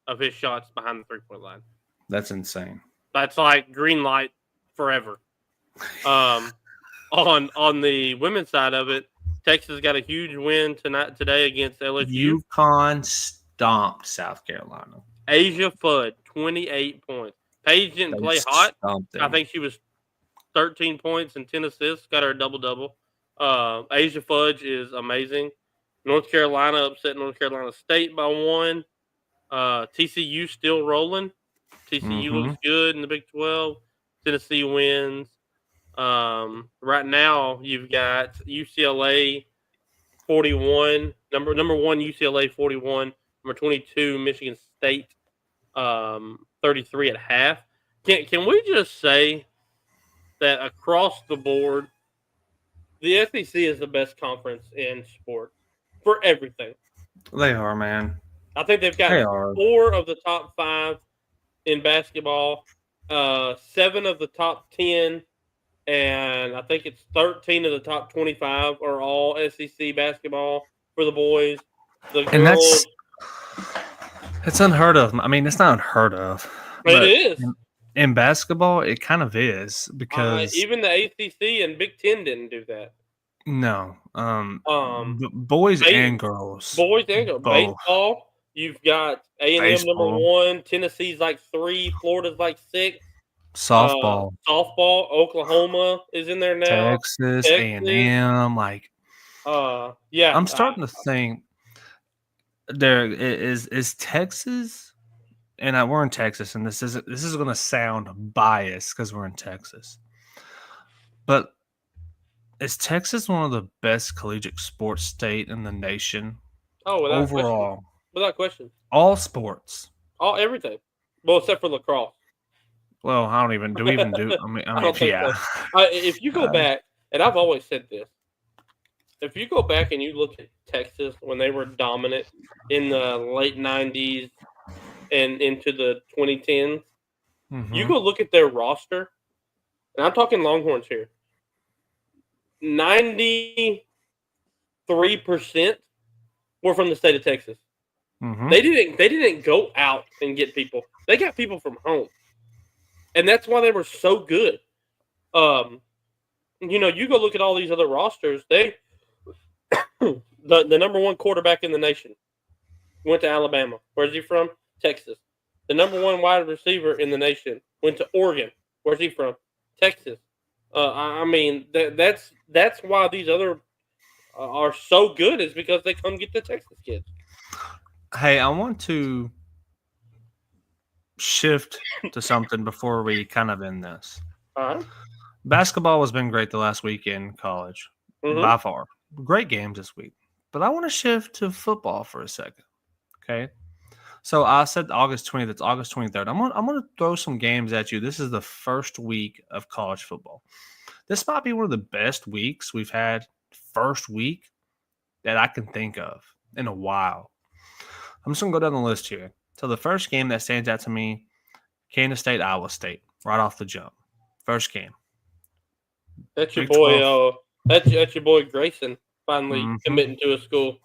of his shots behind the three-point line. That's insane. That's like green light forever. On the women's side of it, Texas got a huge win today against LSU. UConn stomped South Carolina. Asia Fudd, 28 points. Paige didn't play hot. I think she was 13 points and 10 assists. Got her a double-double. Asia Fudge is amazing. North Carolina upset North Carolina State by 1. TCU still rolling. TCU looks good in the Big 12. Tennessee wins. Right now, you've got UCLA 41. Number 1, UCLA 41. Number 22, Michigan State 33 at half. Can we just say that across the board, the SEC is the best conference in sport for everything? They are, man. I think they've got 4 of the top 5 in basketball, 7 of the top 10, and I think it's 13 of the top 25 are all SEC basketball for the boys. The girls, it's unheard of. I mean, it's not unheard of. It is. In basketball, it kind of is because even the ACC and Big Ten didn't do that. No, boys and girls. Boys and girls. Baseball, you've got A&M number 1, Tennessee's like 3, Florida's like 6. Softball, Oklahoma is in there now. Texas A&M, yeah. I'm starting to think there is Texas. And we're in Texas, and this is going to sound biased because we're in Texas. But is Texas one of the best collegiate sports state in the nation? Oh, overall, without question. All sports, everything. Well, except for lacrosse. Well, I don't even do. I mean, yeah. If you go back, and I've always said this, if you go back and you look at Texas when they were dominant in the late '90s. And into the 2010s, you go look at their roster, and I'm talking Longhorns here. 93% were from the state of Texas. They didn't go out and get people. They got people from home, and that's why they were so good. You go look at all these other rosters. They the number 1 quarterback in the nation went to Alabama. Where's he from? Texas. The number 1 wide receiver in the nation went to Oregon. Where's he from? Texas. I mean, that's why these other are so good is because they come get the Texas kids. Hey, I want to shift to something before we kind of end this. All right. Basketball has been great the last week in college, by far. Great games this week. But I want to shift to football for a second. Okay. So I said August 20th. It's August 23rd. I'm gonna throw some games at you. This is the first week of college football. This might be one of the best weeks we've had, first week, that I can think of in a while. I'm just gonna go down the list here. So the first game that stands out to me, Kansas State, Iowa State, right off the jump. First game. That's your boy. That's your boy Grayson finally committing to a school.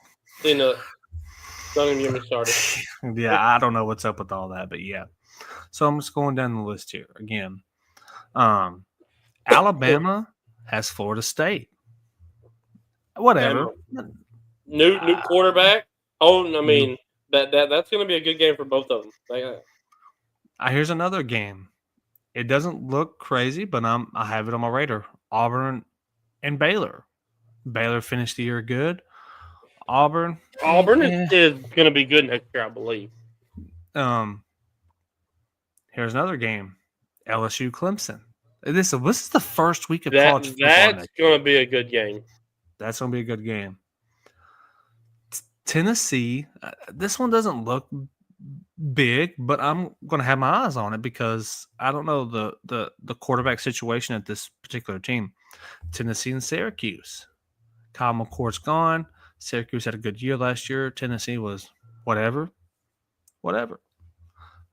Don't even get me started. Yeah, I don't know what's up with all that, but yeah. So I'm just going down the list here again. Alabama has Florida State. Whatever. New quarterback. Oh, I mean that's going to be a good game for both of them. Here's another game. It doesn't look crazy, but I have it on my radar. Auburn and Baylor. Baylor finished the year good. Auburn is going to be good next year, I believe. Here's another game. LSU Clemson. This is the first week of college football. That's going to be a good game. That's going to be a good game. Tennessee. This one doesn't look big, but I'm going to have my eyes on it because I don't know the quarterback situation at this particular team. Tennessee and Syracuse. Kyle McCord's gone. Syracuse had a good year last year. Tennessee was whatever.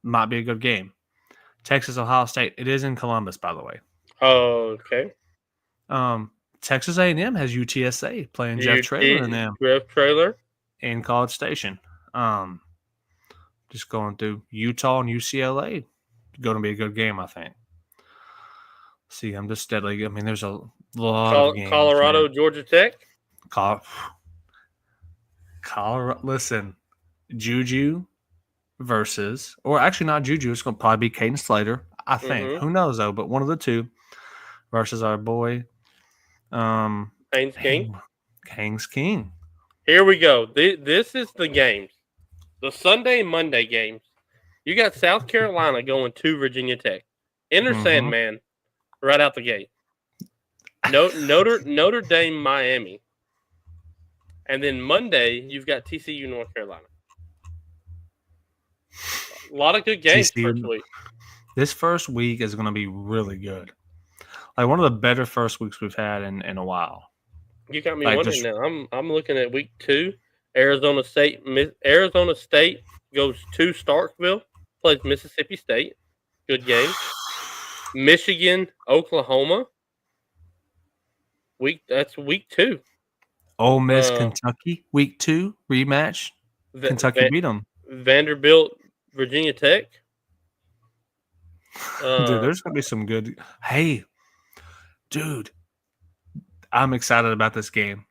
Might be a good game. Texas, Ohio State. It is in Columbus, by the way. Oh, okay. Texas A&M has UTSA playing Jeff Traylor and them. Jeff Traylor in College Station. Just going through Utah and UCLA. Going to be a good game, I think. See, I'm just steadily. I mean, there's a lot of games. Colorado, man. Georgia Tech. Colorado. Listen, Juju versus, or actually not Juju. It's going to probably be Caden Slater. I think. Mm-hmm. Who knows though? But one of the two versus our boy, Haynes King. Haynes King. Here we go. This is the games. The Sunday, Monday games. You got South Carolina going to Virginia Tech. Enter Sandman right out the gate. Notre Dame, Miami. And then Monday, you've got TCU, North Carolina. A lot of good games first week. This first week is going to be really good. Like one of the better first weeks we've had in a while. You got me wondering now. I'm looking at week 2. Arizona State goes to Starkville, plays Mississippi State. Good game. Michigan, Oklahoma. That's week 2. Ole Miss, Kentucky, week 2 rematch. Kentucky beat them. Vanderbilt, Virginia Tech. Dude, there's gonna be some good. Hey, dude, I'm excited about this game.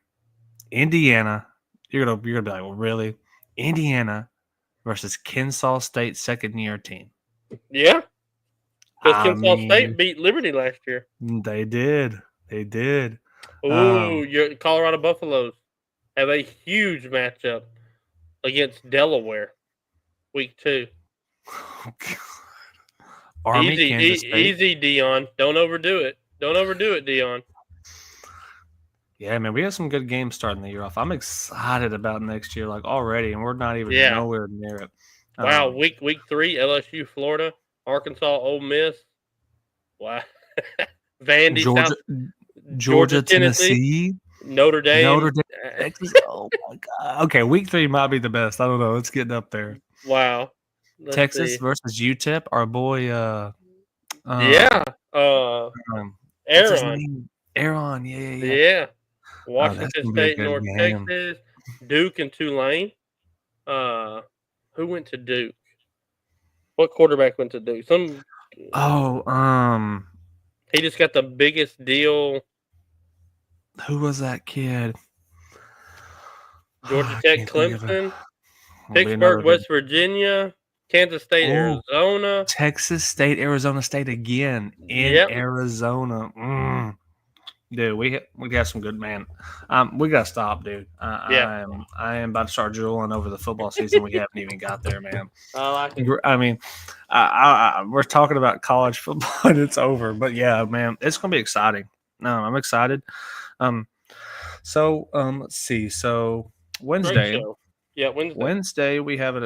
Indiana, you're gonna be like, well, really? Indiana versus Kennesaw State second-year team. Yeah, because Kennesaw State beat Liberty last year. They did. Ooh, your Colorado Buffaloes have a huge matchup against Delaware, week 2. Oh, God. Army, easy, Dion. Don't overdo it. Dion. Yeah, man, we have some good games starting the year off. I'm excited about next year, like already, and we're not even nowhere near it. Wow, week 3, LSU, Florida, Arkansas, Ole Miss. Wow, Vandy, Georgia, Tennessee, Notre Dame, Texas. Oh my God. Okay, week 3 might be the best. I don't know. It's getting up there. Wow. Texas versus UTEP, our boy. Aaron. Yeah. Washington State, North Texas, Duke, and Tulane. Who went to Duke? What quarterback went to Duke? He just got the biggest deal. Who was that kid? Georgia Tech, Clemson, Pittsburgh, West Virginia. Kansas State, Arizona. Texas State, Arizona State again in Arizona. Dude, we got some good, man. We got to stop, dude. I am about to start drooling over the football season. We haven't even got there, man. I mean, we're talking about college football and it's over. But, yeah, man, it's going to be exciting. No, I'm excited. Let's see. So, Wednesday. Yeah, Wednesday, we have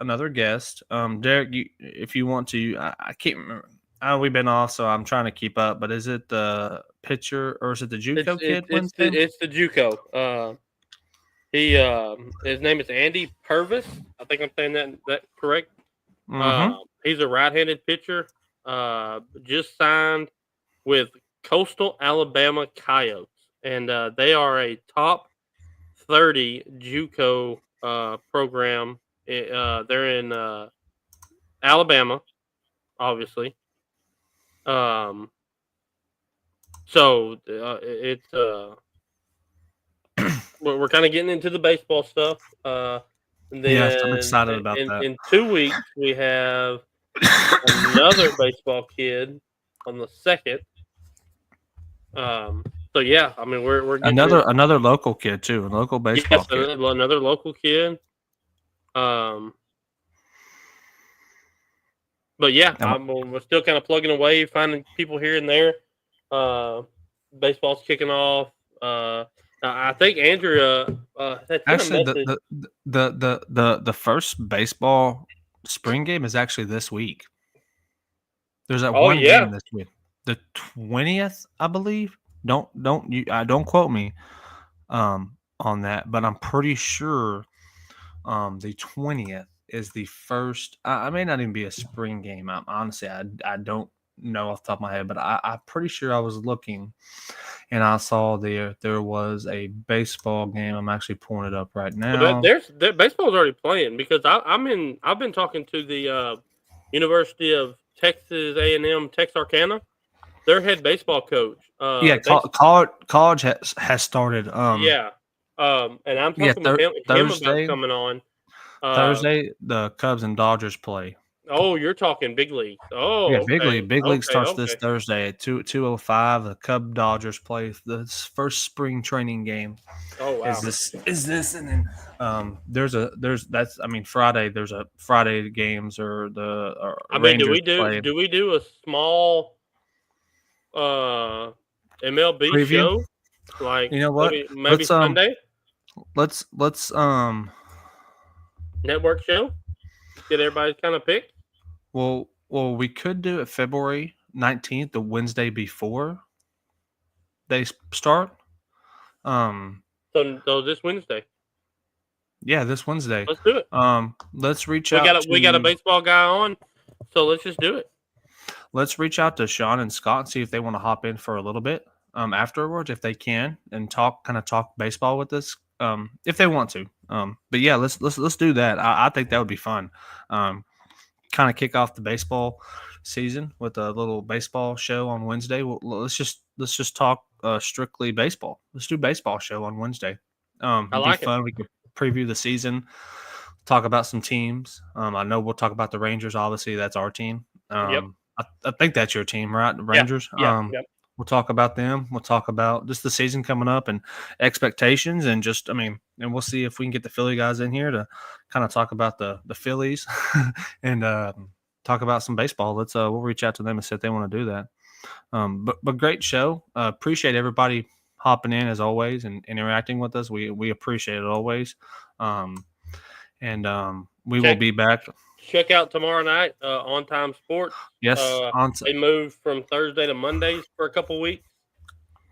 another guest. Derek, if you want to, I can't remember. We've been off, so I'm trying to keep up. But is it the pitcher or is it the JUCO kid? It's the JUCO. His name is Andy Purvis. I think I'm saying that correct. Mm-hmm. He's a right-handed pitcher. Just signed with Coastal Alabama Coyotes, and they are a top 30 JUCO program. They're in Alabama, obviously. It's we're kind of getting into the baseball stuff. Yes, I'm excited about that. In 2 weeks, we have another baseball kid on the 2nd. So yeah, I mean we're getting another local kid too, a local baseball kid. Another local kid. But yeah, we're still kind of plugging away, finding people here and there. Baseball's kicking off. I think Andrea actually the first baseball spring game is actually this week. There's that one game this week, the 20th, I believe. Don't quote me on that, but I'm pretty sure the 20th is the first. I may not even be a spring game. Honestly, I don't know off the top of my head, but I'm pretty sure I was looking and I saw there was a baseball game. I'm actually pulling it up right now. Well, baseball's already playing because I've been talking to the University of Texas A&M Texarkana, their head baseball coach. College has started. And I'm talking with him about coming on. Thursday, the Cubs and Dodgers play. Oh, you're talking big league. Oh, yeah, big league. Big league starts this Thursday at 2:05. The Cub Dodgers play the first spring training game. Oh wow! Is this and then Friday. There's a Friday games or the. Rangers do we do a small MLB preview? Show? Like, you know what? Maybe Sunday. Let's network show. Get everybody kind of picked. Well, we could do it February 19th, the Wednesday before they start. So this Wednesday. Yeah, this Wednesday. Let's do it. Let's reach out. We got a baseball guy on, so let's just do it. Let's reach out to Sean and Scott and see if they want to hop in for a little bit afterwards, if they can, and talk baseball with us. If they want to. But yeah, let's do that. I think that would be fun. Kind of kick off the baseball season with a little baseball show on Wednesday. Let's just talk strictly baseball. Let's do baseball show on Wednesday. It'd be fun. We could preview the season, talk about some teams. I know we'll talk about the Rangers. Obviously, that's our team. Yep. I think that's your team, right? The Rangers. Yep. We'll talk about them. We'll talk about just the season coming up and expectations, and and we'll see if we can get the Philly guys in here to kind of talk about the Phillies and talk about some baseball. We'll reach out to them and see if they want to do that. But great show. Appreciate everybody hopping in as always and interacting with us. We appreciate it always. We will be back. Check out tomorrow night On Time Sports. Yes, they moved from Thursday to Mondays for a couple weeks,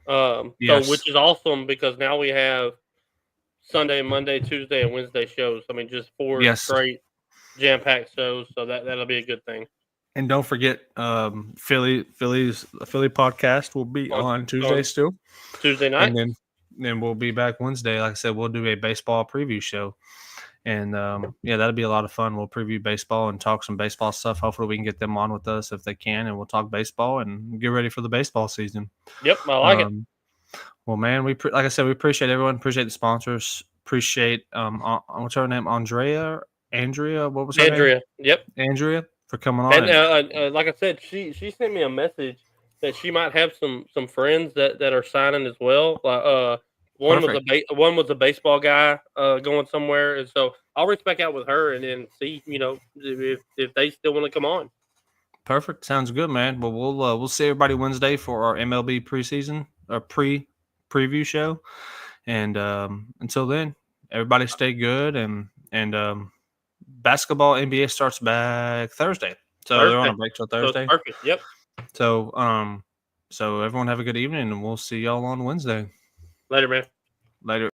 yes. So, which is awesome because now we have Sunday, Monday, Tuesday, and Wednesday shows. I mean, just 4 straight jam-packed shows. So that'll be a good thing. And don't forget, Philly podcast will be on Tuesday still. Tuesday night, and then we'll be back Wednesday. Like I said, we'll do a baseball preview show. And, that'll be a lot of fun. We'll preview baseball and talk some baseball stuff. Hopefully we can get them on with us if they can, and we'll talk baseball and get ready for the baseball season. Yep, I like it. Well, man, like I said, we appreciate everyone. Appreciate the sponsors. Appreciate, what's her name? Andrea? What was her name? Yep. Andrea for coming on. And like I said, she sent me a message that she might have some friends that are signing as well. One was a baseball guy going somewhere, and so I'll reach back out with her and then see, if they still want to come on. Perfect, sounds good, man. Well, we'll see everybody Wednesday for our MLB preseason or preview show, and until then, everybody stay good and basketball NBA starts back Thursday, so they're on a break till Thursday. So perfect. Yep. So everyone have a good evening, and we'll see y'all on Wednesday. Later, man. Later.